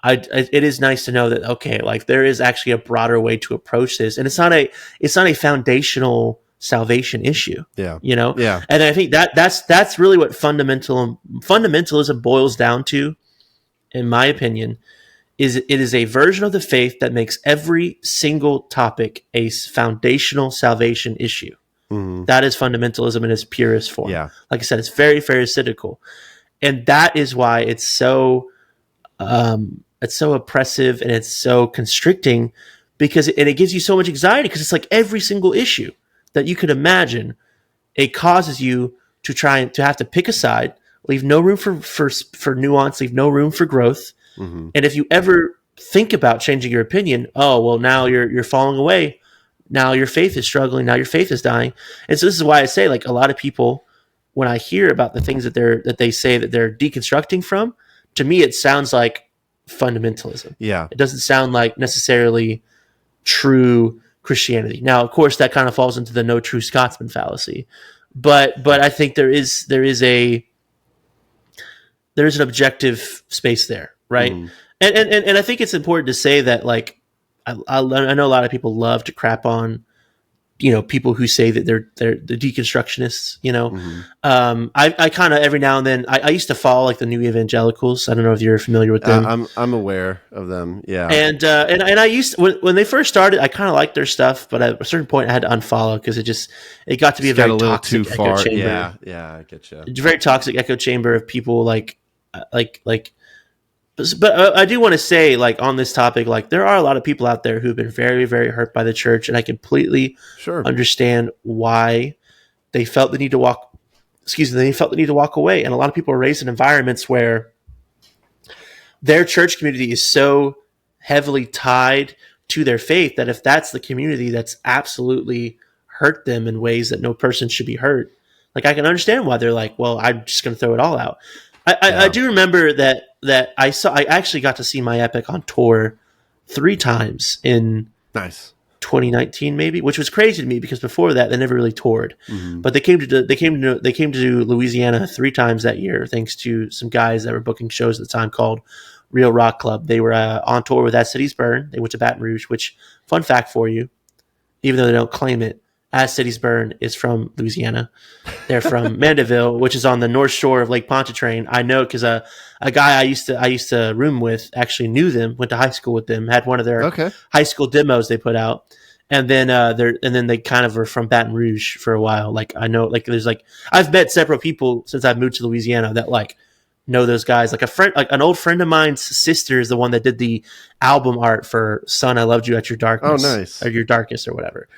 It is nice to know that, okay, like there is actually a broader way to approach this, and it's not a foundational salvation issue. Yeah. Yeah. And I think that's really what fundamentalism boils down to, in my opinion, is it is a version of the faith that makes every single topic a foundational salvation issue. Mm-hmm. That is fundamentalism in its purest form. Yeah. Like I said, it's very pharisaical, and that is why it's so oppressive and it's so constricting, because it gives you so much anxiety, because it's like every single issue that you could imagine, it causes you to try to have to pick a side, leave no room for nuance, leave no room for growth. Mm-hmm. And if you ever think about changing your opinion, oh, well, now you're falling away. Now your faith is struggling. Now your faith is dying. And so this is why I say, like, a lot of people, when I hear about the things that they say that they're deconstructing from, to me, it sounds like fundamentalism. Yeah. It doesn't sound like necessarily true Christianity. Now, of course, that kind of falls into the no true Scotsman fallacy. But I think there is an objective space there, right? And I think it's important to say that, like, I know a lot of people love to crap on, people who say that they're the deconstructionists. I kind of every now and then I used to follow like the New Evangelicals. I don't know if you're familiar with them. I'm aware of them. Yeah. And I used when they first started, I kind of liked their stuff, but at a certain point I had to unfollow because it got to be a very toxic echo chamber. Yeah, I get you. It's a very toxic echo chamber of people like. But I do want to say, like, on this topic, like, there are a lot of people out there who've been very, very hurt by the church, and I completely understand why they felt the need to walk away. And a lot of people are raised in environments where their church community is so heavily tied to their faith that if that's the community that's absolutely hurt them in ways that no person should be hurt, like, I can understand why they're like, well, I'm just going to throw it all out. I do remember that I actually got to see My Epic on tour 3 times in 2019 maybe, which was crazy to me because before that they never really toured. But they came to Louisiana 3 times that year thanks to some guys that were booking shows at the time called Real Rock Club. They were on tour with As Cities Burn. They went to Baton Rouge, which, fun fact for you, even though they don't claim it, As Cities Burn is from Louisiana. They're from Mandeville, which is on the north shore of Lake Pontchartrain. I know because a guy I used to room with actually knew them, went to high school with them, had one of their high school demos they put out, and then they kind of were from Baton Rouge for a while. Like, I know, like, there's like I've met several people since I've moved to Louisiana that like know those guys. Like an old friend of mine's sister is the one that did the album art for "Son, I Loved You at Your Darkness." Oh, nice. Or Your Darkest or whatever.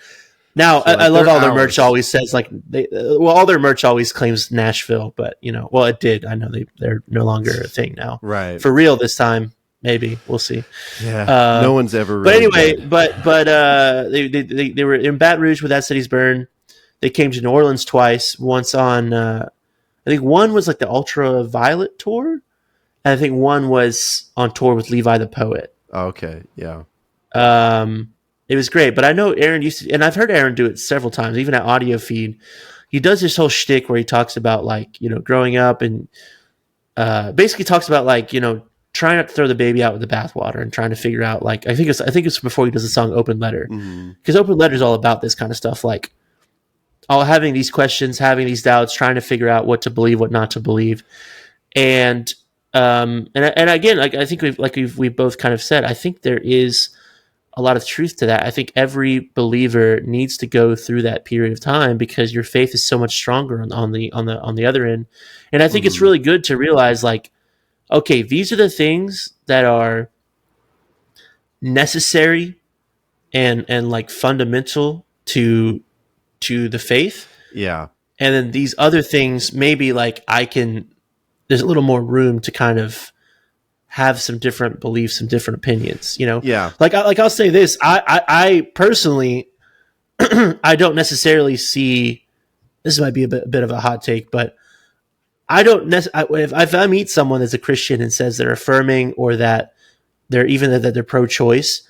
Now, So, like, I love all their ours. merch always says like all their merch always claims Nashville, but it did. I know they're no longer a thing now. Right. For real this time, maybe we'll see. Yeah. No one's ever. But Really anyway, did. but they were in Baton Rouge with As Cities Burn. They came to New Orleans twice. Once on, I think one was like the Ultraviolet tour, and I think one was on tour with Levi the Poet. Okay. Yeah. It was great, but I know Aaron used to, and I've heard Aaron do it several times, even at Audio Feed. He does this whole shtick where he talks about like, growing up and basically talks about like, trying not to throw the baby out with the bathwater and trying to figure out like, I think it's before he does the song Open Letter. Because Open Letter is all about this kind of stuff, like all having these questions, having these doubts, trying to figure out what to believe, what not to believe. And again, like I think we've both kind of said, I think there is a lot of truth to that. I think every believer needs to go through that period of time because your faith is so much stronger on the other end. And I think it's really good to realize like, okay, these are the things that are necessary and like fundamental to the faith. Yeah. And then these other things, maybe like there's a little more room to kind of have some different beliefs, some different opinions, Yeah. Like I'll say this, I personally, I don't necessarily see, this might be a bit of a hot take, but I don't necessarily, if I meet someone that's a Christian and says they're affirming or that they're pro-choice,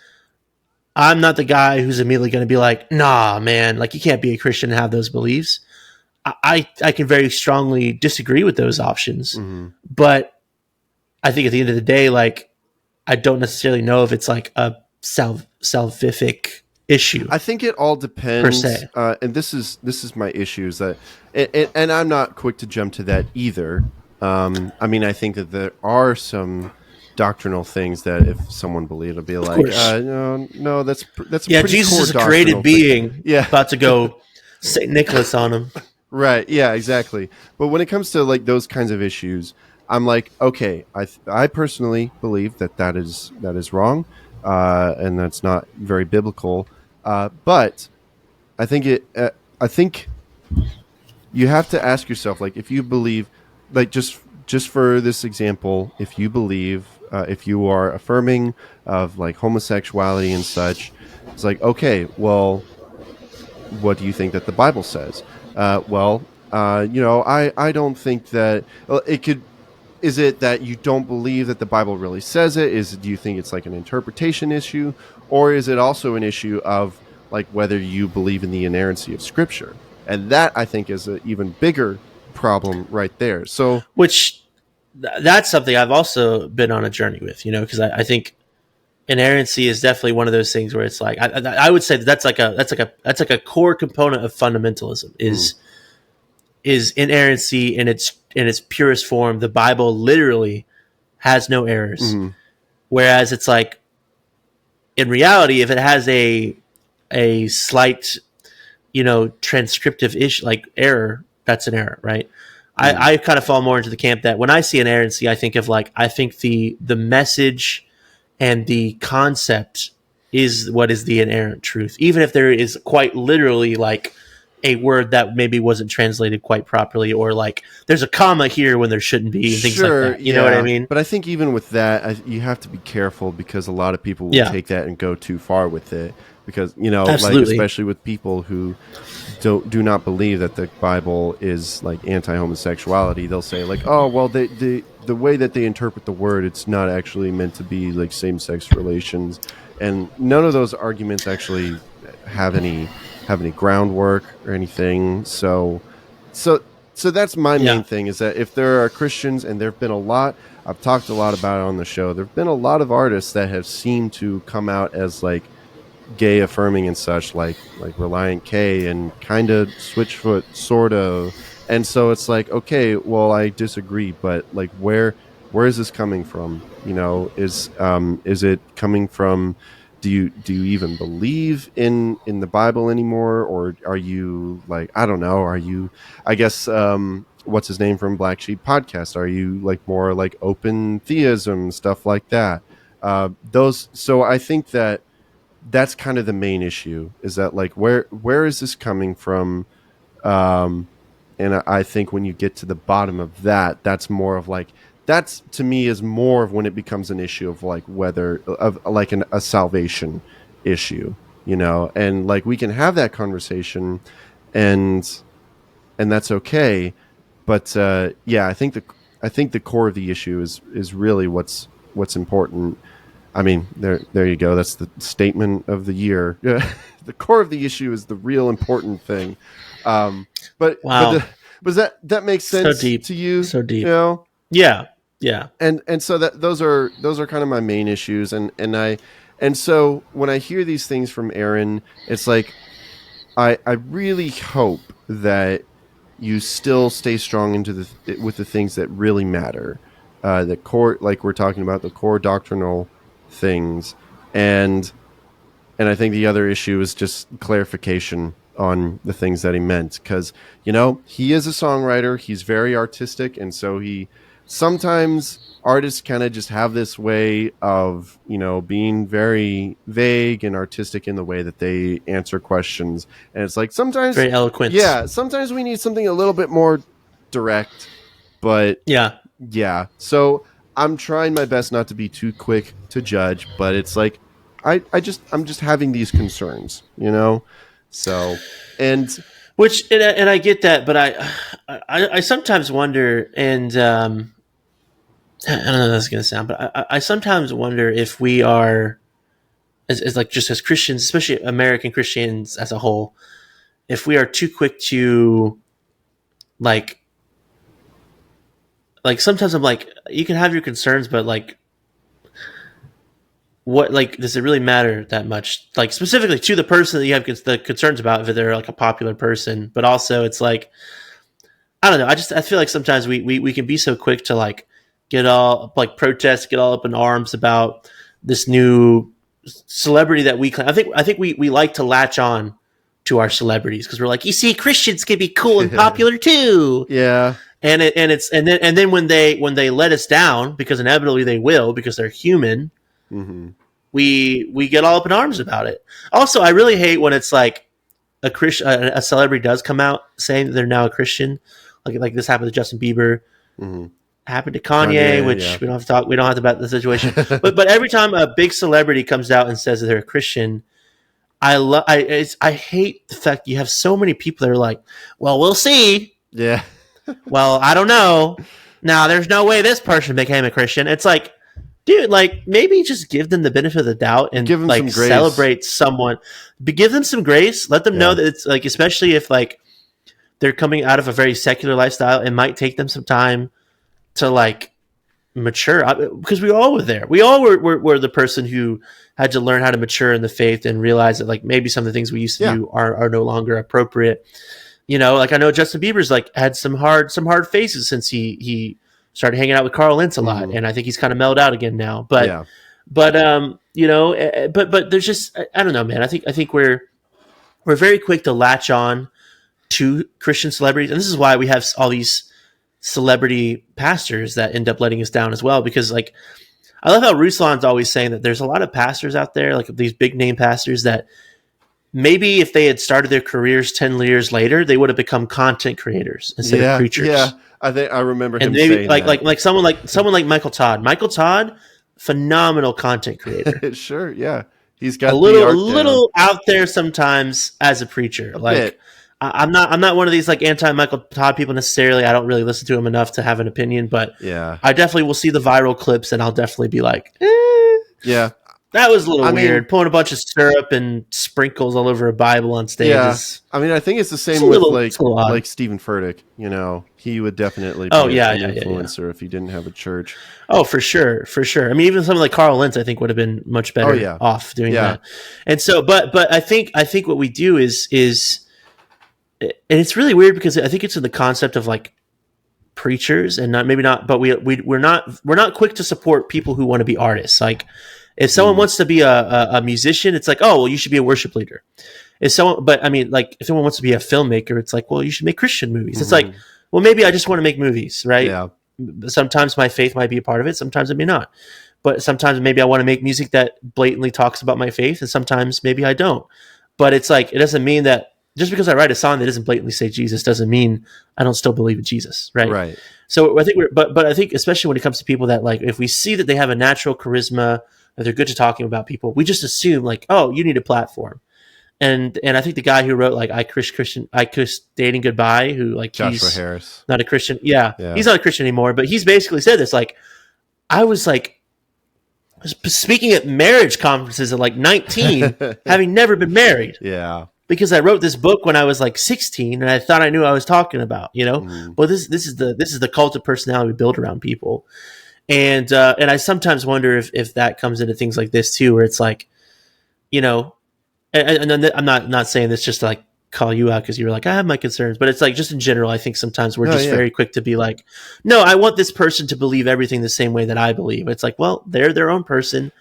I'm not the guy who's immediately going to be like, nah, man, like you can't be a Christian and have those beliefs. I can very strongly disagree with those options, but I think at the end of the day, like, I don't necessarily know if it's like a salvific issue. I think it all depends. Per se. And this is my issue is that, and I'm not quick to jump to that either. I mean, I think that there are some doctrinal things that if someone believed, it'll be like, no, that's a pretty Jesus core is a created doctrinal being. thing. Yeah, about to go St. Nicholas on him. Right. Yeah, exactly. But when it comes to like those kinds of issues, I'm like, okay, I personally believe that is wrong, and that's not very biblical. But I think I think you have to ask yourself, like, if you believe, like, just for this example, if you believe if you are affirming of like homosexuality and such, it's like, okay, well, what do you think that the Bible says? I don't think that it could. Is it that you don't believe that the Bible really says it? Do you think it's like an interpretation issue, or is it also an issue of like whether you believe in the inerrancy of Scripture? And that, I think, is an even bigger problem right there. So, that's something I've also been on a journey with, because I think inerrancy is definitely one of those things where it's like I would say that's like a core component of fundamentalism is inerrancy in its purest form. The Bible literally has no errors, whereas it's like in reality, if it has a slight transcriptive issue like error, that's an error, right? I kind of fall more into the camp that when I see inerrancy, I think the message and the concept is what is the inerrant truth, even if there is quite literally like a word that maybe wasn't translated quite properly, or like there's a comma here when there shouldn't be, and things like that. You know what I mean? But I think even with that, you have to be careful, because a lot of people will take that and go too far with it. Because like especially with people who do not believe that the Bible is like anti-homosexuality, they'll say like, oh well, the way that they interpret the word, it's not actually meant to be like same-sex relations, and none of those arguments actually have any groundwork or anything. So that's my main thing, is that if there are Christians, and there've been a lot, I've talked a lot about it on the show, there've been a lot of artists that have seemed to come out as like gay affirming and such, like Reliant K and kind of Switchfoot, sort of. And so it's like, okay, well, I disagree, but like where is this coming from? Is it coming from, do you even believe in the Bible anymore, or are you like, I don't know, are you, I guess, what's his name from BlackSheep Podcast, are you like more like open theism, stuff like that? So I think that's kind of the main issue, is that like where is this coming from? And I think when you get to the bottom of that, that's more of like, that's to me is more of when it becomes an issue of like whether of like a salvation issue, and like we can have that conversation, and that's okay, but I think the core of the issue is really what's important. I mean, there you go. That's the statement of the year. The core of the issue is the real important thing. But that makes sense to you? So deep. Yeah. And so that those are kind of my main issues. And so when I hear these things from Aaron, it's like I really hope that you still stay strong with the things that really matter. The core, like we're talking about, the core doctrinal things, and I think the other issue is just clarification on the things that he meant, because he is a songwriter, he's very artistic, and so sometimes artists kind of just have this way of being very vague and artistic in the way that they answer questions, and it's like sometimes very eloquent. Sometimes we need something a little bit more direct, but so I'm trying my best not to be too quick to judge, but it's like I'm just having these concerns, So, and I get that, but I sometimes wonder, and I don't know how that's going to sound, but I sometimes wonder if we are, as like just as Christians, especially American Christians as a whole, if we are too quick to like sometimes I'm like, you can have your concerns, but like, what, like, does it really matter that much? Like specifically to the person that you have the concerns about, if they're like a popular person, but also it's like, I don't know. I feel like sometimes we can be so quick to like get all like protest, get all up in arms about this new celebrity that we claim. I think we like to latch on to our celebrities because we're like, you see, Christians can be cool and popular too. Yeah. And then when they let us down, because inevitably they will, because they're human, we get all up in arms about it. Also, I really hate when it's like a celebrity does come out saying that they're now a Christian, like this happened to Justin Bieber, happened to Kanye, which yeah. we don't have to talk. We don't have to about the situation. but every time a big celebrity comes out and says that they're a Christian, I hate the fact you have so many people that are like, well, we'll see. Yeah. Well, I don't know. Now, there's no way this person became a Christian. It's like, dude, like maybe just give them the benefit of the doubt and Give them like some grace. celebrate someone. But give them some grace. Let them know that it's like, especially if like they're coming out of a very secular lifestyle, it might take them some time to like mature, because we all were there. We all were the person who had to learn how to mature in the faith and realize that like maybe some of the things we used to do are no longer appropriate. You know, like I know Justin Bieber's like had some hard phases since he started hanging out with Carl Lentz a lot, and I think he's kind of mellowed out again now. But you know, but there's just I don't know, man. I think we're very quick to latch on to Christian celebrities, and this is why we have all these celebrity pastors that end up letting us down as well. Because like I love how Ruslan's always saying that there's a lot of pastors out there, like these big name pastors, that maybe if they had started their careers 10 years later, they would have become content creators instead of preachers. Yeah, I think I remember him maybe saying like that. like someone like Michael Todd. Michael Todd, phenomenal content creator. Sure, yeah. He's got a little out there sometimes as a preacher. Like I'm not one of these like anti-Michael Todd people necessarily. I don't really listen to him enough to have an opinion, but I definitely will see the viral clips and I'll definitely be like, yeah, that was a little weird. Pulling a bunch of syrup and sprinkles all over a Bible on stage. Yeah, I mean, I think it's the same with like Stephen Furtick. You know, he would definitely be an influencer if he didn't have a church. Oh, for sure. I mean, even someone like Carl Lentz, I think, would have been much better off doing that. And so, but I think what we do is, and it's really weird because I think it's in the concept of like preachers and but we're not quick to support people who want to be artists. Like if someone wants to be a musician, it's like, oh, well, you should be a worship leader. But I mean, like if someone wants to be a filmmaker, it's like, well, you should make Christian movies. It's like, well, maybe I just want to make movies, right? Yeah. Sometimes my faith might be a part of it. Sometimes it may not. But sometimes maybe I want to make music that blatantly talks about my faith, and sometimes maybe I don't. But it's like, it doesn't mean that just because I write a song that doesn't blatantly say Jesus doesn't mean I don't still believe in Jesus, right? Right. So I think but I think especially when it comes to people that like, if we see that they have a natural charisma, that they're good to talking about people, we just assume like, oh, you need a platform. And I think the guy who wrote like I Kiss Dating Goodbye, who like Joshua Harris, not a Christian, he's not a Christian anymore, but he's basically said this, like I was speaking at marriage conferences at like 19, having never been married. Yeah. Because I wrote this book when I was like 16 and I thought I knew what I was talking about, you know? Well, this is the cult of personality we build around people. And I sometimes wonder if that comes into things like this too, where it's like, you know, and I'm not saying this just to like call you out because you were like, I have my concerns, but it's like just in general, I think sometimes we're very quick to be like, no, I want this person to believe everything the same way that I believe. It's like, well, they're their own person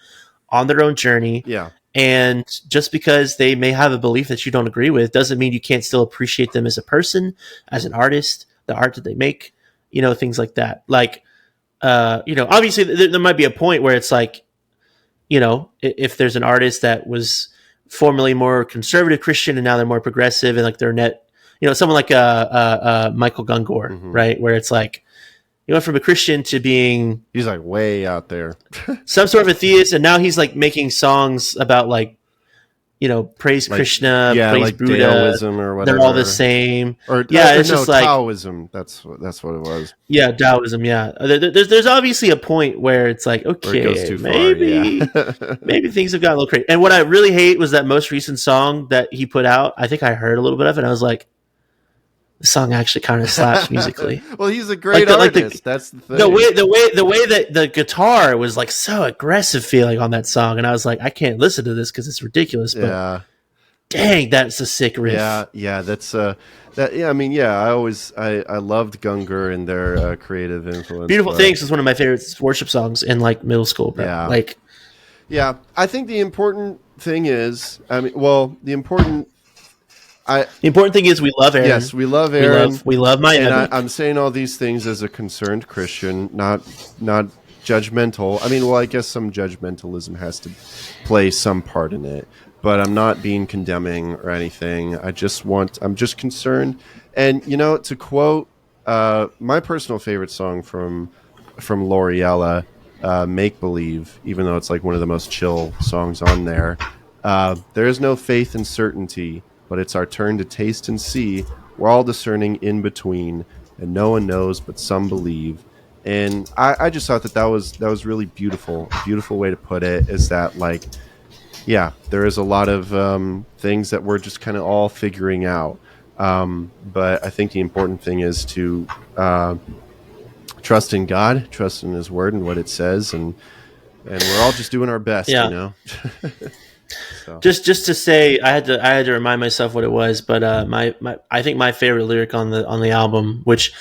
on their own journey. Yeah. And just because they may have a belief that you don't agree with doesn't mean you can't still appreciate them as a person, as an artist, the art that they make, you know, things like that. Like, you know, obviously there might be a point where it's like, you know, if there's an artist that was formerly more conservative Christian and now they're more progressive and like they're you know, someone like Michael Gungor, right? Where it's like, he went from a Christian to being... He's like way out there. some sort of a theist, and now he's like making songs about like, you know, praise like, Krishna, praise like Buddha. Taoism or whatever. They're all the same. It's just like... Taoism, that's what it was. Yeah, Taoism, yeah. There's obviously a point where it's like, okay, maybe things have gotten a little crazy. And what I really hate was that most recent song that he put out. I think I heard a little bit of it, and I was like, the song actually kind of slaps musically. Well, he's a great artist. That's the thing. The way that the guitar was like so aggressive feeling on that song, and I was like, I can't listen to this because it's ridiculous. But dang, that's a sick riff. Yeah, that's that. Yeah, I mean, I loved Gungor and their creative influence. Beautiful Things was one of my favorite worship songs in like middle school. Bro. Yeah, I think the important thing is, the important thing is we love Aaron. Yes, we love Aaron. We love my and I'm saying all these things as a concerned Christian, not judgmental. I mean, well, I guess some judgmentalism has to play some part in it, but I'm not being condemning or anything. I'm just concerned. And, you know, to quote my personal favorite song from from L'Oreella, Make Believe, even though it's like one of the most chill songs on there. There is no faith in certainty, but it's our turn to taste and see. We're all discerning in between, and no one knows, but some believe. And I just thought that was really beautiful. A beautiful way to put it is that, like, yeah, there is a lot of things that we're just kind of all figuring out. But I think the important thing is to trust in God, trust in His Word and what it says, and we're all just doing our best, Yeah. you know. So. Just to say, I had to remind myself what it was, but I think my favorite lyric on the album, which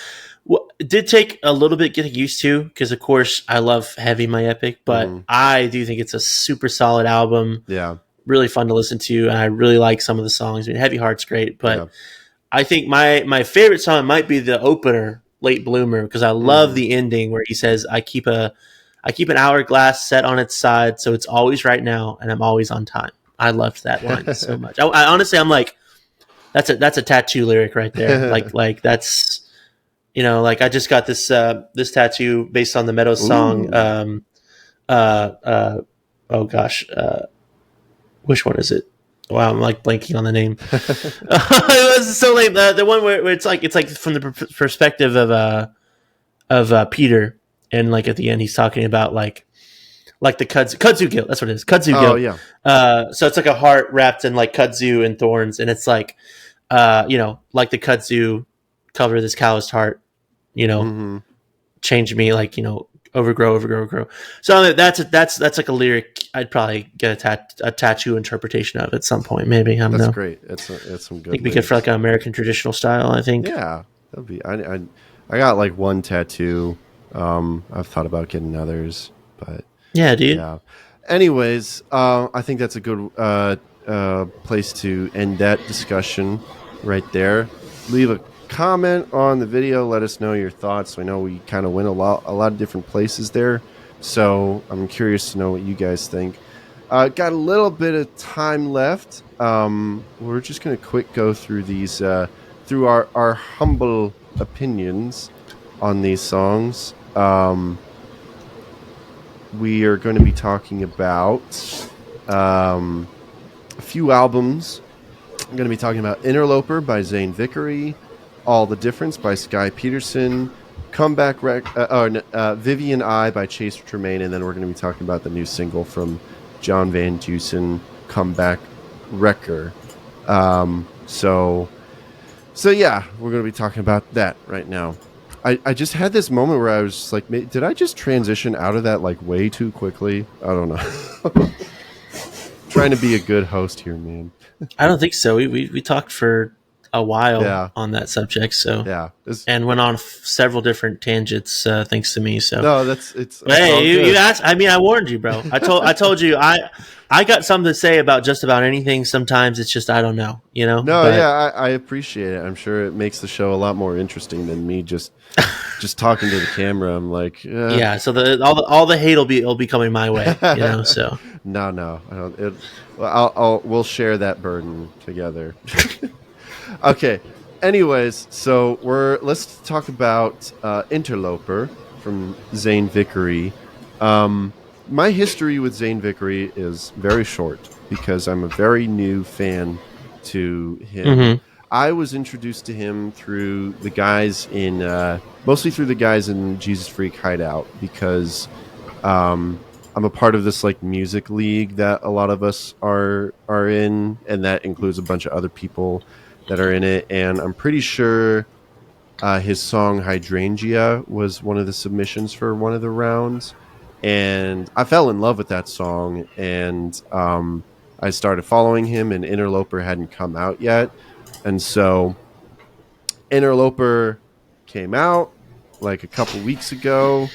did take a little bit getting used to, because of course I love Heavy, My Epic, but I do think it's a super solid album. Yeah, really fun to listen to, and I really like some of the songs. I mean, Heavy Heart's great, but I think my favorite song might be the opener, Late Bloomer, because I love the ending where he says, I keep an hourglass set on its side, so it's always right now, and I'm always on time. I loved that line so much. I honestly, I'm like, that's a tattoo lyric right there. like that's, you know, like I just got this tattoo based on the Meadows song. Oh gosh, which one is it? Wow, I'm like blanking on the name. It was so lame. The one where it's like from the perspective of Peter, and like at the end he's talking about like the kudzu guilt. That's what it is. Kudzu guilt. Oh yeah. So it's like a heart wrapped in like kudzu and thorns, and it's like, you know, like the kudzu cover this calloused heart, you know, change me, like, you know, overgrow. So that's like a lyric I'd probably get a tattoo interpretation of at some point, maybe. I don't know. That's great. It's some good. I think we could for like an American traditional style, I think. Yeah, that'd be. I got like one tattoo. I've thought about getting others, but yeah, dude. Yeah. Anyways, I think that's a good place to end that discussion right there. Leave a comment on the video. Let us know your thoughts. I know we kind of went a lot of different places there, so I'm curious to know what you guys think. Got a little bit of time left. We're just gonna quick go through these through our humble opinions on these songs. We are going to be talking about a few albums. I'm going to be talking about Interloper by Zane Vickery, All the Difference by Skye Peterson, Vivian-i by Chase Tremaine, and then we're going to be talking about the new single from John Van Deusen, Comeback Wrecker. So yeah, we're going to be talking about that right now. I just had this moment where I was just like, did I just transition out of that like way too quickly? I don't know. Trying to be a good host here, man. I don't think so. We talked for a while on that subject, so yeah, and went on several different tangents thanks to me. So no, it's hey, you asked. I mean, I warned you, bro. I told you I got something to say about just about anything. Sometimes it's just I don't know, you know. No, but, yeah, I appreciate it. I'm sure it makes the show a lot more interesting than me just talking to the camera. I'm like, yeah. So all the hate will be coming my way, you know. So no, I don't. We'll share that burden together. Okay. Anyways, so let's talk about Interloper from Zane Vickery. My history with Zane Vickery is very short because I'm a very new fan to him. Mm-hmm. I was introduced to him through the guys mostly through the guys in Jesus Freak Hideout, because I'm a part of this like music league that a lot of us are in, and that includes a bunch of other people that are in it. And I'm pretty sure his song Hydrangea was one of the submissions for one of the rounds. And I fell in love with that song, and I started following him, and Interloper hadn't come out yet. And so Interloper came out like a couple weeks ago,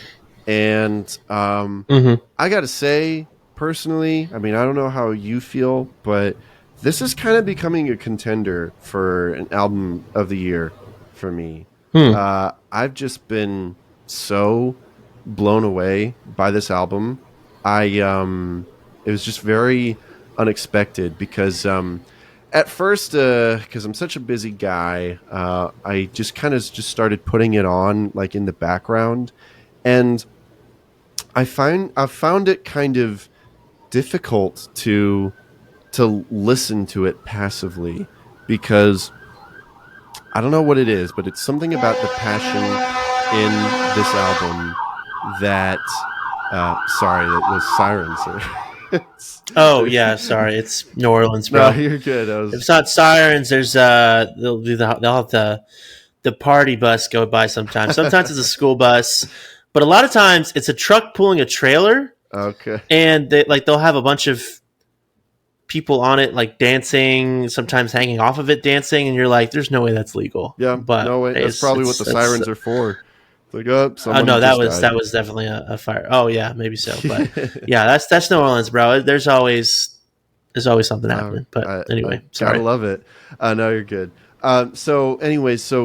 and I got to say, personally, I mean, I don't know how you feel, but this is kind of becoming a contender for an album of the year for me. I've just been so blown away by this album. It was just very unexpected because at first, because I'm such a busy guy, I just kind of just started putting it on like in the background, and I found it kind of difficult to listen to it passively, because I don't know what it is, but it's something about the passion in this album that sorry, the sirens are Oh yeah, sorry, it's New Orleans, bro. No, you're good. If it's not sirens, there's they'll have the party bus go by sometimes. Sometimes it's a school bus, but a lot of times it's a truck pulling a trailer. Okay. And they'll have a bunch of people on it, like dancing, sometimes hanging off of it dancing, and you're like, "There's no way that's legal." Yeah, but no way. That's probably what the sirens are for. Like, oh, no, that was definitely a fire. Oh yeah, maybe so. But yeah, that's New Orleans, bro. There's always something happening. But anyway, sorry. Gotta love it. No, you're good. So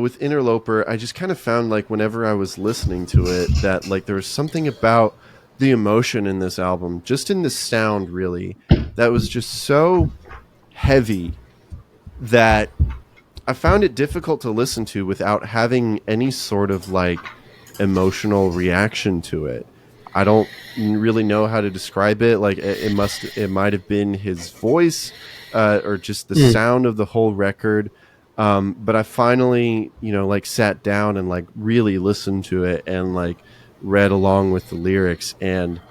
with Interloper, I just kind of found, like, whenever I was listening to it, that like there was something about the emotion in this album, just in the sound, really, that was just so heavy that I found it difficult to listen to without having any sort of like emotional reaction to it. I don't really know how to describe it. Like it might have been his voice or just the sound of the whole record. But I finally, like sat down and like really listened to it and like read along with the lyrics, and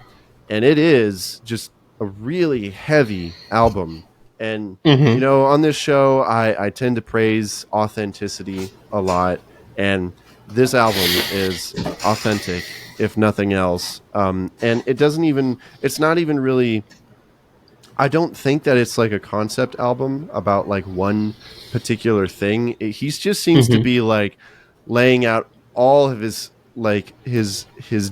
it is just a really heavy album. And on this show, I tend to praise authenticity a lot, and this album is authentic, if nothing else. And it's not even really, I don't think that it's like a concept album about like one particular thing. He just seems to be like laying out all of his like his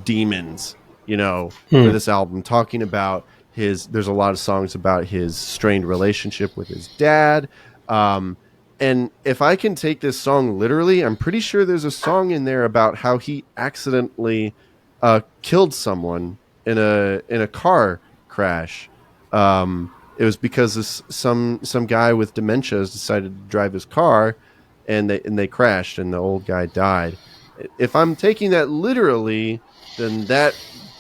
demons, for this album, talking about there's a lot of songs about his strained relationship with his dad. And if I can take this song literally, I'm pretty sure there's a song in there about how he accidentally killed someone in a car crash. It was because some guy with dementia decided to drive his car, and they crashed, and the old guy died. If I'm taking that literally, then that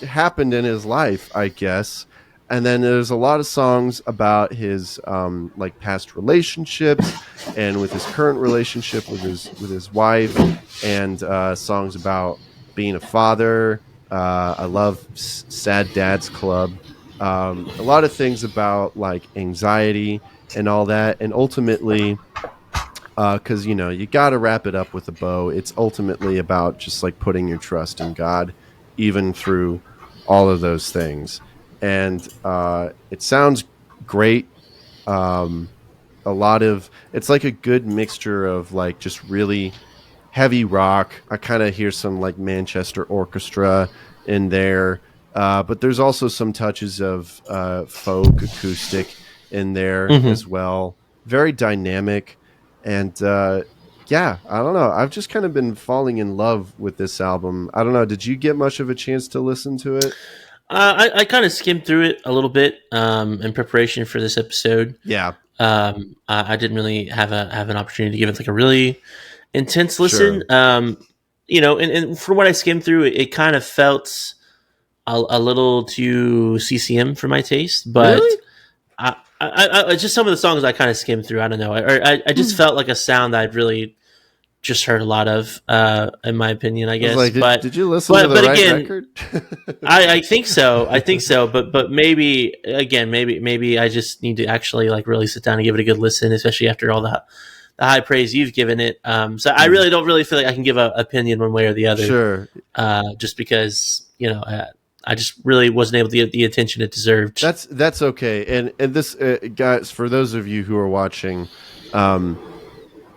happened in his life, I guess. And then there's a lot of songs about his like past relationships, and with his current relationship with his wife, and songs about being a father. I love Sad Dad's Club. A lot of things about like anxiety and all that, and ultimately, because you got to wrap it up with a bow. It's ultimately about just like putting your trust in God, even through all of those things. And it sounds great. It's like a good mixture of like just really heavy rock. I kind of hear some like Manchester Orchestra in there, but there's also some touches of folk acoustic in there as well. Very dynamic, and I don't know. I've just kind of been falling in love with this album. I don't know. Did you get much of a chance to listen to it? I kind of skimmed through it a little bit in preparation for this episode. Yeah. I didn't really have an opportunity to give it like a really intense listen. Sure. And from what I skimmed through, it kind of felt a little too CCM for my taste. But really? I just some of the songs I kind of skimmed through. I don't know. I just felt like a sound that I'd really just heard a lot of, in my opinion, I guess. Did you listen to the right record? I think so. But maybe I just need to actually like really sit down and give it a good listen, especially after all the high praise you've given it. So I really don't really feel like I can give an opinion one way or the other. Sure. Just because I just really wasn't able to get the attention it deserved. That's okay. And this guys, for those of you who are watching,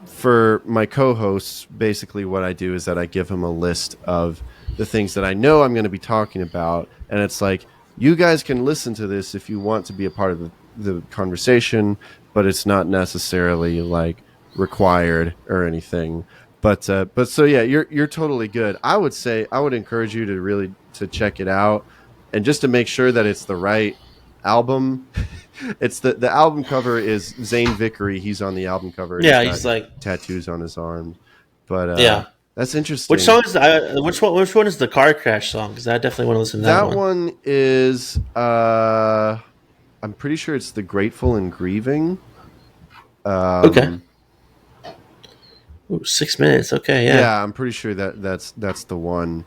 for my co-hosts, basically what I do is that I give them a list of the things that I know I'm going to be talking about. And it's like, you guys can listen to this if you want to be a part of the conversation, but it's not necessarily like required or anything. But so yeah, you're totally good. I would encourage you to check it out, and just to make sure that it's the right album. It's the album cover is Zane Vickery. He's on the album cover. Yeah, he's like tattoos on his arm. But yeah, That's interesting. Which song is which one is the car crash song? Because I definitely want to listen to that one. That one is I'm pretty sure it's The Grateful and Grieving. Okay. Ooh, 6 minutes. Okay, yeah. Yeah, I'm pretty sure that's the one.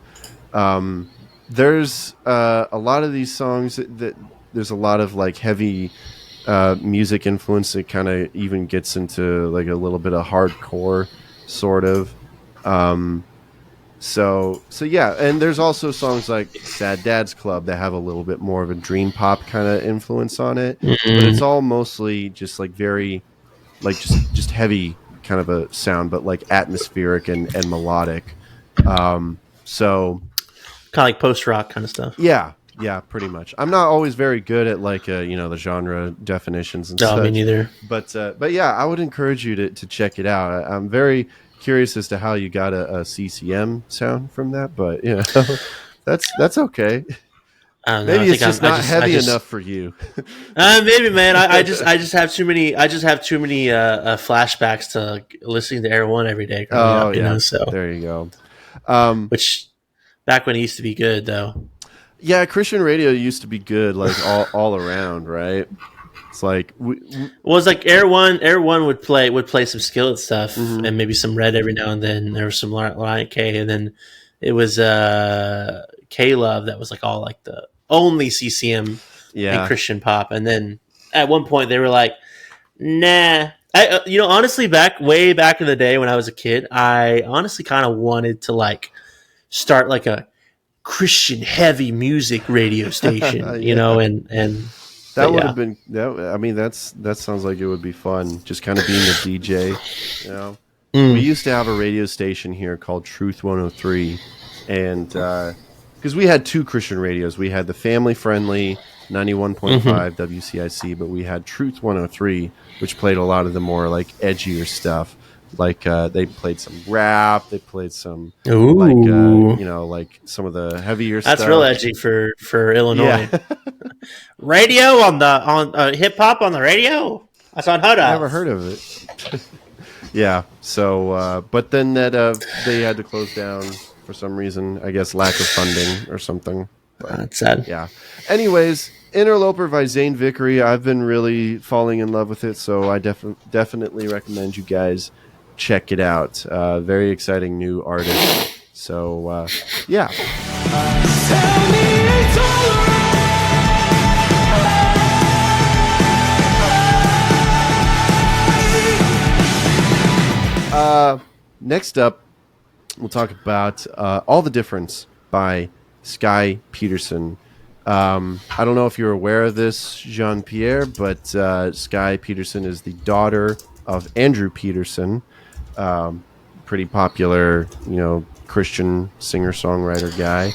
There's a lot of these songs that there's a lot of like heavy music influence that kind of even gets into like a little bit of hardcore sort of. So yeah, and there's also songs like Sad Dad's Club that have a little bit more of a dream pop kind of influence on it, but it's all mostly just like very like just heavy kind of a sound, but like atmospheric and melodic. So kind of like post rock kind of stuff. Yeah, pretty much. I'm not always very good at like the genre definitions and stuff. No, me neither. But yeah, I would encourage you to check it out. I'm very curious as to how you got a CCM sound from that, but that's okay. I don't know. Maybe it's just not heavy enough for you. Maybe, man. I just have too many flashbacks to listening to Air One every day growing up. So there you go. Which back when it used to be good, though. Yeah, Christian radio used to be good, like all around, right? It's like it's like Air One. Air One would play some Skillet stuff and maybe some Red every now and then. There was some Lion K, and then it was K Love that was like all like the only CCM and Christian pop. And then at one point they were like, nah. Honestly, way back in the day when I was a kid, I honestly kind of wanted to like start like a Christian heavy music radio station, and that would have been that. I mean, that sounds like it would be fun. Just kind of being a DJ, We used to have a radio station here called Truth 103, and because we had two Christian radios, we had the family friendly 91.5 WCIC, but we had Truth 103, which played a lot of the more like edgier stuff. Like they played some rap, they played some like some of the heavier stuff. That's real edgy for Illinois. Yeah. Radio on hip hop on the radio. That's unheard of. I never heard of it. Yeah. So, but then they had to close down for some reason. I guess lack of funding or something. But, that's sad. Yeah. Anyways, Interloper by Zane Vickery. I've been really falling in love with it, so I definitely recommend you guys check it out. Very exciting new artist. So, yeah. Tell me it's all right. Next up, we'll talk about All the Difference by Skye Peterson. I don't know if you're aware of this, Jean-Pierre, but Skye Peterson is the daughter of Andrew Peterson. Pretty popular, Christian singer-songwriter guy.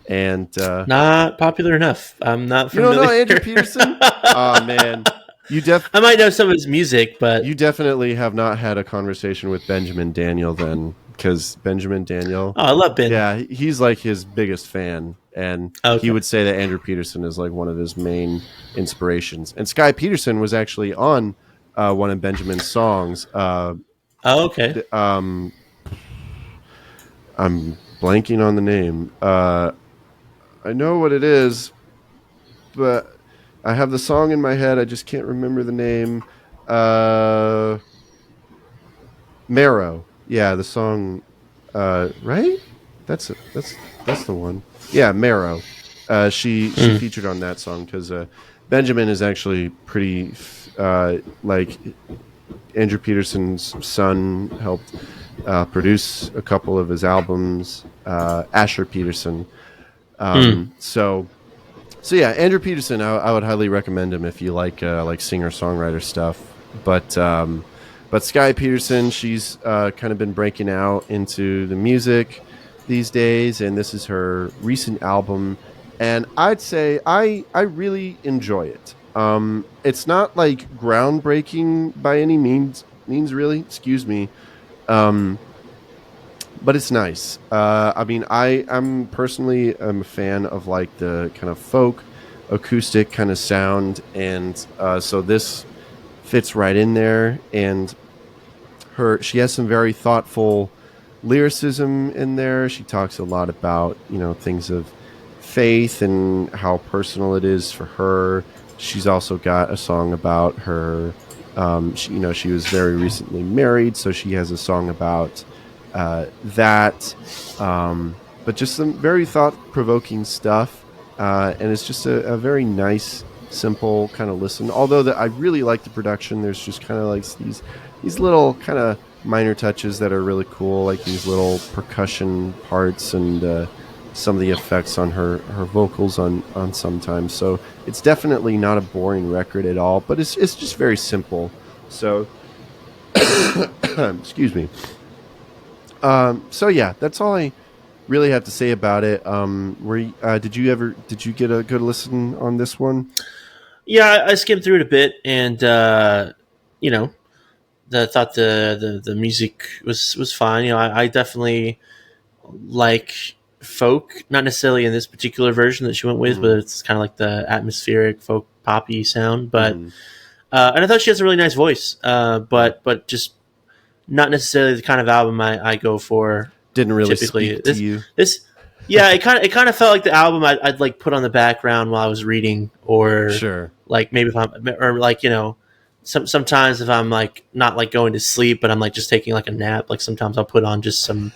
And not popular enough. I'm not familiar. You don't know Andrew Peterson? Oh, man. I might know some of his music, but you definitely have not had a conversation with Benjamin Daniel then, because Benjamin Daniel. Oh, I love Ben. Yeah, he's like his biggest fan, and he would say that Andrew Peterson is like one of his main inspirations. And Skye Peterson was actually on one of Benjamin's songs. Okay. I'm blanking on the name. I know what it is, but I have the song in my head. I just can't remember the name. Marrow. Yeah, the song. Right? That's the one. Yeah, Marrow. She featured on that song because Benjamin is actually pretty like Andrew Peterson's son helped produce a couple of his albums. Asher Peterson. So yeah, Andrew Peterson, I would highly recommend him if you like singer-songwriter stuff. But Skye Peterson, she's kind of been breaking out into the music these days, and this is her recent album. And I'd say I really enjoy it. It's not like groundbreaking by any means really. Excuse me. But it's nice. I mean, I'm personally a fan of like the kind of folk, acoustic kind of sound, and so this fits right in there. And she has some very thoughtful lyricism in there. She talks a lot about, things of faith and how personal it is for her. She's also got a song about her. She was very recently married, so she has a song about that. But just some very thought-provoking stuff, and it's just a very nice, simple kind of listen. Although I really like the production. There's just kind of like these little kind of minor touches that are really cool, like these little percussion parts and some of the effects on her vocals on sometimes. So it's definitely not a boring record at all, but it's just very simple. So excuse me. So yeah, that's all I really have to say about it. Did you get a good listen on this one? Yeah, I skimmed through it a bit, and thought the music was fine. I definitely like folk, not necessarily in this particular version that she went with, but it's kind of like the atmospheric folk poppy sound. But and I thought she has a really nice voice, but just not necessarily the kind of album I go for. Didn't really typically speak to you. Yeah, it kind of felt like the album I'd like put on the background while I was reading, or sure, like maybe if I'm, or like sometimes if I'm like not like going to sleep, but I'm like just taking like a nap, like sometimes I'll put on just some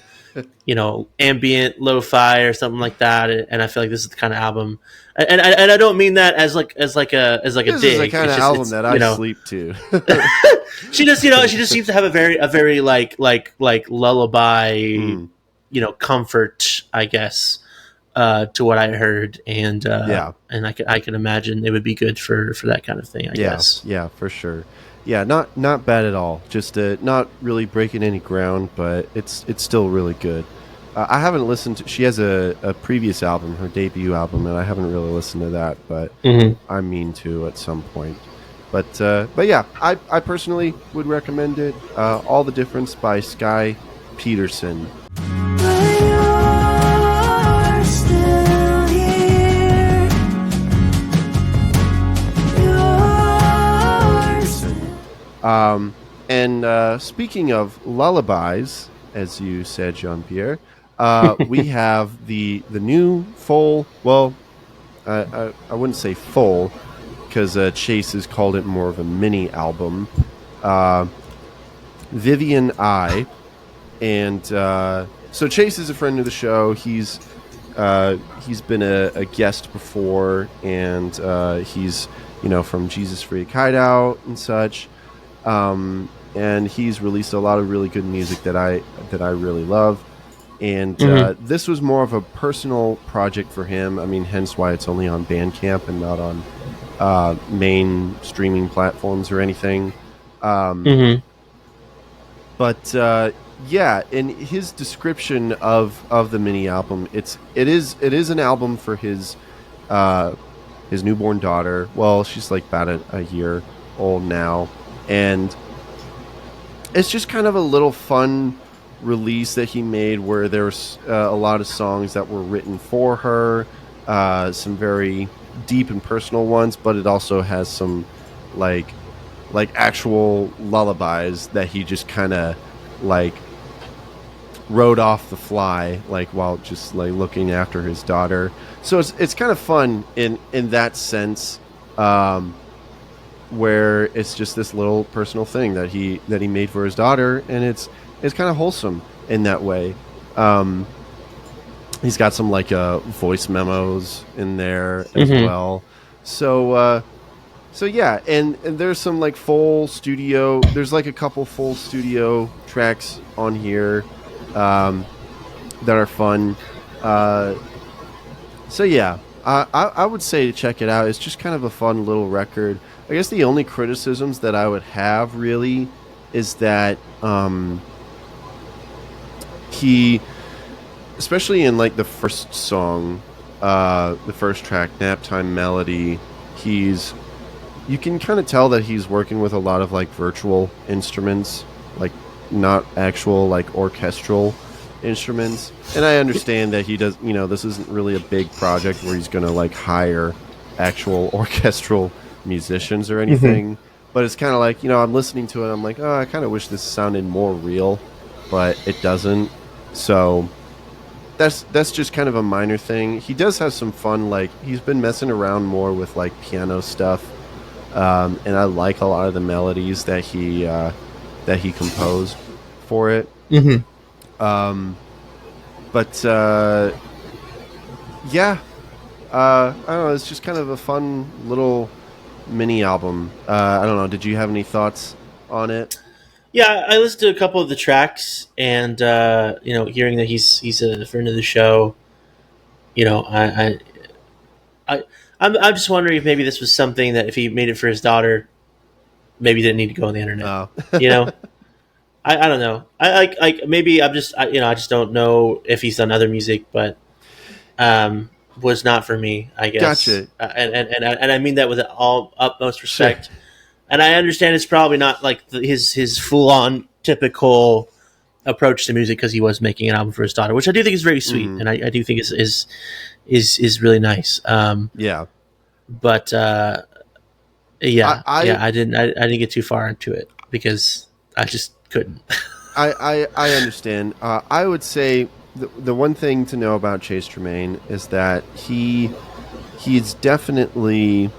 ambient lo-fi or something like that, and I feel like this is the kind of album, and I don't mean that as like a this dig. This is the kind of album that I sleep to. She just seems to have a very like lullaby, comfort, I guess, to what I heard, and and I can imagine it would be good for that kind of thing. I guess. Yeah, for sure. Yeah, not bad at all. Just not really breaking any ground, but it's still really good. I haven't listened to. She has a previous album, her debut album, and I haven't really listened to that, but I mean to at some point. But yeah, I personally would recommend it. All the Difference by Skye Peterson. And speaking of lullabies, as you said, Jean-Pierre, we have the new full. Well, I wouldn't say full, because Chase has called it more of a mini album. Vivian-i, and so Chase is a friend of the show. He's been a guest before, and he's from Jesus Freak Hideout and such. And he's released a lot of really good music that I really love. And this was more of a personal project for him. I mean, hence why it's only on Bandcamp and not on main streaming platforms or anything. But yeah, in his description of the mini album, it is an album for his newborn daughter. Well, she's like about a year old now. And it's just kind of a little fun release that he made where there's a lot of songs that were written for her, some very deep and personal ones, but it also has some like actual lullabies that he just kind of like wrote off the fly, like while just like looking after his daughter. So it's kind of fun in that sense. Where it's just this little personal thing that he made for his daughter, and it's kind of wholesome in that way. He's got some like voice memos in there as well. So yeah, and there's some like full studio. There's like a couple full studio tracks on here that are fun. So yeah, I would say to check it out. It's just kind of a fun little record. I guess the only criticisms that I would have really is that he, especially in like the first song, the first track, Naptime Melody, you can kind of tell that he's working with a lot of like virtual instruments, like not actual like orchestral instruments. And I understand that he does, this isn't really a big project where he's going to like hire actual orchestral musicians or anything, but it's kind of like, I'm listening to it, I'm like, oh, I kind of wish this sounded more real, but it doesn't. So that's just kind of a minor thing. He does have some fun, like he's been messing around more with like piano stuff, and I like a lot of the melodies that he composed for it. But yeah, I don't know. It's just kind of a fun little mini album. I don't know. Did you have any thoughts on it? Yeah, I listened to a couple of the tracks, and hearing that he's a friend of the show, I'm just wondering if maybe this was something that if he made it for his daughter, maybe he didn't need to go on the internet. Oh. I don't know. I maybe I just don't know if he's done other music, but was not for me, I guess. Gotcha. And I mean that with all utmost respect. Sure. And I understand it's probably not like his full on typical approach to music because he was making an album for his daughter, which I do think is very sweet, and I do think is really nice. Yeah. But I didn't get too far into it because I just couldn't. I understand. I would say the one thing to know about Chase Tremaine is that he's definitely,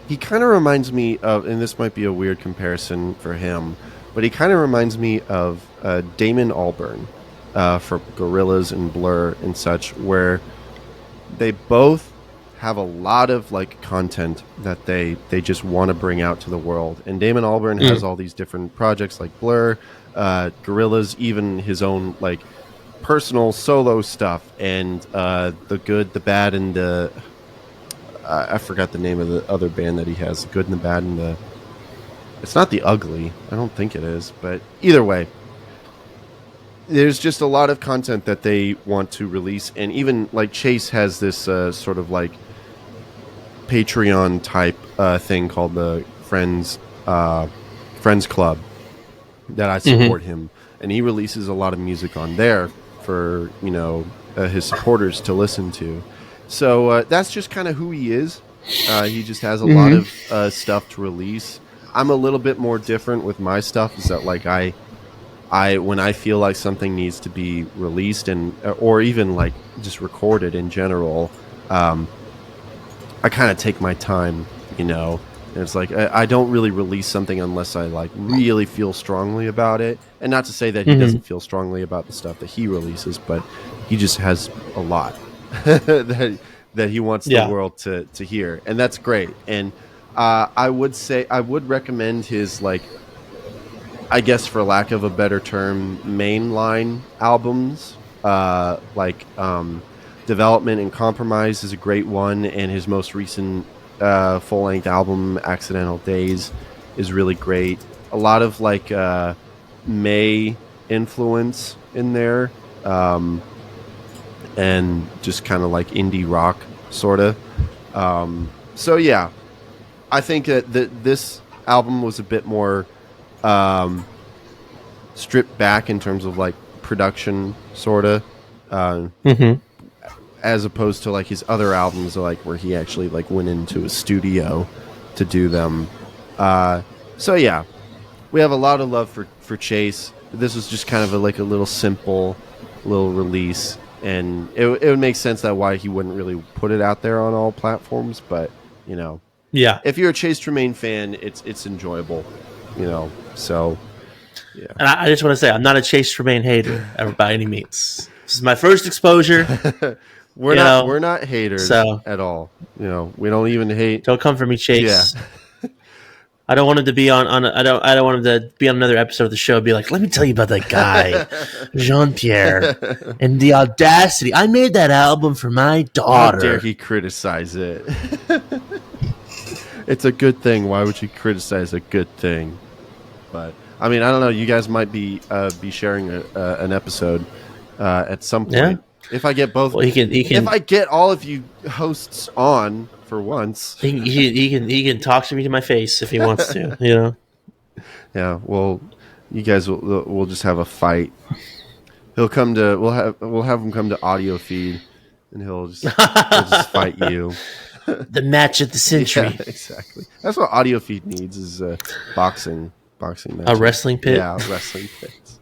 he kind of reminds me of, and this might be a weird comparison for him, but he kind of reminds me of Damon Albarn for Gorillaz and Blur and such, where they both have a lot of like content that they just want to bring out to the world. And Damon Albarn has all these different projects like Blur, Gorillaz, even his own like personal solo stuff, and the good, the bad, and the I forgot the name of the other band that he has. The Good and the Bad and the, it's not the Ugly. I don't think it is, but either way, there's just a lot of content that they want to release. And even like Chase has this sort of like Patreon type thing called the Friends Club that I support him, and he releases a lot of music on there for his supporters to listen to. So that's just kind of who he is. He just has a lot of stuff to release. I'm a little bit more different with my stuff. Is that like I when I feel like something needs to be released or even like just recorded in general, I kind of take my time, and it's like I don't really release something unless I like really feel strongly about it. And not to say that he doesn't feel strongly about the stuff that he releases, but he just has a lot that he wants the world to hear, and that's great. And I would recommend his, like, I guess for lack of a better term, mainline albums, like Development and Compromise is a great one, and his most recent full-length album, Accidental Days, is really great. A lot of like May influence in there, and just kind of like indie rock sort of. So yeah, I think that this album was a bit more stripped back in terms of like production sort of, as opposed to like his other albums, like where he actually like went into a studio to do them. So yeah, we have a lot of love for Chase. This was just kind of a little simple little release, and it would make sense that why he wouldn't really put it out there on all platforms. But yeah, if you're a Chase Tremaine fan, it's enjoyable, So yeah, and I just want to say I'm not a Chase Tremaine hater by any means. This is my first exposure. We're not haters at all. We don't even hate. Don't come for me, Chase. Yeah. I don't want him to be on I don't want him to be on another episode of the show and be like, let me tell you about that guy, Jean-Pierre, and the audacity. I made that album for my daughter. How dare he criticize it? It's a good thing. Why would you criticize a good thing? But I mean, I don't know. You guys might be sharing an episode at some point. Yeah. If I get both, he can. If I get all of you hosts on for once, he can talk to me to my face if he wants to. Yeah. Well, you guys we'll just have a fight. We'll have him come to audio feed, and he'll just fight you. The match of the century. Yeah, exactly. That's what audio feed needs is boxing matches. A wrestling pit. Yeah, wrestling pits.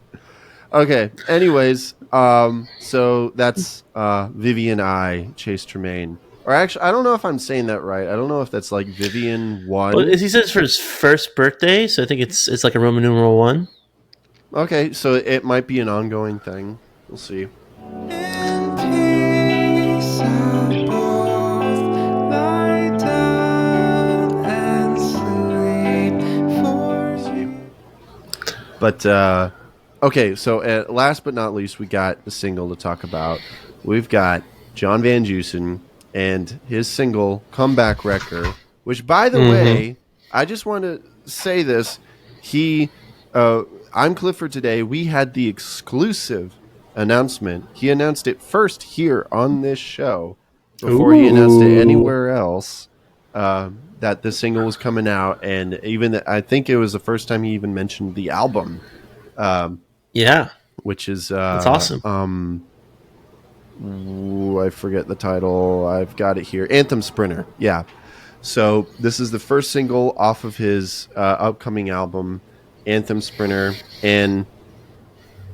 Okay. Anyways, so that's Vivian-i, Chase Tremaine. Or actually, I don't know if I'm saying that right. I don't know if that's like Vivian 1. Well, he says for his first birthday, so I think it's like a Roman numeral 1. Okay, so it might be an ongoing thing. We'll see. But okay, so last but not least, we got the single to talk about. We've got John Van Deusen and his single "Comeback Wrecker," which, by the way, I just want to say this: I'm Clifford today. We had the exclusive announcement. He announced it first here on this show before he announced it anywhere else. That the single was coming out, and even I think it was the first time he even mentioned the album. Which is that's awesome. I forget the title. I've got it here. Anthem Sprinter. Yeah. So this is the first single off of his upcoming album, Anthem Sprinter, and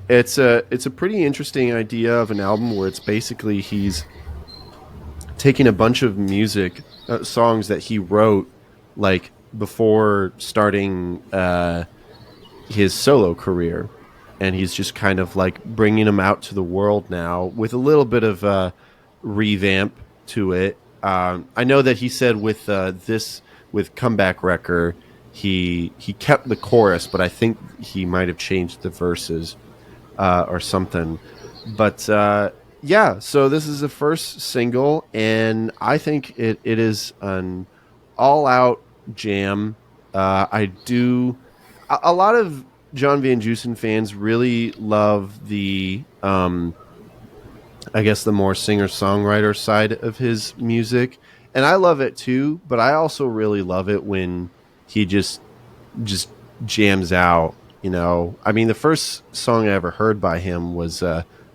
it's a pretty interesting idea of an album where it's basically he's taking a bunch of music songs that he wrote like before starting his solo career, and he's just kind of like bringing them out to the world now with a little bit of a revamp to it. I know that he said with Comeback Wrecker he kept the chorus, but I think he might have changed the verses or something. But yeah, so this is the first single, and I think it is an all-out jam. A lot of John Van Deusen fans really love the, I guess, the more singer-songwriter side of his music, and I love it too, but I also really love it when he just jams out, you know. I mean, the first song I ever heard by him was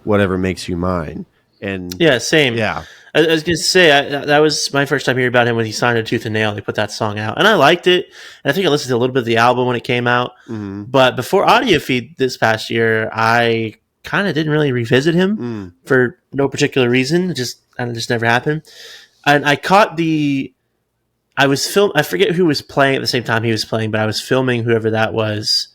Whatever Makes You Mine. And yeah, same. Yeah. I was going to say, that was my first time hearing about him when he signed a Tooth and Nail. They put that song out, and I liked it. And I think I listened to a little bit of the album when it came out. Mm-hmm. But before Audio Feed this past year, I kind of didn't really revisit him for no particular reason. It just never happened. And I caught I forget who was playing at the same time he was playing, but I was filming whoever that was.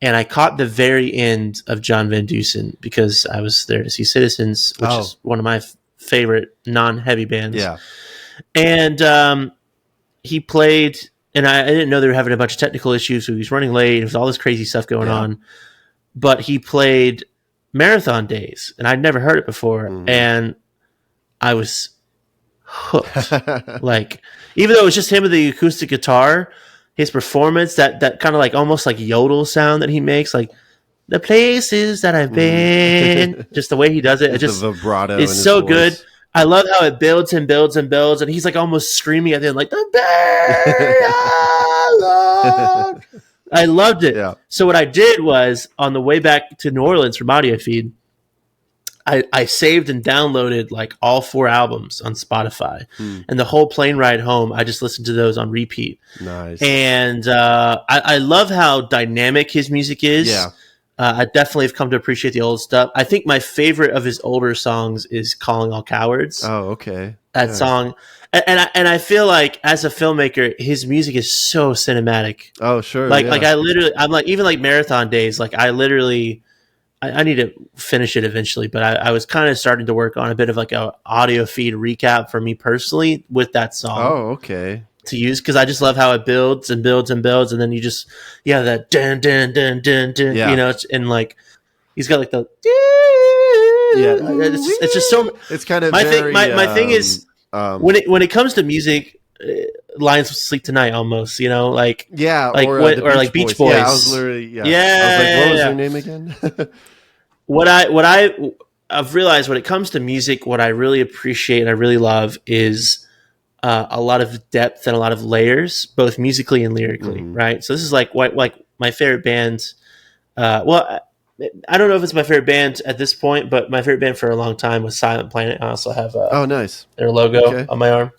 And I caught the very end of John Van Deusen because I was there to see Citizens, which is one of my favorite non-heavy bands. Yeah. And he played, and I didn't know they were having a bunch of technical issues, so he was running late. There was all this crazy stuff going on. But he played Marathon Days, and I'd never heard it before. And I was hooked. Like, even though it was just him with the acoustic guitar, his performance, that kind of like almost like yodel sound that he makes, like the places that I've been, just the way he does it, it just the vibrato. It's so good. I love how it builds and builds and builds, and he's like almost screaming at the end, like the bear. I loved it. Yeah. So what I did was on the way back to New Orleans from Audio Feed, I saved and downloaded like all 4 albums on Spotify, and the whole plane ride home, I just listened to those on repeat. Nice. And I love how dynamic his music is. Yeah. I definitely have come to appreciate the old stuff. I think my favorite of his older songs is "Calling All Cowards." Oh, okay. That song, and I feel like as a filmmaker, his music is so cinematic. Oh, sure. Like I'm like even like Marathon Days. Like I need to finish it eventually, but I was kind of starting to work on a bit of like a audio feed recap for me personally with that song. Oh, okay. To use, because I just love how it builds and builds and builds, and then you just that dun dun dun dun dun, you know, and like he's got like the it's just so. It's kind of my thing is when it comes to music. Lions Will Sleep Tonight, almost, you know, like or like Beach Boys. Yeah, I was literally I was like, what was their name again? What I've realized when it comes to music, what I really appreciate and I really love is a lot of depth and a lot of layers, both musically and lyrically, right? So this is like my favorite band. Well, I don't know if it's my favorite band at this point, but my favorite band for a long time was Silent Planet. I also have oh, nice, their logo on my arm.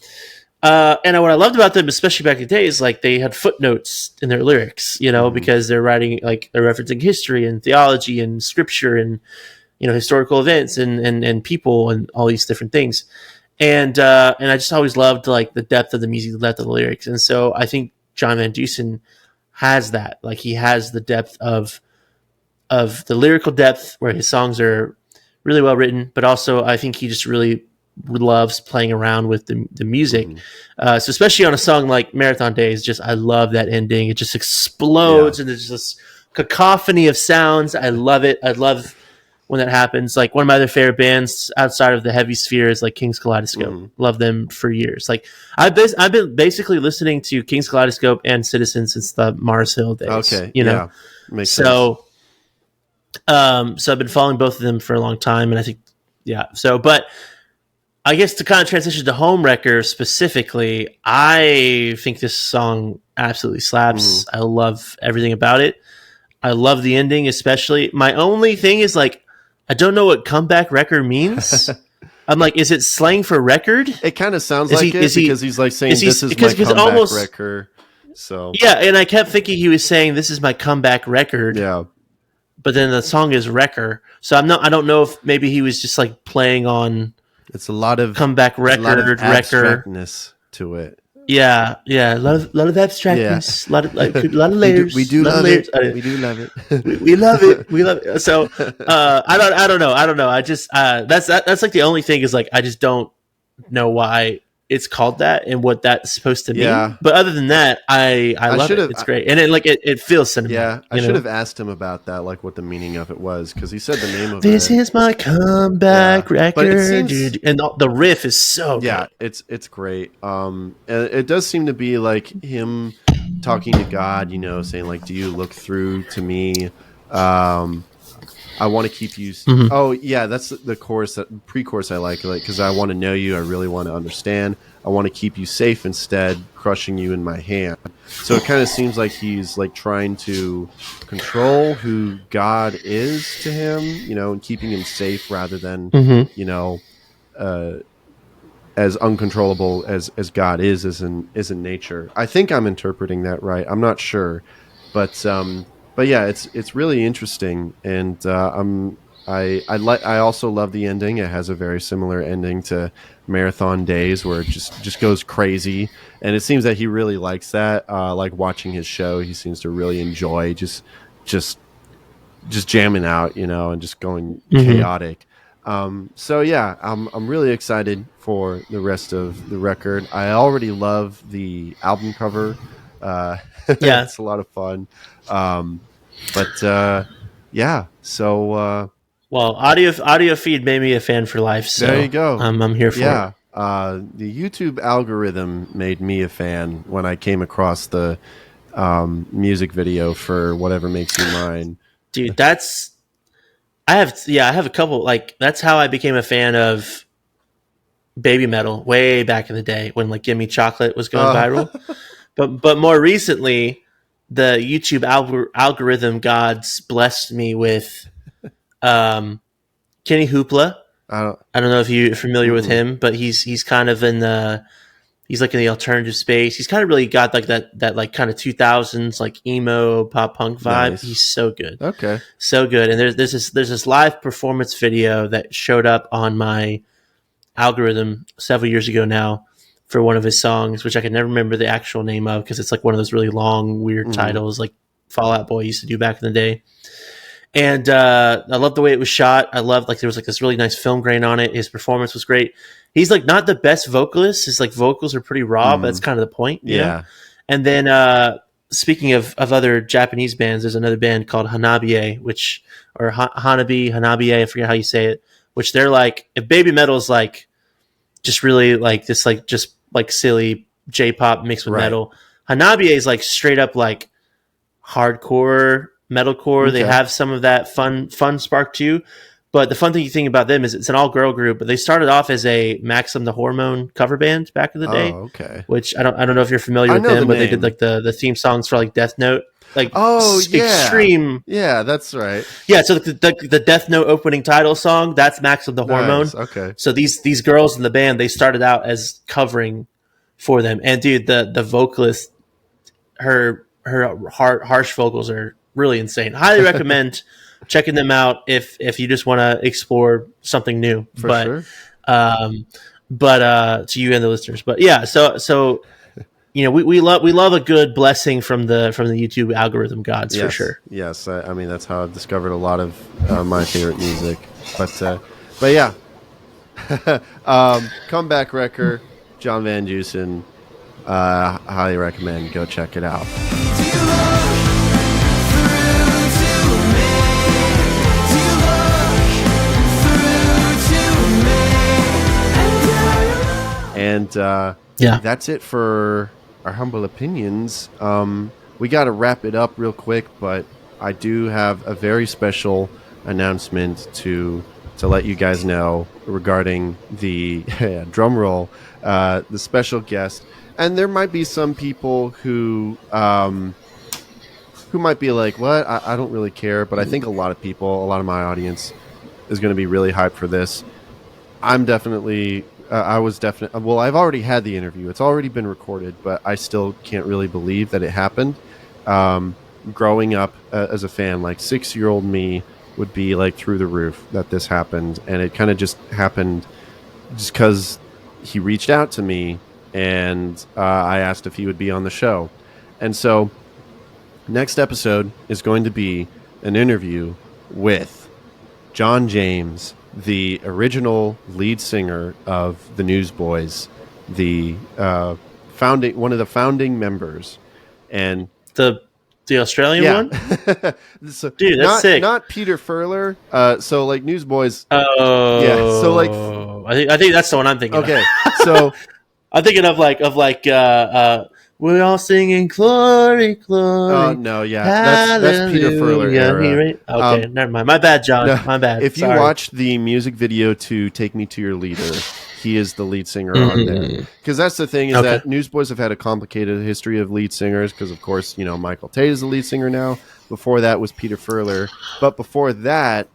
And what I loved about them, especially back in the day, is like they had footnotes in their lyrics, because they're writing, like they're referencing history and theology and scripture and, historical events and people and all these different things. And I just always loved like the depth of the music, the depth of the lyrics. And so I think John Van Deusen has that. Like he has the depth of the lyrical depth where his songs are really well written, but also I think he just really loves playing around with the music. So especially on a song like Marathon Days, I love that ending. It just explodes and there's this cacophony of sounds. I love it. I love when that happens. Like one of my other favorite bands outside of the heavy sphere is like King's Kaleidoscope. Love them for years. Like I've been basically listening to King's Kaleidoscope and Citizen since the Mars Hill days. Okay. Makes sense. So I've been following both of them for a long time, and I think, but I guess to kind of transition to Homewrecker specifically, I think this song absolutely slaps. I love everything about it. I love the ending, especially. My only thing is like, I don't know what comeback wrecker means. I'm like, is it slang for record? It kind of sounds like it because he's like saying, this is my comeback record. So yeah, and I kept thinking he was saying, this is my comeback record. Yeah. But then the song is Wrecker. So I don't know if maybe he was just like playing on... It's a lot of comeback record, a lot of Wrecker abstractness to it. Yeah, a lot of abstractness, a lot of layers. We do love it. We do love it. We love it. We love it. So I don't know. I just that's like the only thing is like I just don't know why it's called that and what that's supposed to mean. Yeah. But other than that, I love it. It's great, and it feels cinematic. Yeah, I should have asked him about that, like what the meaning of it was, because he said the name of this is my comeback record, but it seems, dude. And the riff is so good. It's great. And it does seem to be like him talking to God, saying like, "Do you look through to me? I want to keep you." Oh yeah, that's the chorus, that pre-chorus I like because I want to know you. I really want to understand. I want to keep you safe instead, crushing you in my hand. So it kind of seems like he's like trying to control who God is to him, and keeping him safe rather than, as uncontrollable as God is in nature. I think I'm interpreting that right. I'm not sure, but yeah, it's really interesting, and I also love the ending. It has a very similar ending to Marathon Days, where it just goes crazy, and it seems that he really likes that. Like watching his show, he seems to really enjoy just jamming out, and just going chaotic. So yeah, I'm really excited for the rest of the record. I already love the album cover. It's a lot of fun. So well, audio feed made me a fan for life. So there you go. I'm here for it. The YouTube algorithm made me a fan when I came across the music video for Whatever Makes You Mine. Dude, I have a couple, like that's how I became a fan of baby metal way back in the day when like Gimme Chocolate was going viral. But more recently, the YouTube algorithm gods blessed me with Kenny Hoopla. I don't know if you're familiar with him, but he's kind of he's like in the alternative space. He's kind of really got like that like kind of 2000s like emo pop punk vibe. Nice. He's so good. Okay. So good. And there's this live performance video that showed up on my algorithm several years ago now for one of his songs, which I can never remember the actual name of because it's like one of those really long, weird titles like Fall Out Boy used to do back in the day. And I love the way it was shot. I loved like there was like this really nice film grain on it. His performance was great. He's like not the best vocalist. His like vocals are pretty raw, but that's kind of the point. You know? And then speaking of other Japanese bands, there's another band called Hanabiye, Hanabiye, I forget how you say it, which they're like, if baby metal is like just really like this, like just like silly J-pop mixed with metal, Hanabiye is like straight up like hardcore metalcore. They have some of that fun spark too. But the fun thing about them is it's an all-girl group, but they started off as a Maxim the Hormone cover band back in the day. Oh, okay. Which I don't know if you're familiar with them, but they did like the theme songs for like Death Note. Like extreme. Yeah, that's right. Yeah, so the Death Note opening title song, that's Maxim the Hormone. Okay. So these girls in the band, they started out as covering for them. And dude, the vocalist, her harsh vocals are really insane. Highly recommend checking them out if you just want to explore something new. For sure. But to you and the listeners. But yeah, so we love a good blessing from the YouTube algorithm gods, for sure. Yes, I mean that's how I've discovered a lot of my favorite music. But yeah, Comeback Wrecker, John Van Deusen, highly recommend. Go check it out. And that's it for our humble opinions. We got to wrap it up real quick, but I do have a very special announcement to let you guys know regarding the drum roll, the special guest. And there might be some people who might be like, what? I don't really care. But I think a lot of my audience is going to be really hyped for this. I'm definitely... well, I've already had the interview. It's already been recorded, but I still can't really believe that it happened. Growing up as a fan, like 6-year-old me would be like through the roof that this happened. And it kind of just happened just because he reached out to me and I asked if he would be on the show. And so next episode is going to be an interview with John James, the original lead singer of the Newsboys, one of the founding members, and the Australian one. So, dude, that's sick. Not Peter Furler. So like Newsboys. Oh, yeah. So like, I think that's the one I'm thinking. Okay, of. So I'm thinking of like we're all singing glory, glory. Oh no, yeah, that's Peter Furler era. Okay, never mind. My bad, John. No, my bad. If you watch the music video to "Take Me to Your Leader," he is the lead singer on there. Because that's the thing is that Newsboys have had a complicated history of lead singers. Because of course, Michael Tate is the lead singer now. Before that was Peter Furler, but before that,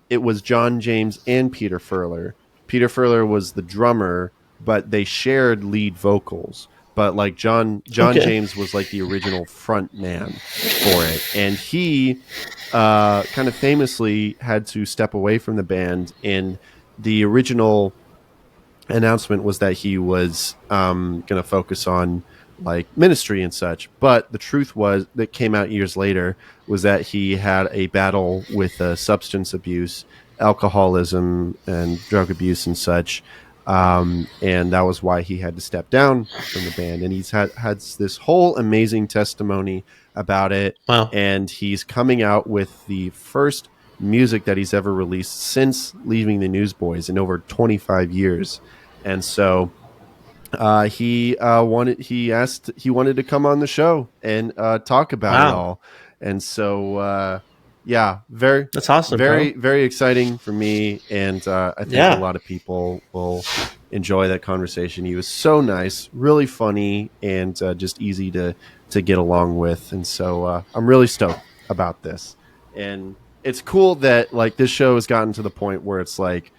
it was John James and Peter Furler. Peter Furler was the drummer, but they shared lead vocals. But like John James was like the original front man for it. And he kind of famously had to step away from the band. And the original announcement was that he was going to focus on like ministry and such. But the truth was that came out years later was that he had a battle with substance abuse, alcoholism, and drug abuse and such. And that was why he had to step down from the band. And he's had this whole amazing testimony about it. Wow. And he's coming out with the first music that he's ever released since leaving the Newsboys in over 25 years. And so he wanted to come on the show and talk about it all. And so that's awesome. Very exciting for me, and I think a lot of people will enjoy that conversation. He was so nice, really funny, and just easy to get along with. And so I'm really stoked about this. And it's cool that like this show has gotten to the point where it's like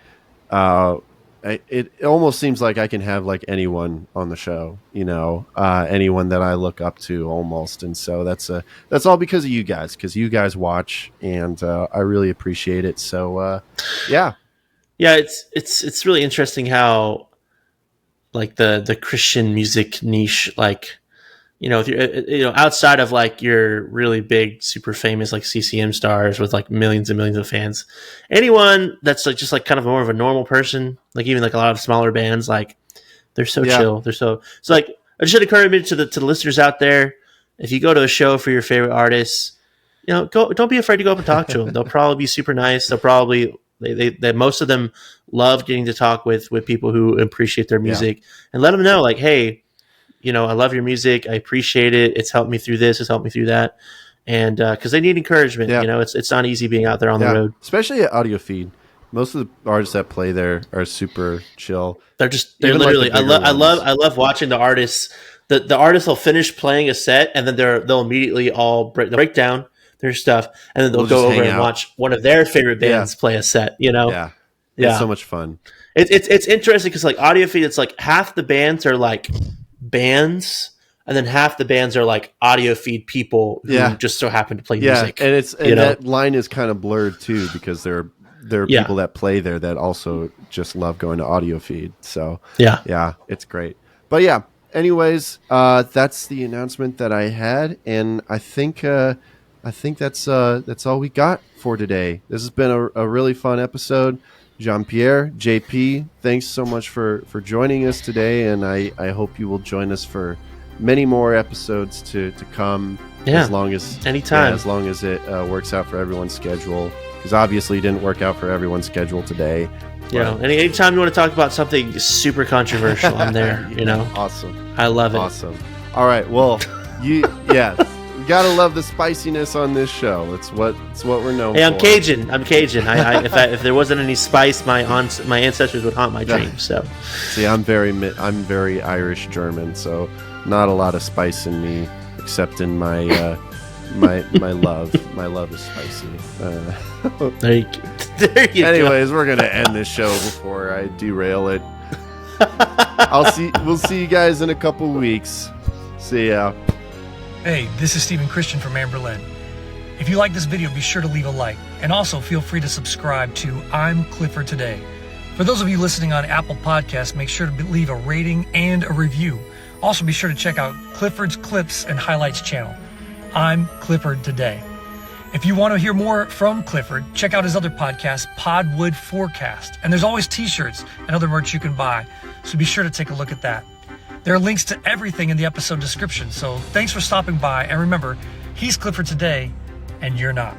it almost seems like I can have like anyone on the show, anyone that I look up to almost. And so that's all because of you guys, because you guys watch, and I really appreciate it. So yeah, it's really interesting how like the Christian music niche, like if you're, outside of like your really big, super famous like CCM stars with like millions and millions of fans, anyone that's like just like kind of more of a normal person, like even like a lot of smaller bands, like they're so chill, they're so like I just encourage to the listeners out there, if you go to a show for your favorite artists, don't be afraid to go up and talk to them. They'll probably be super nice. They'll probably they most of them love getting to talk with people who appreciate their music, and let them know like, hey, I love your music. I appreciate it. It's helped me through this. It's helped me through that. And because they need encouragement. It's not easy being out there on the road. Especially at Audio Feed. Most of the artists that play there are super chill. They're literally, like I love watching the artists. The artists will finish playing a set, and then they'll immediately all break down their stuff, and then they'll go over and watch one of their favorite bands play a set, Yeah. It's so much fun. It's interesting because like Audio Feed, it's like half the bands are like bands, and then half the bands are like audio feed people who just so happen to play music. And that line is kind of blurred too, because there are people that play there that also just love going to audio feed. So yeah, it's great. But yeah, anyways, that's the announcement that I had, and I think that's all we got for today. This has been a really fun episode. Jean-Pierre, JP, thanks so much for joining us today, and I hope you will join us for many more episodes to come. As long as anytime, as long as it works out for everyone's schedule, because obviously it didn't work out for everyone's schedule today. Anytime you want to talk about something super controversial, I'm there. Awesome. I love it. Awesome. All right, well, we gotta love the spiciness on this show. It's what we're known for. Hey, I'm Cajun. If there wasn't any spice, my ancestors would haunt my dreams. So, see, I'm very Irish German, so not a lot of spice in me, except in my my love. My love is spicy. There you Anyways, we're gonna end this show before I derail it. We'll see you guys in a couple weeks. See ya. Hey, this is Stephen Christian from Amberlin. If you like this video, be sure to leave a like, and also feel free to subscribe to I'm Clifford Today. For those of you listening on Apple Podcasts, make sure to leave a rating and a review. Also, be sure to check out Clifford's Clips and Highlights channel. I'm Clifford Today. If you want to hear more from Clifford, check out his other podcast, Podwood Forecast. And there's always t-shirts and other merch you can buy, so be sure to take a look at that. There are links to everything in the episode description, so thanks for stopping by, and remember, he's Clifford Today, and you're not.